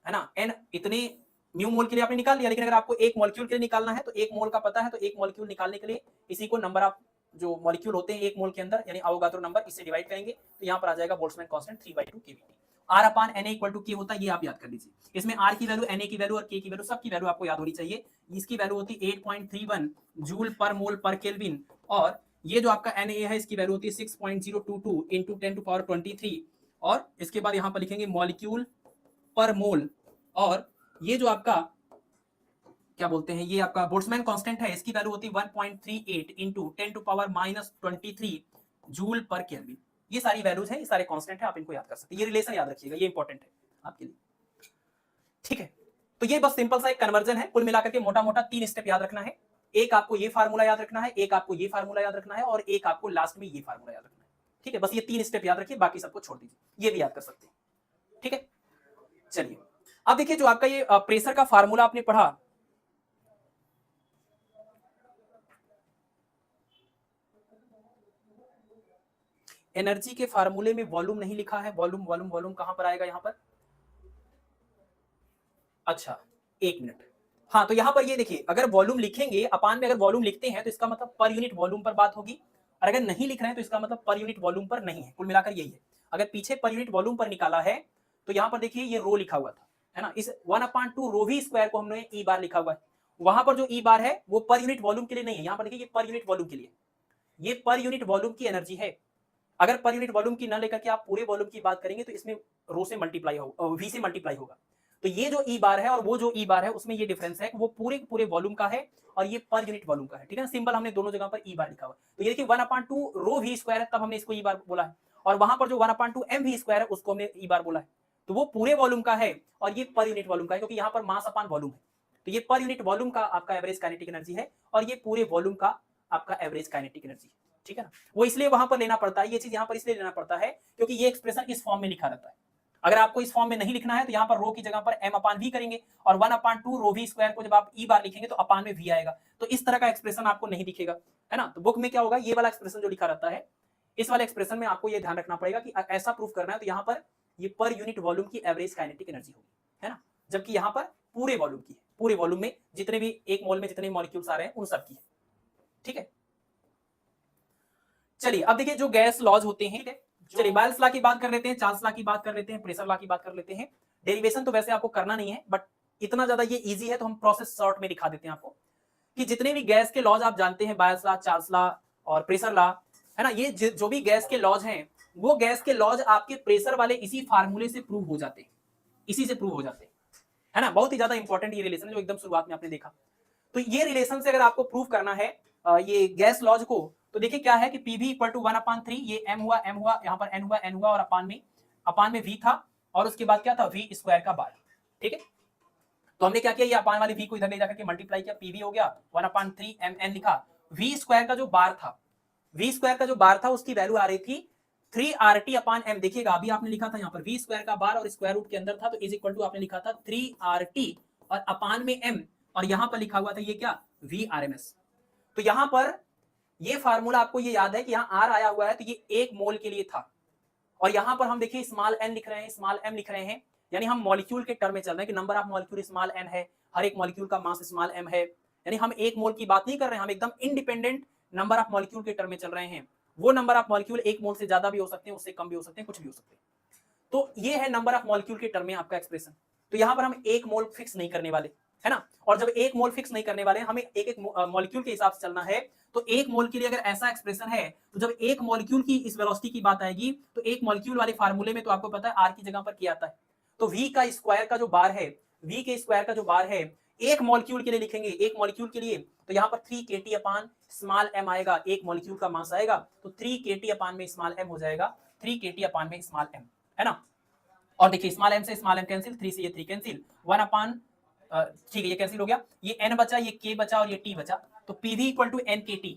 है ना, n इतने म्यू मोल के लिए आपने निकाल लिया। लेकिन अगर आपको 1 मॉलिक्यूल के लिए निकालना है तो 1 मोल का पता है, तो 1 मॉलिक्यूल निकालने के लिए इसी को नंबर ऑफ जो मॉलिक्यूल होते हैं 1 मोल के अंदर, यानी अवोगाद्रो नंबर, इससे डिवाइड करेंगे, तो यहाँ पर आ जाएगा Boltzmann constant 3/2 KVT. R/Na equal to K होता है, ये आप याद कर लीजिए। इसमें R की वैल्यू, Na की वैल्यू और K की वैल्यू, सबकी वैल्यू आपको याद होनी चाहिए। इसकी वैल्यू होती है 8.31 जूल पर मोल पर केल्विन, और ये जो आपका Na है इसकी वैल्यू होती है 6.022 इंटू 10⁻23। और इसके बाद यहाँ पर लिखेंगे मॉलिक्यूल पर मोल, और ये जो आपका क्या बोलते हैं, ये आपका बोल्ट्जमैन कांस्टेंट है, इसकी वैल्यू होती है 1.38 इंटू 10⁻23 जूल पर केल्विन। ये सारी वैल्यूज हैं, ये सारे कांस्टेंट हैं, आप इनको याद कर सकते हैं। ये रिलेशन याद रखिएगा, ये इंपॉर्टेंट है आपके लिए, ठीक है। तो ये बस सिंपल सा एक कन्वर्जन है। कुल मिलाकर के मोटा मोटा 3 स्टेप याद रखना है। एक आपको ये फार्मूला याद रखना है, एक आपको ये फार्मूला याद रखना है, और एक आपको लास्ट में ये फार्मूला याद रखना है, ठीक है। बस ये 3 स्टेप याद रखिए, बाकी सबको छोड़ दीजिए, ये भी याद कर सकते हैं, ठीक है। चलिए अब देखिए जो आपका ये प्रेशर का फार्मूला आपने पढ़ा, एनर्जी के फार्मूले में वॉल्यूम नहीं लिखा है। वॉल्यूम वॉल्यूम वॉल्यूम कहां पर आएगा यहाँ पर, अच्छा 1 मिनट, हाँ। तो यहाँ पर ये देखिए, अगर वॉल्यूम लिखेंगे अपान में, अगर वॉल्यूम लिखते हैं तो इसका मतलब पर यूनिट वॉल्यूम पर बात होगी, और अगर नहीं लिख रहे हैं तो इसका मतलब पर यूनिट वॉल्यूम पर नहीं है। कुल मिलाकर यही है। अगर पीछे पर यूनिट वॉल्यूम पर निकाला है तो यहाँ पर देखिए ये रो लिखा हुआ था, है ना। इस 1/2 रो वी स्क्वायर को हमने ई बार लिखा हुआ है। वहां पर जो ई बार है वो पर यूनिट वॉल्यूम के लिए नहीं है, यहाँ पर देखिए ये पर यूनिट वॉल्यूम के लिए, ये पर यूनिट वॉल्यूम की एनर्जी है। अगर पर यूनिट वॉल्यूम की न लेकर के आप पूरे वॉल्यूम की बात करेंगे तो इसमें रो से मल्टीप्लाई होगा, वी से मल्टीप्लाई होगा। तो ये जो ई बार है और वो जो ई बार है उसमें ये डिफरेंस है, वो पूरे वॉल्यूम का है और ये पर यूनिट वॉल्यूम का है, ठीक है ना। सिंबल हमने दोनों जगह पर ई बार लिखा हुआ। तो ये देखिए 1/2 रो वी स्क्वायर है, तब हमने इसको ई बार बोला है, और वहां पर जो 1/2 एम वी स्क्वायर है उसको हमने ई बार बोला है। तो वो पूरे वॉल्यूम का है और ये पर यूनिट वॉल्यूम का है, क्योंकि यहाँ पर मास अपान वॉल्यूम है। तो ये पर यूनिट वॉल्यूम का आपका एवरेज काइनेटिक एनर्जी है, और ये पूरे वॉल्यूम का आपका एवरेज काइनेटिक एनर्जी है, ठीक है ना। वो इसलिए वहां पर लेना पड़ता है, ये चीज यहाँ पर इसलिए लेना पड़ता है क्योंकि ये एक्सप्रेशन इस फॉर्म में लिखा रहता है। अगर आपको इस फॉर्म में नहीं लिखना है तो यहाँ पर रो की जगह पर m/v करेंगे, और 1/2 रो वी स्क्वायर को जब आप ई बार लिखेंगे तो अपान में v आएगा। तो इस तरह का एक्सप्रेशन आपको नहीं दिखेगा, है ना। तो बुक में क्या होगा, ये वाला एक्सप्रेशन जो लिखा रहता है, इस वाले एक्सप्रेशन में आपको ये ध्यान रखना पड़ेगा कि ऐसा प्रूफ करना है तो यहाँ पर ये पर यूनिट वॉल्यूम की एवरेज काइनेटिक एनर्जी होगी, है ना, जबकि यहां पर पूरे वॉल्यूम की है, पूरे वॉल्यूम में जितने भी एक मोल में जितने मॉलिक्यूल्स आ रहे हैं उन सब की है, ठीक है। चलिए अब देखिए जो गैस लॉज होते हैं, ठीक है, चलिए बायल्स लॉ की बात कर लेते हैं, चार्ल्स लॉ की बात कर लेते हैं, प्रेशर लॉ की बात कर लेते हैं। डेरिवेशन तो वैसे आपको करना नहीं है, बट इतना ज्यादा ये इजी है तो हम प्रोसेस शॉर्ट में दिखा देते हैं आपको कि जितने भी गैस के लॉज आप जानते हैं, बायल्स लॉ, चार्ल्स लॉ और प्रेशर लॉ, है ना, ये जो भी गैस के लॉज हैं वो गैस के लॉज आपके प्रेशर वाले इसी फार्मूले से प्रूव हो जाते हैं, इसी से प्रूव हो जाते हैं, है ना। बहुत ही ज्यादा इंपॉर्टेंट ये रिलेशन जो एकदम शुरुआत में आपने देखा। तो ये रिलेशन से अगर आपको प्रूव करना है ये गैस लॉज को, तो देखिए क्या है कि पीवी इक्वल टू 1/3, ये m हुआ यहाँ पर n हुआ और अपान में v था और उसके बाद क्या था v स्क्वायर का बार, ठीक है। तो हमने क्या किया, ये अपान वाले v को इधर ले जाकर के मल्टीप्लाई किया, pv हो गया 1/3 mn लिखा, v स्क्वायर का जो बार था, v स्क्वायर का जो बार था उसकी वैल्यू आ रही थी 3RT/m। देखिएगा अभी आपने लिखा था यहाँ पर v स्क्वायर का बार और स्क्वायर रूट के अंदर था, तो इज इक्वल टू आपने लिखा था 3RT और अपान में m, और यहां पर लिखा हुआ था ये क्या, VRMS। तो यहां पर ये फार्मूला आपको ये याद है कि यहाँ R आया हुआ है तो ये 1 मोल के लिए था, और यहां पर हम देखिए स्मॉल n लिख रहे हैं, स्मॉल m लिख रहे हैं, यानी हम मॉलिक्यूल के टर्म में चल रहे हैं कि number of molecule small n है, हर एक मॉलिक्यूल का मास स्मॉल m है, यानी हम 1 मोल की बात नहीं कर रहे हैं, हम एकदम इंडिपेंडेंट नंबर ऑफ मॉलिक्यूल के टर्म में चल रहे हैं। वो नंबर ऑफ मॉलिक्यूल 1 मोल से ज्यादा भी हो सकते हैं, उससे कम भी हो सकते हैं, कुछ भी हो सकते हैं। तो ये है नंबर ऑफ मॉलिक्यूल के टर्म में आपका एक्सप्रेशन। तो यहां पर हम 1 मोल फिक्स नहीं करने वाले, है ना, और जब 1 मोल फिक्स नहीं करने वाले, हमें एक एक मॉलिक्यूल के हिसाब से चलना है। तो 1 मोल के लिए अगर ऐसा एक्सप्रेशन है, तो जब 1 मॉलिक्यूल की इस वेलोसिटी की बात आएगी, तो 1 मॉलिक्यूल वाले फार्मूले में तो आपको पता है r की जगह पर क्या आता है, तो v का स्क्वायर का जो बार है, v के स्क्वायर का जो बार है, एक मॉलिक्यूल के लिए लिखेंगे, एक मॉलिक्यूल के लिए, तो यहाँ पर 3 kT अपान स्मॉल m आएगा, एक मॉलिक्यूल का मास आएगा, तो 3 kT अपान में स्मॉल m हो जाएगा, 3 kT अपान में स्मॉल m, है ना। और देखिए स्मॉल m से स्मॉल m कैंसिल, 3 से ये 3 कैंसिल, 1 अपान, ठीक है ये कैंसिल हो गया, ये n बचा, ये k बचा और ये t बचा, तो pv equal to n kT,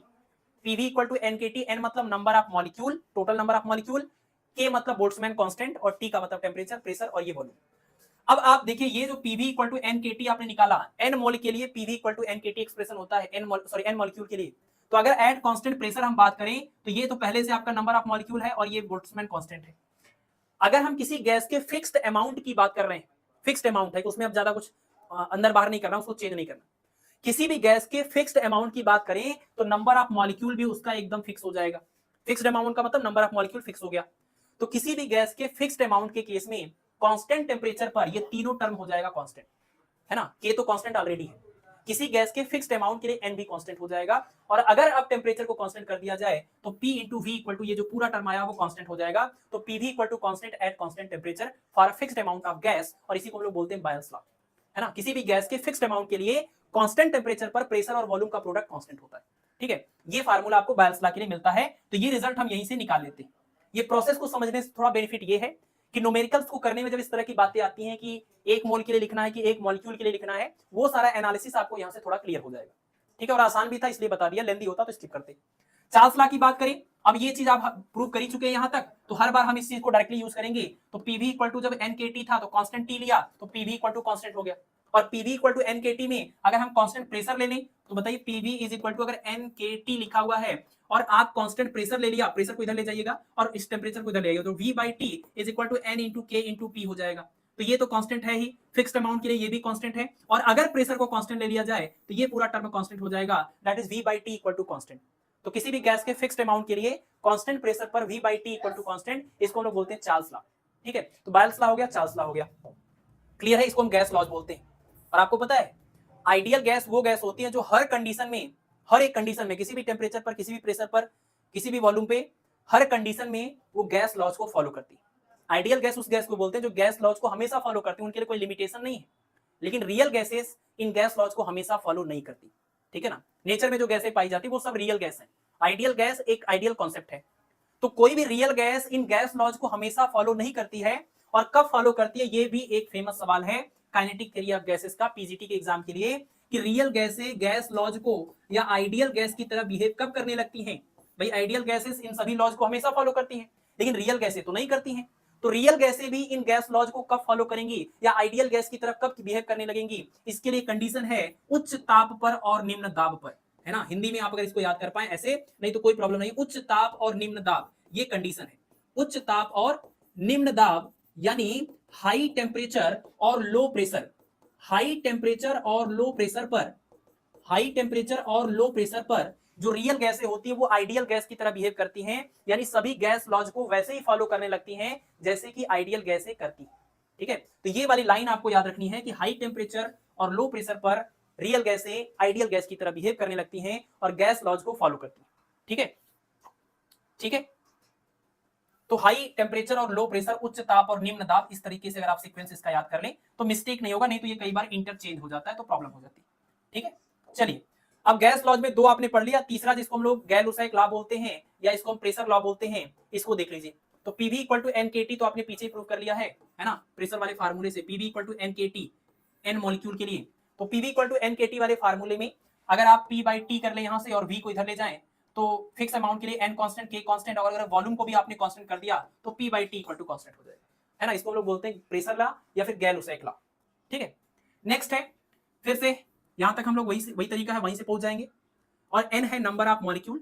pv equal to n kT, n मतलब number of molecule, total number of molecule, k मतलब बोल्ट्जमैन कांस्टेंट और t का मतलब टेम्परेचर, प्रेशर और ये वॉल्यूम। अब आप देखिए ये जो pv equal to n kT आपने निकाला, n मोल के लिए pv equal to n kT expression होता है, n मॉलिक्यूल के लिए। तो अगर एट कांस्टेंट प्रेशर हम बात करें, तो ये तो पहले से आपका नंबर ऑफ मॉलिक्यूल है और ये बोल्ट्जमैन कांस्टेंट है। अगर हम किसी गैस के फिक्स्ड अमाउंट की बात कर रहे हैं, फिक्स्ड अमाउंट है कि उसमें अब ज्यादा कुछ अंदर बाहर नहीं करना, उसको चेंज नहीं करना, किसी भी गैस के फिक्स्ड अमाउंट की बात करें तो नंबर ऑफ मॉलिक्यूल भी उसका एकदम फिक्स हो जाएगा। फिक्स्ड अमाउंट का मतलब नंबर ऑफ मॉलिक्यूल फिक्स हो गया। तो किसी भी गैस के फिक्स्ड अमाउंट के केस में कांस्टेंट टेम्परेचर पर ये तीनों टर्म हो जाएगा कांस्टेंट, है ना, के तो कांस्टेंट ऑलरेडी है, किसी गैस के फिक्स्ड अमाउंट के लिए एन भी कांस्टेंट हो जाएगा। और अगर अब टेम्परेचर को कांस्टेंट कर दिया जाए तो P into V equal to ये जो पूरा टर्म आया वो कांस्टेंट हो जाएगा। तो PV equal to constant at constant temperature for a fixed amount of gas, और इसी को हम लोग बोलते हैं बायल्स लॉ, है ना। किसी भी गैस के फिक्स्ड अमाउंट के लिए कांस्टेंट टेम्परेचर पर प्रेशर और वॉल्यूम का प्रोडक्ट कांस्टेंट होता है, ठीक है। ये फार्मूला आपको बायल्स लॉ के लिए मिलता है, तो ये रिजल्ट हम यहीं से निकाल लेते हैं। ये प्रोसेस को समझने से थोड़ा बेनिफिट ये है कि न्यूमेरिकल्स को करने में जब इस तरह की बातें आती हैं कि एक मोल के लिए लिखना है कि एक मॉलिक्यूल के लिए लिखना है, वो सारा एनालिसिस आपको यहां से थोड़ा क्लियर हो जाएगा, ठीक है। और आसान भी था इसलिए बता दिया, लेंदी होता तो स्किप करते। चार्ल्स लॉ की बात करें, अब ये चीज आप प्रूव कर ही चुके हैं यहां तक, तो हर बार हम इस चीज को डायरेक्टली यूज करेंगे। तो पीवी इक्वल टू जब nkt था तो कांस्टेंट टी लिया तो पीवी इक्वल टू कांस्टेंट हो गया, और पीवी इक्वल टू nkt में अगर हम कांस्टेंट प्रेशर ले लें तो बताइए पीवी इज इक्वल टू, अगर nkt लिखा हुआ है और आप कांस्टेंट प्रेशर ले लिया, प्रेशर को इधर ले जाइएगा और इस टेम्परेचर को इधर ले जाइएगा, तो v by T is equal to n into K into P हो जाएगा। तो ये तो कांस्टेंट है ही, फिक्स्ड अमाउंट के लिए ये भी कांस्टेंट है, और अगर प्रेशर को कांस्टेंट ले लिया जाए तो ये पूरा टर्म कांस्टेंट हो जाएगा, that is v by T equal to constant. तो किसी भी गैस के फिक्स्ड अमाउंट के लिए कांस्टेंट प्रेशर पर v by T equal to constant, इसको हम लोग बोलते हैं चार्ल्स लॉ, ठीक है। तो बायल्स लॉ हो गया, चार्ल्स लॉ हो गया, क्लियर है। इसको हम गैस लॉज बोलते हैं। और आपको पता है आइडियल गैस वो गैस होती है जो हर कंडीशन में, हर एक कंडीशन में, किसी भी टेम्परेचर पर, किसी भी प्रेशर पर, किसी भी वॉल्यूम पे, हर कंडीशन में वो गैस लॉज को फॉलो करती है। आइडियल गैस उस गैस को बोलते हैं जो गैस लॉज को हमेशा फॉलो करती है, उनके लिए कोई लिमिटेशन नहीं है। लेकिन रियल गैसेस इन गैस लॉज को हमेशा फॉलो नहीं करती, ठीक है ना। नेचर में जो गैसें पाई जाती है वो सब रियल गैस है। आइडियल गैस एक आइडियल कॉन्सेप्ट है। तो कोई भी रियल गैस इन गैस लॉज को हमेशा फॉलो नहीं करती है, और कब फॉलो करती है ये भी एक फेमस सवाल है काइनेटिक थ्योरी ऑफ गैसेस का, पीजीटी के एग्जाम के लिए, कि रियल गैसें गैस लॉज को या आइडियल गैस की तरह बिहेव कब करने लगती हैं। भाई आइडियल गैसेस इन सभी लॉज को हमेशा फॉलो करती हैं, लेकिन रियल गैसें तो नहीं करती हैं। तो रियल गैसें भी इन गैस लॉज को कब फॉलो करेंगी या आइडियल गैस की तरफ कब बिहेव करने लगेंगी, इसके लिए कंडीशन है उच्च ताप पर और निम्न दाब पर, है ना। हिंदी में आप अगर इसको याद कर पाए ऐसे, नहीं तो कोई प्रॉब्लम नहीं। उच्च ताप और निम्न दाब ये कंडीशन है, उच्च ताप और निम्न दाब यानी हाई टेम्परेचर और लो प्रेशर, हाई टेम्परेचर और लो प्रेशर पर, हाई टेम्परेचर और लो प्रेशर पर जो रियल गैसें होती है वो आइडियल गैस की तरह बिहेव करती हैं, यानी सभी गैस लॉज को वैसे ही फॉलो करने लगती हैं जैसे कि आइडियल गैसें करती हैं। ठीक है, तो ये वाली लाइन आपको याद रखनी है कि हाई टेम्परेचर और लो प्रेशर पर रियल गैसें आइडियल गैस की तरह बिहेव करने लगती हैं और गैस लॉज को फॉलो करती हैं। ठीक है, ठीक है, तो हाई टेम्परेचर और लो प्रेशर, उच्च ताप और निम्न दाब, इस तरीके से अगर आप सीक्वेंस इसका याद कर लें तो मिस्टेक नहीं होगा, नहीं तो ये कई बार इंटरचेंज हो जाता है तो प्रॉब्लम हो जाती है। ठीक है, चलिए अब गैस लॉज में दो आपने पढ़ लिया, तीसरा जिसको हम लोग गैर-लुसाइक लॉ बोलते हैं या इसको हम प्रेशर लॉ बोलते हैं, इसको देख लीजिए। तो पीवी इक्वल टू एनकेटी तो आपने पीछे ही प्रूव कर लिया है ना, प्रेशर वाले फार्मूले से PV equal to nkT, n molecule के लिए। तो पीवी इक्वल टू एनकेटी वाले फार्मूले में अगर आप पी बाई टी कर ले यहां से और वी को इधर ले जाएं तो फिक्स अमाउंट के लिए एन कांस्टेंट, के कांस्टेंट, और अगर वॉल्यूम को भी आपने कांस्टेंट कर दिया तो P by T equal to constant हो जाएगा, है ना। इसको हम लोग बोलते हैं प्रेशर लॉ या फिर गैर-लुसाइक लॉ। ठीक है, नेक्स्ट है, फिर से यहां तक हम लोग वही तरीका है, वहीं से पहुंच जाएंगे। और एन है नंबर ऑफ मॉलिक्यूल,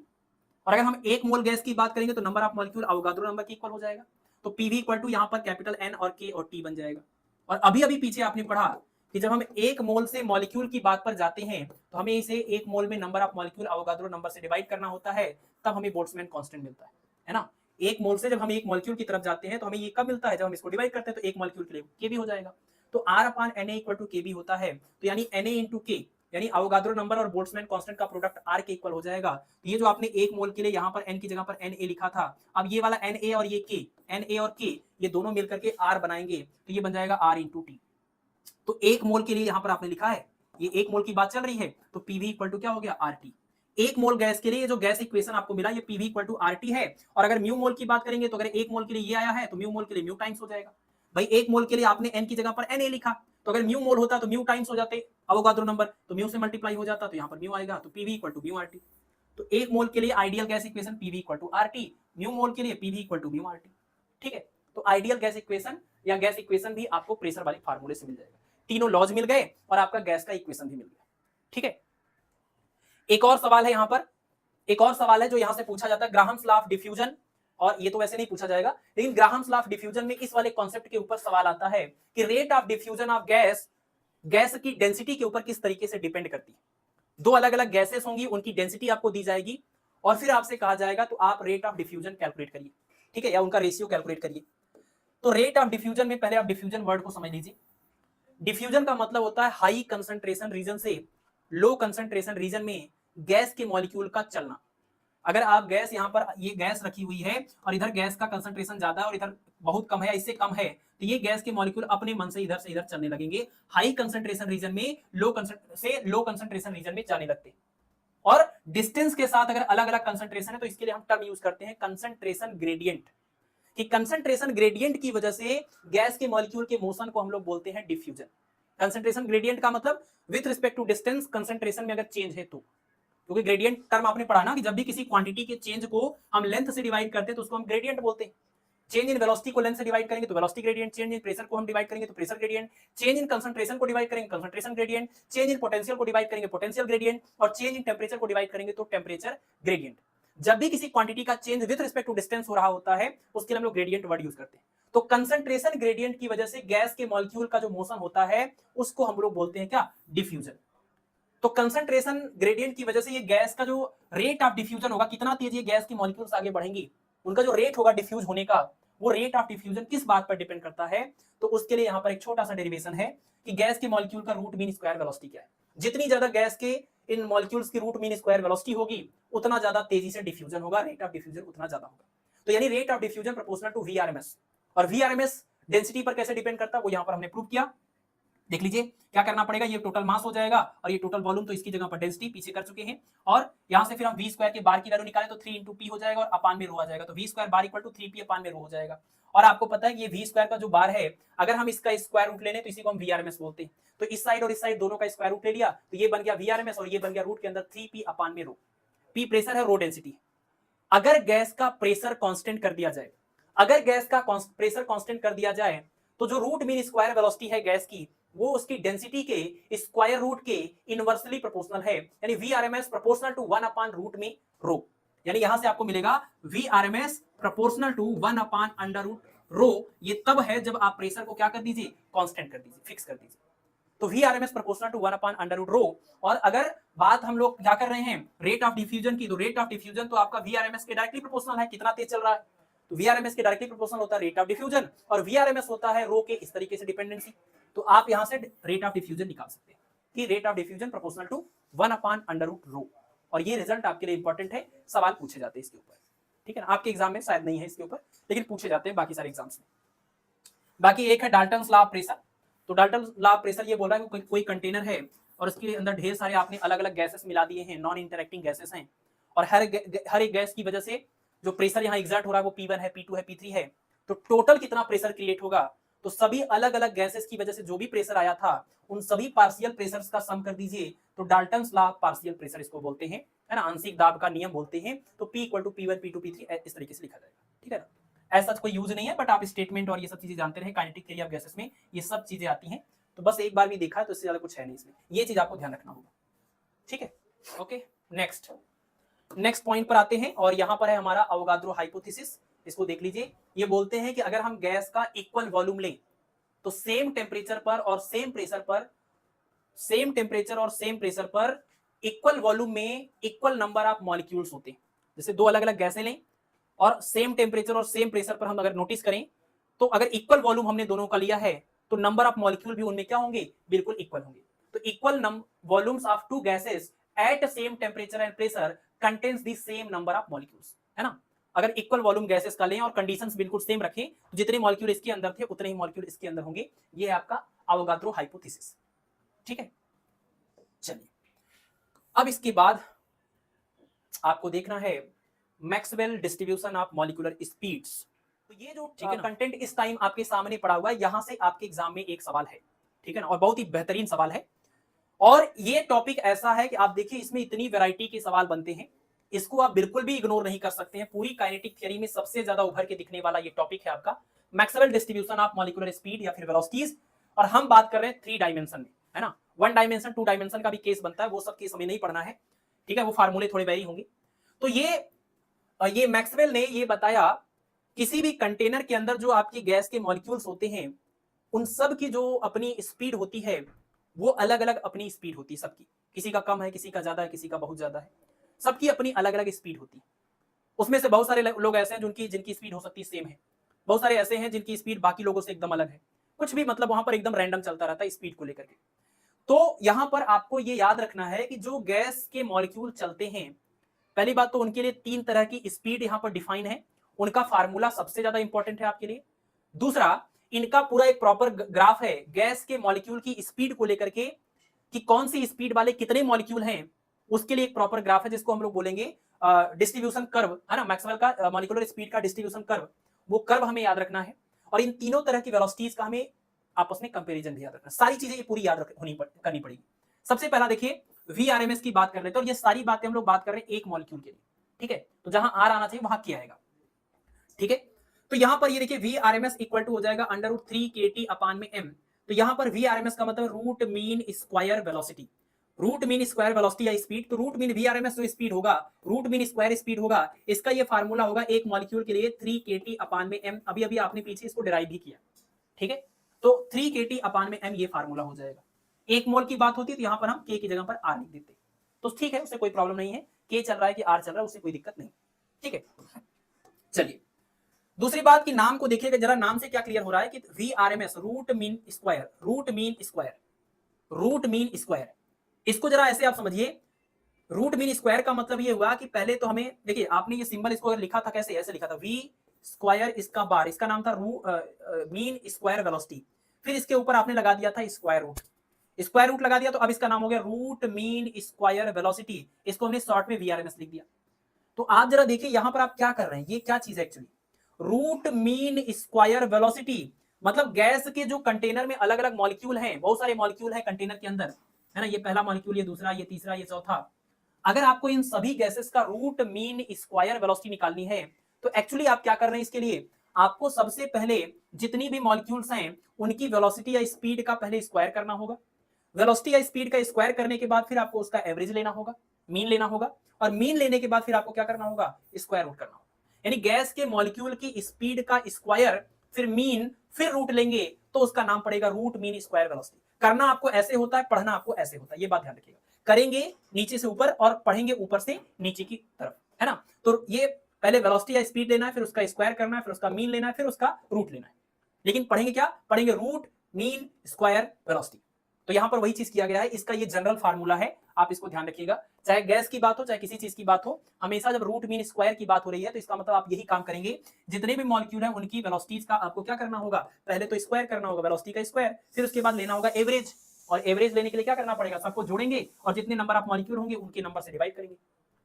और अगर हम एक मोल गैस की बात करेंगे तो number of molecule Avogadro number के इक्वल हो जाएगा। तो पीवी इक्वल टू यहां पर कैपिटल एन और के और टी बन जाएगा। और अभी अभी पीछे आपने पढ़ा कि जब हम एक मोल से मॉलिक्यूल की बात पर जाते हैं तो हमें इसे एक मोल में number of molecule Avogadro number से डिवाइड करना होता है, तब हमें बोल्ट्जमैन कांस्टेंट मिलता है ना। एक मोल से जब हम एक मॉलिक्यूल की तरफ जाते हैं तो हमें ये कब मिलता है, जब हम इसको डिवाइड करते हैं तो एक मॉलिक्यूल के लिए के भी हो जाएगा। तो R upon N A equal to K भी होता है, तो यानी एन ए इंटू के, यानी अवोगाद्रो नंबर और बोल्ट्जमैन कांस्टेंट का प्रोडक्ट आर के इक्वल हो जाएगा। तो ये जो आपने एक मोल के लिए यहाँ पर एन की जगह पर एन ए लिखा था, अब ये वाला एन ए और ये के, एन ए और के, ये दोनों मिलकर के आर बनाएंगे, तो ये बन जाएगा आर इंटू टी। तो एक मोल के लिए यहां पर आपने लिखा है, ये एक मोल की बात चल रही है, तो पीवी इक्वल टू क्या हो गया, आरटी। एक मोल गैस के लिए जो गैस इक्वेशन आपको मिला ये पीवी इक्वल टू आरटी है। और अगर म्यू मोल की बात करेंगे तो अगर एक मोल के लिए ये आया है तो म्यू मोल के लिए म्यू टाइम्स हो जाएगा। भाई एक मोल के लिए आपने एन की जगह पर एन ए लिखा, तो अगर म्यू मोल होता तो म्यू टाइम्स हो जाते अवोगाद्रो नंबर, तो म्यू से मल्टीप्लाई हो जाता तो यहाँ पर म्यू आएगा, तो PV equal to mu RT. तो एक मोल के लिए ideal gas equation PV equal to RT, mu mole के लिए PV equal to mu RT. ठीक है, तो आइडियल गैस इक्वेशन या गैस इक्वेशन भी आपको प्रेशर वाले फार्मूले से मिल जाएगा। तीनों लॉज मिल गए और आपका गैस का इक्वेशन भी मिल गया। ठीक है, एक और सवाल है यहां पर, एक और सवाल है जो यहां से पूछा जाता है, ग्राहम्स लॉ ऑफ डिफ्यूजन। और ये तो वैसे नहीं पूछा जाएगा, लेकिन ग्राहम्स लॉ ऑफ डिफ्यूजन में इस वाले कॉन्सेप्ट के ऊपर सवाल आता है कि rate of diffusion of gas, gas की डेंसिटी के ऊपर किस तरीके से डिपेंड करती है। दो अलग अलग गैसेस होंगी, उनकी डेंसिटी आपको दी जाएगी और फिर आपसे कहा जाएगा तो आप रेट ऑफ डिफ्यूजन कैलकुलेट करिए, ठीक है, या उनका रेशियो कैलकुलेट करिए। तो रेट ऑफ डिफ्यूजन में पहले आप डिफ्यूजन वर्ड को समझ लीजिए। डिफ्यूजन का मतलब होता है हाई कंसंट्रेशन रीजन से लो कंसंट्रेशन रीजन में गैस के मॉलिक्यूल का चलना। अगर आप गैस यहां पर ये गैस रखी हुई है और इधर गैस का कंसंट्रेशन ज्यादा है और इधर बहुत कम है या इससे कम है, तो ये गैस के मॉलिक्यूल अपने मन से इधर चलने लगेंगे, हाई कंसंट्रेशन रीजन में लो कंसंट्रेशन रीजन में जाने लगते हैं। और डिस्टेंस के साथ अगर अलग अलग कंसंट्रेशन है तो इसके लिए हम टर्म यूज करते हैं कंसंट्रेशन ग्रेडियंट, कि कंसंट्रेशन ग्रेडियंट की वजह से गैस के मॉलिक्यूल के मोशन को हम लोग बोलते हैं डिफ्यूजन। कंसंट्रेशन ग्रेडियंट का मतलब with respect to distance concentration में अगर चेंज है तो, क्योंकि ग्रेडियंट टर्म आपने पढ़ा ना कि जब भी किसी क्वांटिटी के चेंज को हम लेंथ से डिवाइड करते हैं तो उसको हम ग्रेडियंट बोलते हैं। चेंज इन वेलोसिटी को लेंथ से डिवाइड करेंगे तो velocity gradient, change in pressure को हम डिवाइड करेंगे तो pressure gradient, change in concentration को डिवाइड करेंगे concentration gradient, change in potential को डिवाइड करेंगे पोटेंशियल ग्रेडियंट, और चेंज इन टेंपरेचर को डिवाइड करेंगे तो टेंपरेचर ग्रेडियंट। जब भी किसी क्वांटिटी का change with respect to distance हो रहा होता है उसके लिए हम लोग ग्रेडियंट वर्ड यूज करते हैं। तो कंसंट्रेशन ग्रेडियंट की वजह से गैस के मॉलिक्यूल का जो मोशन होता है उसको हम लोग बोलते हैं क्या, डिफ्यूजन। तो कंसंट्रेशन ग्रेडियंट की वजह से ये गैस का जो रेट ऑफ डिफ्यूजन होगा, कितना तेज ये गैस की मॉलिक्यूल्स आगे बढ़ेंगी, उनका जो रेट होगा डिफ्यूज होने का, वो रेट ऑफ डिफ्यूजन किस बात पर डिपेंड करता है। तो उसके लिए यहां पर एक छोटा सा डेरिवेशन है कि गैस के मॉलिक्यूल का रूट मीन स्क्वायर वेलोसिटी क्या है। जितनी ज्यादा गैस के इन मॉलिक्यूल्स की रूट मीन स्क्वायर वेलोसिटी होगी उतना ज्यादा तेजी से डिफ्यूजन होगा, रेट ऑफ डिफ्यूजन उतना ज्यादा होगा। तो यानी rate of diffusion proportional to VRMS, और वीआरएमएस डेंसिटी पर कैसे डिपेंड करता है वो यहां पर हमने प्रूव किया। देख लीजिए क्या करना पड़ेगा, ये टोटल मास हो जाएगा और ये टोटल वॉल्यूम, तो इसकी जगह पर डेंसिटी पीछे कर चुके हैं। और यहां से फिर हम वी स्क्वायर के बार की वैल्यू निकालें तो 3 इंटू पी हो जाएगा और अपान में रो आ जाएगा, तो V square bar equal to 3 P upon में रो हो जाएगा। और आपको पता है कि ये वी स्क्वायर का जो बार है अगर हम इसका स्क्वायर रूट ले लें तो इसी को हम वीआरएमएस बोलते हैं। तो इस साइड और इस साइड दोनों का स्क्वायर रूट ले लिया तो ये बन गया वीआरएमएस और ये बन गया रूट के अंदर 3 पी अपान में रो। पी प्रेशर है, रो डेंसिटी। अगर गैस का प्रेशर कांस्टेंट कर दिया जाए, अगर गैस का प्रेशर कांस्टेंट कर दिया जाए तो जो रूट मीन स्क्वायर वेलोसिटी है गैस की वो उसकी डेंसिटी के स्क्वायर रूट के इनवर्सली प्रोपोर्शनल है, यानी VRMS proportional to 1 upon root में रो। यानी यहां से आपको मिलेगा VRMS proportional to 1 upon under root rho ये तब है जब आप प्रेशर को क्या कर दीजिए, कांस्टेंट कर दीजिए, फिक्स कर दीजिए। तो V R M S proportional to 1/√रो। और अगर बात हम लोग क्या कर रहे हैं रेट ऑफ डिफ्यूजन की, तो रेट ऑफ डिफ्यूजन तो आपका वी आर एम एस के डायरेक्टली प्रोपोर्शनल है, कितना तेज चल रहा है। तो वी आर एम एस के डायरेक्टली प्रोपोर्शनल होता है रेट ऑफ डिफ्यूजन, और वी आर एम एस होता है रो के इस तरीके से डिपेंडेंसी। तो आप यहां से रेट ऑफ डिफ्यूजन निकाल सकते हैं कि rate of diffusion proportional to 1/√रो। और ये रिजल्ट आपके लिए इंपॉर्टेंट है, सवाल पूछे जाते हैं इसके ऊपर, ठीक है ना। आपके एग्जाम में शायद नहीं है इसके ऊपर, लेकिन पूछे जाते हैं बाकी सारे एग्जाम्स में। बाकी एक है डाल्टन्स लॉ ऑफ प्रेशर। तो डाल्टन्स लॉ ऑफ प्रेशर ये बोल रहा है कि कोई कंटेनर है और उसके अंदर ढेर सारे आपने अलग अलग गैसेस मिला दिए हैं, नॉन इंटरेक्टिंग गैसेस हैं, और हर एक गैस की वजह से जो प्रेशर यहाँ एग्जर्ट हो रहा है वो P1 है, P2 है, P3 है। तो टोटल कितना प्रेशर क्रिएट होगा, तो सभी अलग अलग गैसेस की वजह से जो भी प्रेशर आया था उन सभी पार्शियल प्रेशर्स का सम कर दीजिए। तो Dalton's law of partial pressure इसको बोलते हैं, है ना, आंशिक दाब का नियम बोलते हैं। तो P = P1 P2 P3 इस तरीके से लिखा जाएगा, ठीक है ना। ऐसा कोई यूज नहीं है, बट आप स्टेटमेंट और ये सब चीजें जानते रहे, काइनेटिक थ्योरी ऑफ गैसेस में ये सब चीजें आती हैं। तो बस एक बार भी देखा है तो इससे ज्यादा कुछ है नहीं इसमें, ये चीज आपको ध्यान रखना होगा, ठीक है। ओके, नेक्स्ट पॉइंट पर आते हैं, और यहां पर है हमारा अवोगाद्रो हाइपोथेसिस। इसको देख लीजिए। ये बोलते हैं कि अगर हम गैस का इक्वल वॉल्यूम लें तो सेम टेम्परेचर पर और सेम प्रेशर पर इक्वल वॉल्यूम में इक्वल नंबर ऑफ मॉलिक्यूल्स होते हैं। जैसे दो अलग अलग गैसें लें और सेम टेम्परेचर और सेम प्रेशर पर हम अगर नोटिस करें, तो अगर इक्वल वॉल्यूम हमने दोनों का लिया है तो नंबर ऑफ मॉलिक्यूल भी उनमें क्या होंगे, बिल्कुल इक्वल होंगे। तो equal volumes of two gases at same temperature and pressure contains the same number of molecules, है ना। अगर इक्वल वॉल्यूम गैसेस का लें और कंडीशंस बिल्कुल सेम रखें तो जितने मॉलिक्यूल इसके अंदर थे उतने ही मॉलिक्यूल इसके अंदर होंगे। ये आपका अवोगाद्रो हाइपोथेसिस, ठीक है। चलिए, अब इसके बाद आपको देखना है Maxwell distribution of molecular speeds. तो ये जो कंटेंट इस टाइम आपके सामने पड़ा हुआ है, यहां से आपके एग्जाम में एक सवाल है, ठीक है ना, और बहुत ही बेहतरीन सवाल है। और ये टॉपिक ऐसा है कि आप देखिए इसमें इतनी वैरायटी के सवाल बनते हैं, इसको आप बिल्कुल भी इग्नोर नहीं कर सकते हैं। पूरी काइनेटिक थ्योरी में सबसे ज्यादा उभर के दिखने वाला ये टॉपिक है आपका Maxwell distribution of molecular speed या फिर वेलोसिटीज। और हम बात कर रहे हैं 3 डायमेंशन में, है ना। 1 डायमेंशन 2 डायमेंशन का भी केस बनता है, वो सब केस हमें नहीं पढ़ना है, ठीक है, वो फार्मूले थोड़े वेरी होंगे। तो ये मैक्सवेल ने ये बताया किसी भी कंटेनर के अंदर जो आपकी गैस के मॉलिक्यूल्स होते हैं उन सब की जो अपनी स्पीड होती है वो अलग अलग अपनी स्पीड होती है सबकी। किसी का कम है, किसी का ज्यादा है, किसी का बहुत ज्यादा है, सबकी अपनी अलग अलग स्पीड होती है। उसमें से बहुत सारे लोग ऐसे हैं जिनकी स्पीड हो सकती है सेम है, बहुत सारे ऐसे हैं जिनकी स्पीड बाकी लोगों से एकदम अलग है, कुछ भी मतलब वहां पर एकदम रैंडम चलता रहता है स्पीड को लेकर के। तो यहां पर आपको ये याद रखना है कि जो गैस के मॉलिक्यूल चलते हैं, पहली बात तो उनके लिए 3 तरह की स्पीड यहां पर डिफाइन है, उनका फार्मूला सबसे ज्यादा इंपॉर्टेंट है आपके लिए। दूसरा, इनका पूरा एक प्रॉपर ग्राफ है गैस के मॉलिक्यूल की स्पीड को लेकर के कि कौन सी स्पीड वाले कितने मॉलिक्यूल हैं, उसके लिए एक प्रॉपर ग्राफ है जिसको हम लोग बोलेंगे डिस्ट्रीब्यूशन कर्व, है ना। मैक्सवेल का मॉलिक्यूलर स्पीड का डिस्ट्रीब्यूशन कर्व, वो कर्व हमें याद रखना है। और इन तीनों तरह की वेलोसिटीज का हमें आपस में कंपैरिजन भी याद रखना, सारी चीजें ये पूरी याद करनी पड़ेगी। सबसे पहला देखिए VRMS की बात कर लेते हैं, और ये सारी बातें हम लोग बात कर रहे हैं एक मॉलिक्यूल के लिए, ठीक है। तो जहां R आना चाहिए वहां क्या आएगा, ठीक है। तो यहां पर ये देखिए VRMS इक्वल टू हो जाएगा √3 kT/m। तो यहां पर VRMS का मतलब root mean square velocity, root mean square velocity या स्पीड। तो रूट मीन VRMS जो स्पीड होगा, रूट मीन स्क्वायर स्पीड होगा, इसका ये फार्मूला होगा एक मॉलिक्यूल के लिए 3 kT/m। अभी अभी आपने पीछे इसको डिराइव भी किया, ठीक है। तो 3 kT/m ये फार्मूला हो जाएगा। एक मोल की बात होती है तो यहां पर हम K की जगह पर R लिख देते, तो ठीक है, उससे कोई प्रॉब्लम नहीं है, K चल रहा है कि R चल रहा है उससे कोई दिक्कत नहीं, ठीक है। चलिए, दूसरी बात कि नाम को देखिएगा जरा, नाम से क्या क्लियर हो रहा है कि VRMS रूट मीन स्क्वायर, इसको जरा ऐसे आप समझिए। रूट मीन स्क्वायर का मतलब ये हुआ कि पहले तो हमें देखिए, आपने ये सिंबल इसको लिखा था कैसे, ऐसे लिखा था V स्क्वायर, इसका बार, इसका नाम था मीन स्क्वायर वेलोसिटी, फिर इसके ऊपर आपने लगा दिया था स्क्वायर रूट लगा दिया, तो अब इसका नाम हो गया रूट मीन स्क्वायर वेलोसिटी। इसको हमने शॉर्ट में VRMS लिख दिया। तो आप जरा देखिए यहां पर आप क्या कर रहे हैं, ये क्या चीज है actually, root mean square velocity मतलब गैस के जो कंटेनर में अलग अलग मॉलिक्यूल हैं, बहुत सारे मॉलिक्यूल हैं कंटेनर के अंदर, है ना। ये पहला मॉलिक्यूल, ये दूसरा, ये तीसरा, ये चौथा। अगर आपको इन सभी गैसेस का रूट मीन स्क्वायर वेलोसिटी निकालनी है तो एक्चुअली आप क्या कर रहे हैं, इसके लिए आपको सबसे पहले जितनी भी मॉलिक्यूल्स हैं उनकी वेलोसिटी या स्पीड का पहले स्क्वायर करना होगा। वेलोसिटी या स्पीड का स्क्वायर करने के बाद फिर आपको उसका एवरेज लेना होगा, मीन लेना होगा, और मीन लेने के बाद फिर आपको क्या करना होगा, स्क्वायर रूट करना होगा। यानी गैस के मॉलिक्यूल की स्पीड का स्क्वायर फिर मीन, फिर रूट लेंगे तो उसका नाम पड़ेगा रूट मीन स्क्वायर वेलोसिटी। करना आपको ऐसे होता है, पढ़ना आपको ऐसे होता है, ये बात ध्यान रखिएगा। करेंगे नीचे से ऊपर और पढ़ेंगे ऊपर से नीचे की तरफ, है ना। तो ये पहले वेलोसिटी या स्पीड लेना है, फिर उसका स्क्वायर करना है, फिर उसका मीन लेना है, फिर उसका रूट लेना है। लेकिन पढ़ेंगे क्या, पढ़ेंगे रूट मीन स्क्वायर वेलोसिटी। तो यहां पर वही चीज किया गया है, इसका ये जनरल फार्मूला है, आप इसको ध्यान रखिएगा। चाहे गैस की बात हो चाहे किसी चीज की बात हो, हमेशा जब रूट मीन स्क्वायर की बात हो रही है तो इसका मतलब आप यही काम करेंगे, जितने भी मॉलिक्यूल हैं उनकी वेलोसिटीज का आपको क्या करना होगा, पहले तो स्क्वायर करना होगा, वेलोसिटी का स्क्वायर, फिर उसके बाद लेना होगा एवरेज, और एवरेज लेने के लिए क्या करना पड़ेगा, सबको जोड़ेंगे और जितने नंबर आप मॉलिक्यूल होंगे उनके नंबर से डिवाइड करेंगे,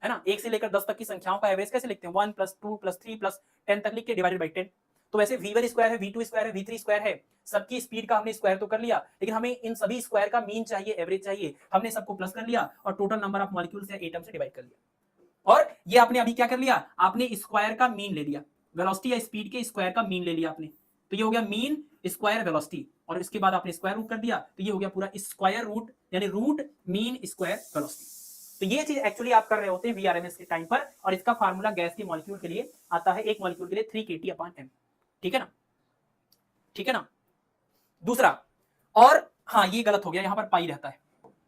है ना। 1 से लेकर 10 तक की संख्याओं का एवरेज कैसे लिखते हैं, 1 + 2 + 3 + 10 तक लिख के डिवाइडेड बाई 10। तो वैसे v1 स्क्वायर है, v2 स्क्वायर है, v3 स्क्वायर है, सबकी स्पीड का हमने स्क्वायर तो कर लिया, लेकिन हमें इन सभी स्क्वायर का मीन चाहिए, एवरेज चाहिए, हमने सबको प्लस कर लिया और टोटल नंबर ऑफ मॉलिक्यूल्स या एटम से डिवाइड कर लिया। और ये आपने अभी क्या कर लिया, आपने स्क्वायर का मीन ले लिया, वेलोसिटी या स्पीड के स्क्वायर का मीन ले लिया आपने, तो ये हो गया मीन स्क्वायर वेलोसिटी, और इसके बाद आपने स्क्वायर रूट कर दिया, तो ये हो गया पूरा स्क्वायर रूट, यानी रूट मीन स्क्वायर वेलोसिटी। तो ये चीज एक्चुअली आप कर रहे होते हैं वीआरएमएस के टाइम पर, और इसका फार्मूला गैस के मॉलिक्यूल के लिए आता है, एक मॉलिक्यूल के लिए 3 kT/m, ठीक है ना, ठीक है ना। दूसरा, और हाँ ये गलत हो गया, यहां पर पाई रहता है,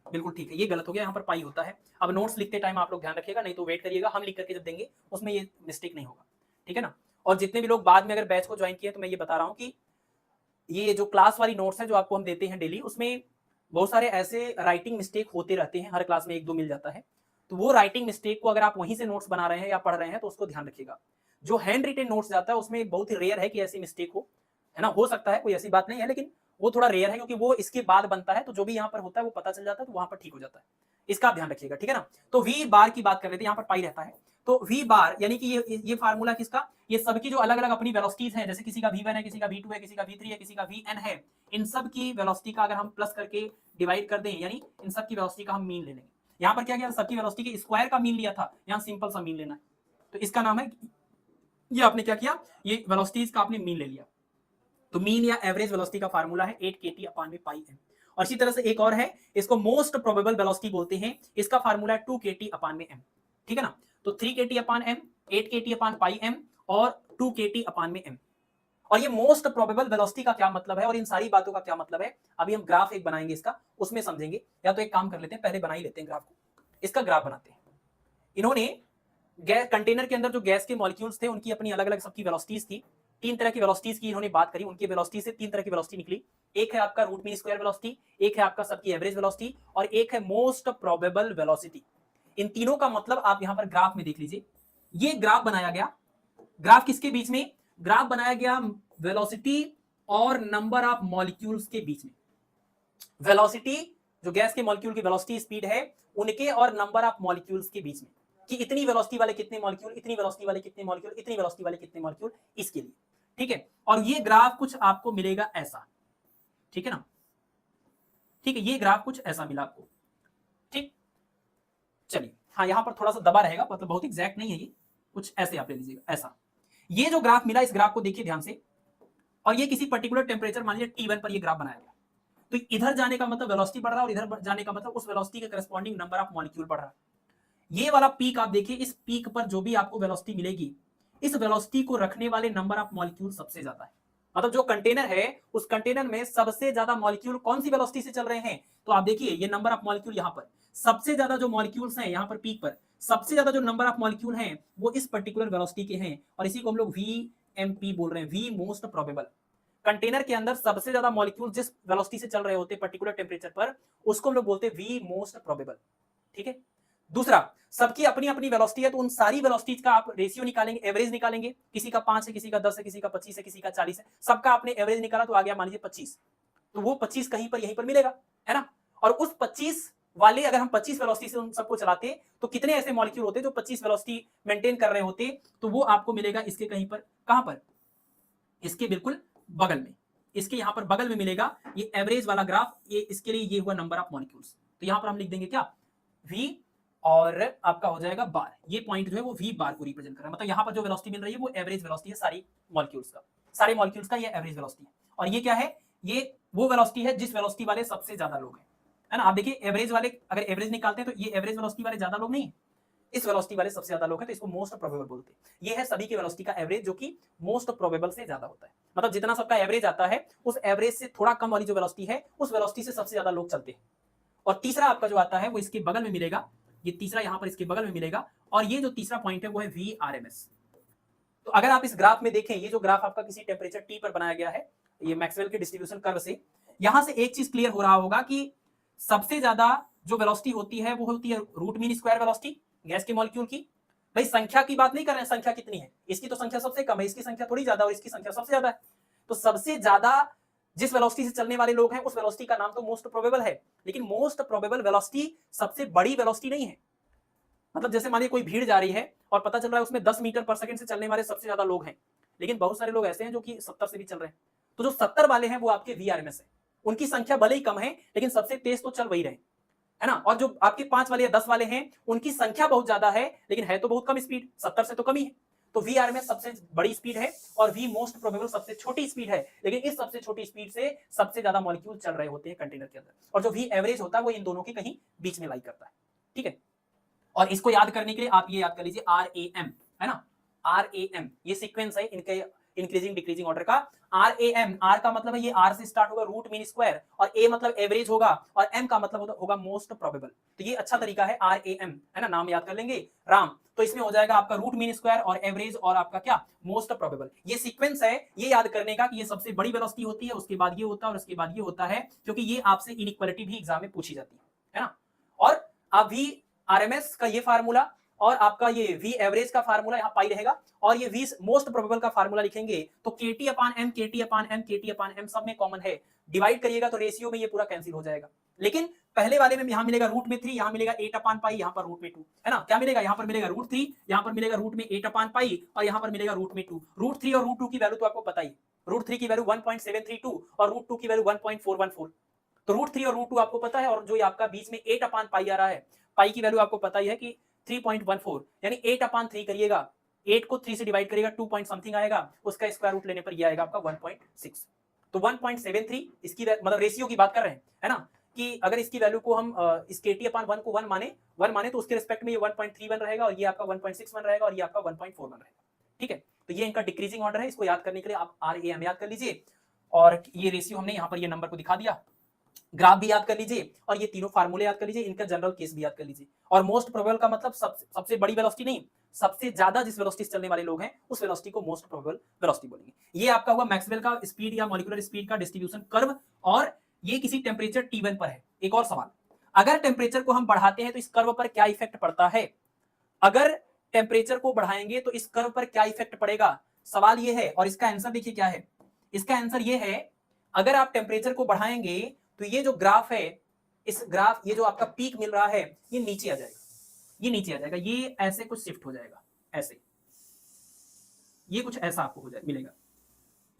बिल्कुल ठीक है, ये गलत हो गया, यहां पर पाई होता है। अब नोट्स लिखते टाइम आप लोग ध्यान रखिएगा, नहीं तो वेट करिएगा, हम लिख करके जब देंगे उसमें ये मिस्टेक नहीं होगा, ठीक है ना। और जितने भी लोग बाद में अगर बैच को ज्वाइन किए तो मैं ये बता रहा हूं कि ये जो क्लास वाली नोट्स है जो आपको हम देते हैं डेली, उसमें बहुत सारे ऐसे राइटिंग मिस्टेक होते रहते हैं, हर क्लास में 1-2 मिल जाता है, तो वो राइटिंग मिस्टेक को अगर आप वहीं से नोट्स बना रहे हैं या पढ़ रहे हैं तो उसको ध्यान रखिएगा। जो हैंड रिटन नोट्स जाता है उसमें बहुत ही रेयर है कि ऐसी मिस्टेक हो, है ना, हो सकता है, कोई ऐसी बात नहीं है, लेकिन वो थोड़ा रेयर है क्योंकि वो इसके बाद बनता है, तो जो भी यहाँ पर होता है वो पता चल जाता है, तो वहां पर ठीक हो जाता है, इसका ध्यान रखिएगा, ठीक है ना। तो वी बार की बात कर रहे थे, यहाँ पर पाई रहता है, तो वी बार यानी कि ये फार्मूला किसका, ये सबकी जो अलग अलग अपनी वेलोसिटीज हैं, जैसे किसी का v1 है, किसी का v2 है, किसी का v3 है, किसी का vn है, इन सब की वेलोसिटी का अगर हम प्लस करके डिवाइड कर दें, यानी इन सब की वेलोसिटी का हम मीन ले लेंगे। यहाँ पर क्या किया, सबकी वेलोसिटी के स्क्वायर का मीन लिया था, यहाँ सिंपल सा मीन लेना है, तो इसका नाम है, ये आपने क्या किया, ये वेलोसिटीज का आपने मीन ले लिया। तो मीन या एवरेज वेलोसिटी का फार्मूला है 8 kT/m। और इसी तरह से एक और है, इसको मोस्ट प्रोबेबल वेलोसिटी बोलते हैं, इसका फार्मूला है 2 kT/m, ठीक है ना। तो 3 kT/m, 8 kT/m और 2 kT/m। और ये मोस्ट प्रोबेबल वेलोसिटी का क्या मतलब है और इन सारी बातों का क्या मतलब है, अभी हम ग्राफ एक बनाएंगे इसका, उसमें समझेंगे। या तो एक काम कर लेते हैं, पहले बना ही लेते हैं ग्राफ को, इसका ग्राफ बनाते हैं। इन्होंने गैस कंटेनर के अंदर जो गैस के मॉलिक्यूल्स थे उनकी अपनी अलग अलग सबकी वेलोसिटीज थी, 3 तरह की वेलोसिटीज की इन्होंने बात करी, उनकी वेलोसिटी से 3 तरह की वेलोसिटी निकली। एक है आपका रूट मीन स्क्वायर वेलोसिटी, एक है आपका सबकी एवरेज वेलोसिटी, और एक है मोस्ट प्रोबेबल वेलोसिटी। इन तीनों का मतलब आप यहां पर ग्राफ में देख लीजिए, ये ग्राफ बनाया गया, ग्राफ किसके बीच में, ग्राफ बनाया गया वेलोसिटी और नंबर ऑफ मॉलिक्यूल्स के बीच में। वेलोसिटी जो गैस के मॉलिक्यूल की वेलोसिटी स्पीड है उनके और नंबर ऑफ मॉलिक्यूल्स के बीच में, कि इतनी वेलोसिटी वाले कितने मॉलिक्यूल, इतनी वेलोसिटी वाले कितने मॉलिक्यूल, इतनी वेलोसिटी वाले कितने मॉलिक्यूल, इसके लिए, ठीक है। और ये ग्राफ कुछ आपको मिलेगा ऐसा, ठीक है ना, ठीक है, ये ग्राफ कुछ ऐसा मिला आपको, ठीक। चलिए, हाँ यहां पर थोड़ा सा दबा रहेगा, मतलब बहुत एग्जैक्ट नहीं है ये, कुछ ऐसे आप ले लीजिएगा ऐसा। ये जो ग्राफ मिला, इस ग्राफ को देखिए ध्यान से, और ये किसी पर्टिकुलर टेम्परेचर मान लीजिए T1 पर ये ग्राफ बनाया गया, तो इधर जाने का मतलब वेलोसिटी बढ़ रहा है और इधर जाने का मतलब उस वेलोसिटी के करस्पॉन्डिंग नंबर ऑफ मॉलिक्यूल बढ़ रहा है। ये वाला पीक आप देखिए, इस पीक पर जो भी आपको वेलोसिटी मिलेगी, इस वेलोसिटी को रखने वाले नंबर ऑफ मॉलिक्यूल सबसे ज्यादा है। मतलब जो कंटेनर है उस कंटेनर में सबसे ज्यादा मॉलिक्यूल कौन सी वेलोसिटी से चल रहे हैं, तो आप देखिए ये नंबर ऑफ मॉलिक्यूल यहां पर सबसे ज्यादा जो मॉलिक्यूल्स हैं, यहां पर पीक पर सबसे ज्यादा जो नंबर ऑफ मॉलिक्यूल हैं वो इस पर्टिकुलर वेलोसिटी के हैं, और इसी को हम लोग वीएमपी बोल रहे हैं, वी मोस्ट प्रोबेबल। कंटेनर के अंदर सबसे ज्यादा मॉलिक्यूल जिस वेलोसिटी से चल रहे होते हैं पर्टिकुलर टेम्परेचर पर, उसको हम लोग बोलते हैं वी मोस्ट प्रोबेबल, ठीक है। दूसरा, सबकी अपनी अपनी वेलोसिटी है, तो उन सारी वेलोसिटीज का आप रेशियो निकालेंगे, एवरेज निकालेंगे, किसी का 5 है, किसी का 10 है, किसी का 25 है, किसी का 40 है, सबका आपने एवरेज निकाला तो आ गया मान लीजिए 25, तो वो 25 कहीं पर यहीं पर मिलेगा, है ना। और उस 25 वाले अगर हम 25 वेलोसिटी से उन सबको चलाते तो कितने ऐसे मॉलिक्यूल होते जो 25 वेलोसिटी मेंटेन कर रहे होते, तो वो आपको मिलेगा इसके कहीं पर, कहां पर, इसके बिल्कुल बगल में, इसके यहां पर बगल में मिलेगा ये एवरेज वाला ग्राफ, ये इसके लिए ये हुआ नंबर ऑफ मॉलिक्यूल्स। तो यहां पर हम लिख देंगे क्या, v, और आपका हो जाएगा बार, ये पॉइंट जो है वो v बार को रिप्रेजेंट कर रहा है, मतलब यहां पर जो वेलोसिटी मिल रही है वो एवरेज वेलोसिटी है सारी मॉलिक्यूल्स का, सारे मॉलिक्यूल्स का ये एवरेज वेलोसिटी है। और ये क्या है, ये वो वेलोसिटी है जिस वेलोसिटी वाले सबसे ज्यादा लोग हैं, है ना। आप देखिए एवरेज वाले अगर एवरेज निकालते हैं तो ये एवरेज वेलोसिटी वाले ज्यादा लोग नहीं है, इस वेलोसिटी वाले सबसे ज्यादा लोग हैं, तो इसको मोस्ट प्रोबेबल बोलते हैं। ये है सभी की वेलोसिटी का एवरेज, जो कि मोस्ट प्रोबेबल से ज्यादा होता है। मतलब जितना सबका एवरेज आता है, उस एवरेज से थोड़ा कम वाली जो वेलोसिटी है, उस वेलोसिटी से सबसे ज्यादा लोग चलते हैं। और तीसरा आपका जो आता है वो इसके बगल में मिलेगा, ये तीसरा यहां पर इसके बगल में मिलेगा, और ये जो तीसरा पॉइंट है वो है VRMS। तो अगर आप इस ग्राफ में देखें, ये जो ग्राफ आपका किसी टेम्परेचर T पर बनाया गया है, ये मैक्सवेल के डिस्ट्रीब्यूशन कर्व से, यहां से एक चीज क्लियर हो रहा होगा कि सबसे ज्यादा जो वेलोसिटी होती है वो होती है root mean square velocity gas के मॉलिक्यूल की। भाई संख्या की बात नहीं कर रहे हैं, संख्या कितनी है, इसकी तो संख्या सबसे कम है, इसकी संख्या थोड़ी ज्यादा और इसकी संख्या सबसे ज्यादा है। तो सबसे ज्यादा जिस वेलोसिटी से चलने वाले लोग हैं, उस वेलोसिटी का नाम तो मोस्ट प्रोबेबल है। लेकिन मोस्ट प्रोबेबल वेलोसिटी सबसे बड़ी वेलोसिटी नहीं है। मतलब जैसे मानिए कोई भीड़ जा रही है और पता चल रहा है उसमें 10 मीटर पर सेकंड से चलने वाले सबसे ज्यादा लोग हैं, लेकिन बहुत सारे लोग ऐसे हैं जो कि 70 से भी चल रहे हैं। तो जो 70 वाले हैं वो आपके VRMS है, उनकी संख्या भले ही कम है लेकिन सबसे तेज तो चल वही रहे, है ना। और जो आपके 5 वाले या 10 वाले हैं, उनकी संख्या बहुत ज्यादा है लेकिन है तो बहुत कम स्पीड, 70 से तो कम ही है। तो VRMS सबसे बड़ी स्पीड है और V मोस्ट प्रोबेबल सबसे छोटी स्पीड है, लेकिन इस सबसे छोटी स्पीड से सबसे ज्यादा मॉलिक्यूल चल रहे होते हैं कंटेनर के अंदर। और जो V एवरेज होता है वो इन दोनों के कहीं बीच में लाई करता है, ठीक है। और इसको याद करने के लिए आप ये याद कर लीजिए RAM, है ना, RAM ये सीक्वेंस है इनके इंक्रीजिंग डिक्रीजिंग ऑर्डर का। RAM, R का मतलब है ये R से स्टार्ट होगा, रूट मीन स्क्वायर, और A मतलब एवरेज होगा, और M का मतलब होगा मोस्ट प्रोबेबल। तो ये अच्छा तरीका है RAM, है ना, नाम याद कर लेंगे राम। तो इसमें हो जाएगा आपका रूट मीन स्क्वायर और एवरेज और आपका क्या, मोस्ट प्रोबेबल। ये सीक्वेंस है ये याद करने का कि ये सबसे बड़ी वेलोसिटी होती है, उसके बाद ये होता है और उसके बाद ये होता है, क्योंकि ये आपसे इनइक्वालिटी भी एग्जाम में पूछी जाती है ना। और आप भी RMS का ये फार्मूला और आपका ये V एवरेज का फार्मूला यहाँ पाई रहेगा, और ये V मोस्ट प्रोबेबल का फार्मूला लिखेंगे तो KT/M KT/M KT/M सब में कॉमन है। डिवाइड करिएगा तो रेशियो में ये पूरा कैंसिल हो जाएगा। लेकिन पहले वाले में यहाँ मिलेगा रूट में 3, यहाँ मिलेगा 8/पाई, यहाँ पर रूट में 2, है ना। क्या मिलेगा, यहाँ पर मिलेगा रूट 3, यहाँ पर मिलेगा रूट में 8/पाई, और यहाँ पर मिलेगा रूट में 2। रूट 3 और रूट 2 की वैल्यू तो आपको पता ही, रूट 3 की वैल्यू 1.732 और रूट 2 की वैल्यू 1.414। तो रूट 3 और रूट 2 आपको पता है, और जो आपका बीच में 8/पाई आ रहा है, पाई की वैल्यू आपको पता ही है कि 3.14, यानी 8/3 करिएगा, 8 को 3 से डिवाइड करिएगा 2 पॉइंट समथिंग आएगा, उसका स्क्वायर रूट लेने पर ये आएगा आपका 1.6। तो 1.73 इसकी मतलब रेशियो की बात कर रहे हैं, है ना, कि अगर इसकी वैल्यू को हम इस KT/1 को 1 माने तो उसके रिस्पेक्ट में ये 1.3 बन रहेगा, और ये आपका 1.6 बन रहेगा, और ये आपका 1.4 बन रहेगा, ठीक है। तो ये इनका डिक्रीजिंग ऑर्डर है, इसको याद करने के लिए आप RAM याद कर लीजिए, और ये रेशियो हमने यहाँ पर ये नंबर को दिखा दिया, ग्राफ भी याद कर लीजिए, और ये तीनों फार्मूले याद कर लीजिए, इनका जनरल केस भी याद कर लीजिए। और मोस्ट प्रोबेबल का मतलब सबसे बड़ी वेलोसिटी नहीं, सबसे ज्यादा जिस वेलोसिटी से चलने वाले लोग हैं उस वेलोसिटी को मोस्ट प्रोबेबल वेलोसिटी बोलेंगे। ये आपका हुआ मैक्सवेल का स्पीड या मॉलिक्यूलर स्पीड का डिस्ट्रीब्यूशन कर्व, और ये किसी टेम्परेचर T1 पर है। एक और सवाल, अगर टेम्परेचर को हम बढ़ाते हैं तो इस कर्व पर क्या इफेक्ट पड़ता है? अगर टेम्परेचर को बढ़ाएंगे तो इस कर्व पर क्या इफेक्ट पड़ेगा, सवाल ये है। और इसका आंसर देखिए क्या है, इसका आंसर ये है, अगर आप टेम्परेचर को बढ़ाएंगे तो ये जो ग्राफ है, इस ग्राफ, ये जो आपका पीक मिल रहा है, ये नीचे आ जाएगा, ये नीचे आ जाएगा, ये ऐसे कुछ शिफ्ट हो जाएगा, ऐसे, ये कुछ ऐसा आपको हो जाएगा, मिलेगा।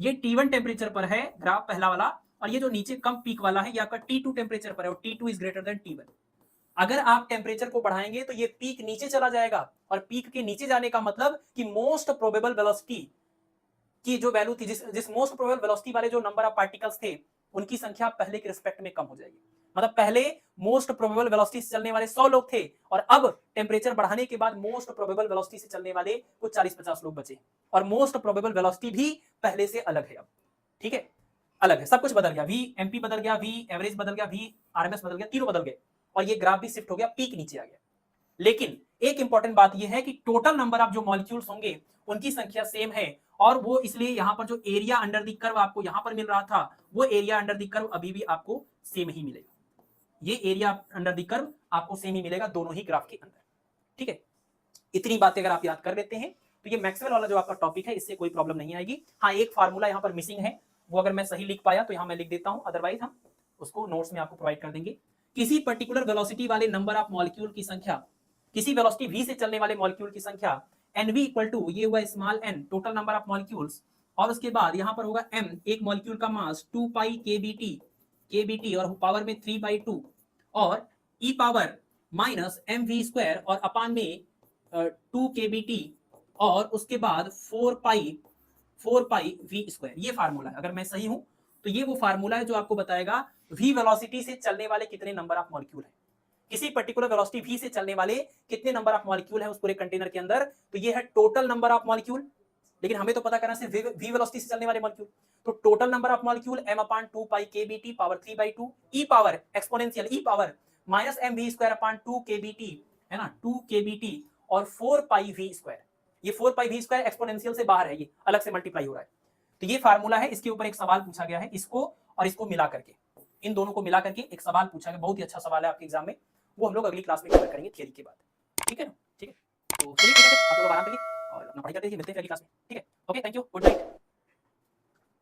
ये T1 टेम्परेचर पर है ग्राफ पहला वाला, और ये जो नीचे कम पीक वाला है ये आपका T2 टेम्परेचर पर है, और T2 is greater than T1। अगर आप टेम्परेचर को बढ़ाएंगे तो ये पीक नीचे चला जाएगा, और पीक के नीचे जाने का मतलब कि मोस्ट प्रोबेबल वेलोसिटी की जो वैल्यू थी, जिस मोस्ट प्रोबेबल वेलोसिटी वाले जो नंबर ऑफ पार्टिकल्स थे, उनकी संख्या पहले के रिस्पेक्ट में कम हो जाएगी। मतलब पहले मोस्ट प्रोबेबल वेलोसिटी से चलने वाले 100 लोग थे, और अब टेम्परेचर बढ़ाने के बाद मोस्ट प्रोबेबल वेलोसिटी से चलने वाले कुछ 40-50 लोग बचे, और मोस्ट प्रोबेबल वेलोसिटी भी पहले से अलग है अब, ठीक है, अलग है, सब कुछ बदल गया, VMP बदल गया, V एवरेज बदल गया, VRMS बदल गया, तीनों बदल गए, और ये ग्राफ भी शिफ्ट हो गया, पीक नीचे आ गया। लेकिन एक इंपॉर्टेंट बात यह है कि टोटल नंबर ऑफ जो मॉलिक्यूल्स होंगे उनकी संख्या सेम है, और वो इसलिए यहां पर जो एरिया अंडर द कर्व आपको यहां पर मिल रहा था, वो एरिया अंडर द कर्व अभी भी आपको सेम ही मिलेगा। ये एरिया अंडर द कर्व आपको सेम ही मिलेगा दोनों ही ग्राफ के अंदर, ठीक है। इतनी बातें अगर आप याद कर लेते हैं तो ये मैक्सवेल वाला जो आपका टॉपिक है इससे कोई प्रॉब्लम नहीं आएगी। हाँ, एक फार्मूला यहाँ पर मिसिंग है, वो अगर मैं सही लिख पाया तो यहाँ मैं लिख देता हूं, अदरवाइज हम उसको नोट्स में आपको प्रोवाइड कर देंगे। किसी पर्टिकुलर वेलोसिटी वाले नंबर ऑफ मॉलिक्यूल की संख्या, किसी वेलोसिटी V से चलने वाले मॉलिक्यूल की संख्या NV इक्वल टू, ये हुआ small n total number of molecules, और उसके बाद यहां पर होगा m एक मॉलिक्यूल का मास 2 पाई kBt और पावर में 3/2, और e पावर माइनस mv² और अपान में 2 kBt, और उसके बाद 4 पाई v²। ये फार्मूला है, अगर मैं सही हूं तो ये वो फार्मूला है जो आपको बताएगा V वेलोसिटी से चलने वाले कितने नंबर ऑफ मॉलिक्यूल है। किसी पर्टिकुलर वेलोसिटी v से चलने वाले कितने नंबर ऑफ मॉलिक्यूल है उस पूरे कंटेनर के अंदर, तो ये है टोटल नंबर ऑफ मॉलिक्यूल। लेकिन हमें तो पता करना सिर्फ v वेलोसिटी से चलने वाले मॉलिक्यूल, तो total number of molecule m/2 pi kBt power 3/2 e power exponential e power minus mv²/2 kBt है ना, 2 kBt और 4 पाई v²। ये 4 पाई v² एक्सपोनेंशियल से बाहर है, ये अलग से मल्टीप्लाई हो रहा है। तो ये फार्मूला है, इसके ऊपर एक सवाल पूछा गया है, इसको और इसको मिला करके, इन दोनों को मिला करके एक सवाल पूछा गया, बहुत ही अच्छा सवाल है आपके एग्जाम में, वो हम लोग अगली क्लास में कवर करेंगे थियरी के बाद। ठीक है ना, ठीक है, तो चलिए आप लोग आराम करिए और अपना पढ़ाई करते हैं, मिलते हैं अगली क्लास में। ठीक है, okay, thank you, good night.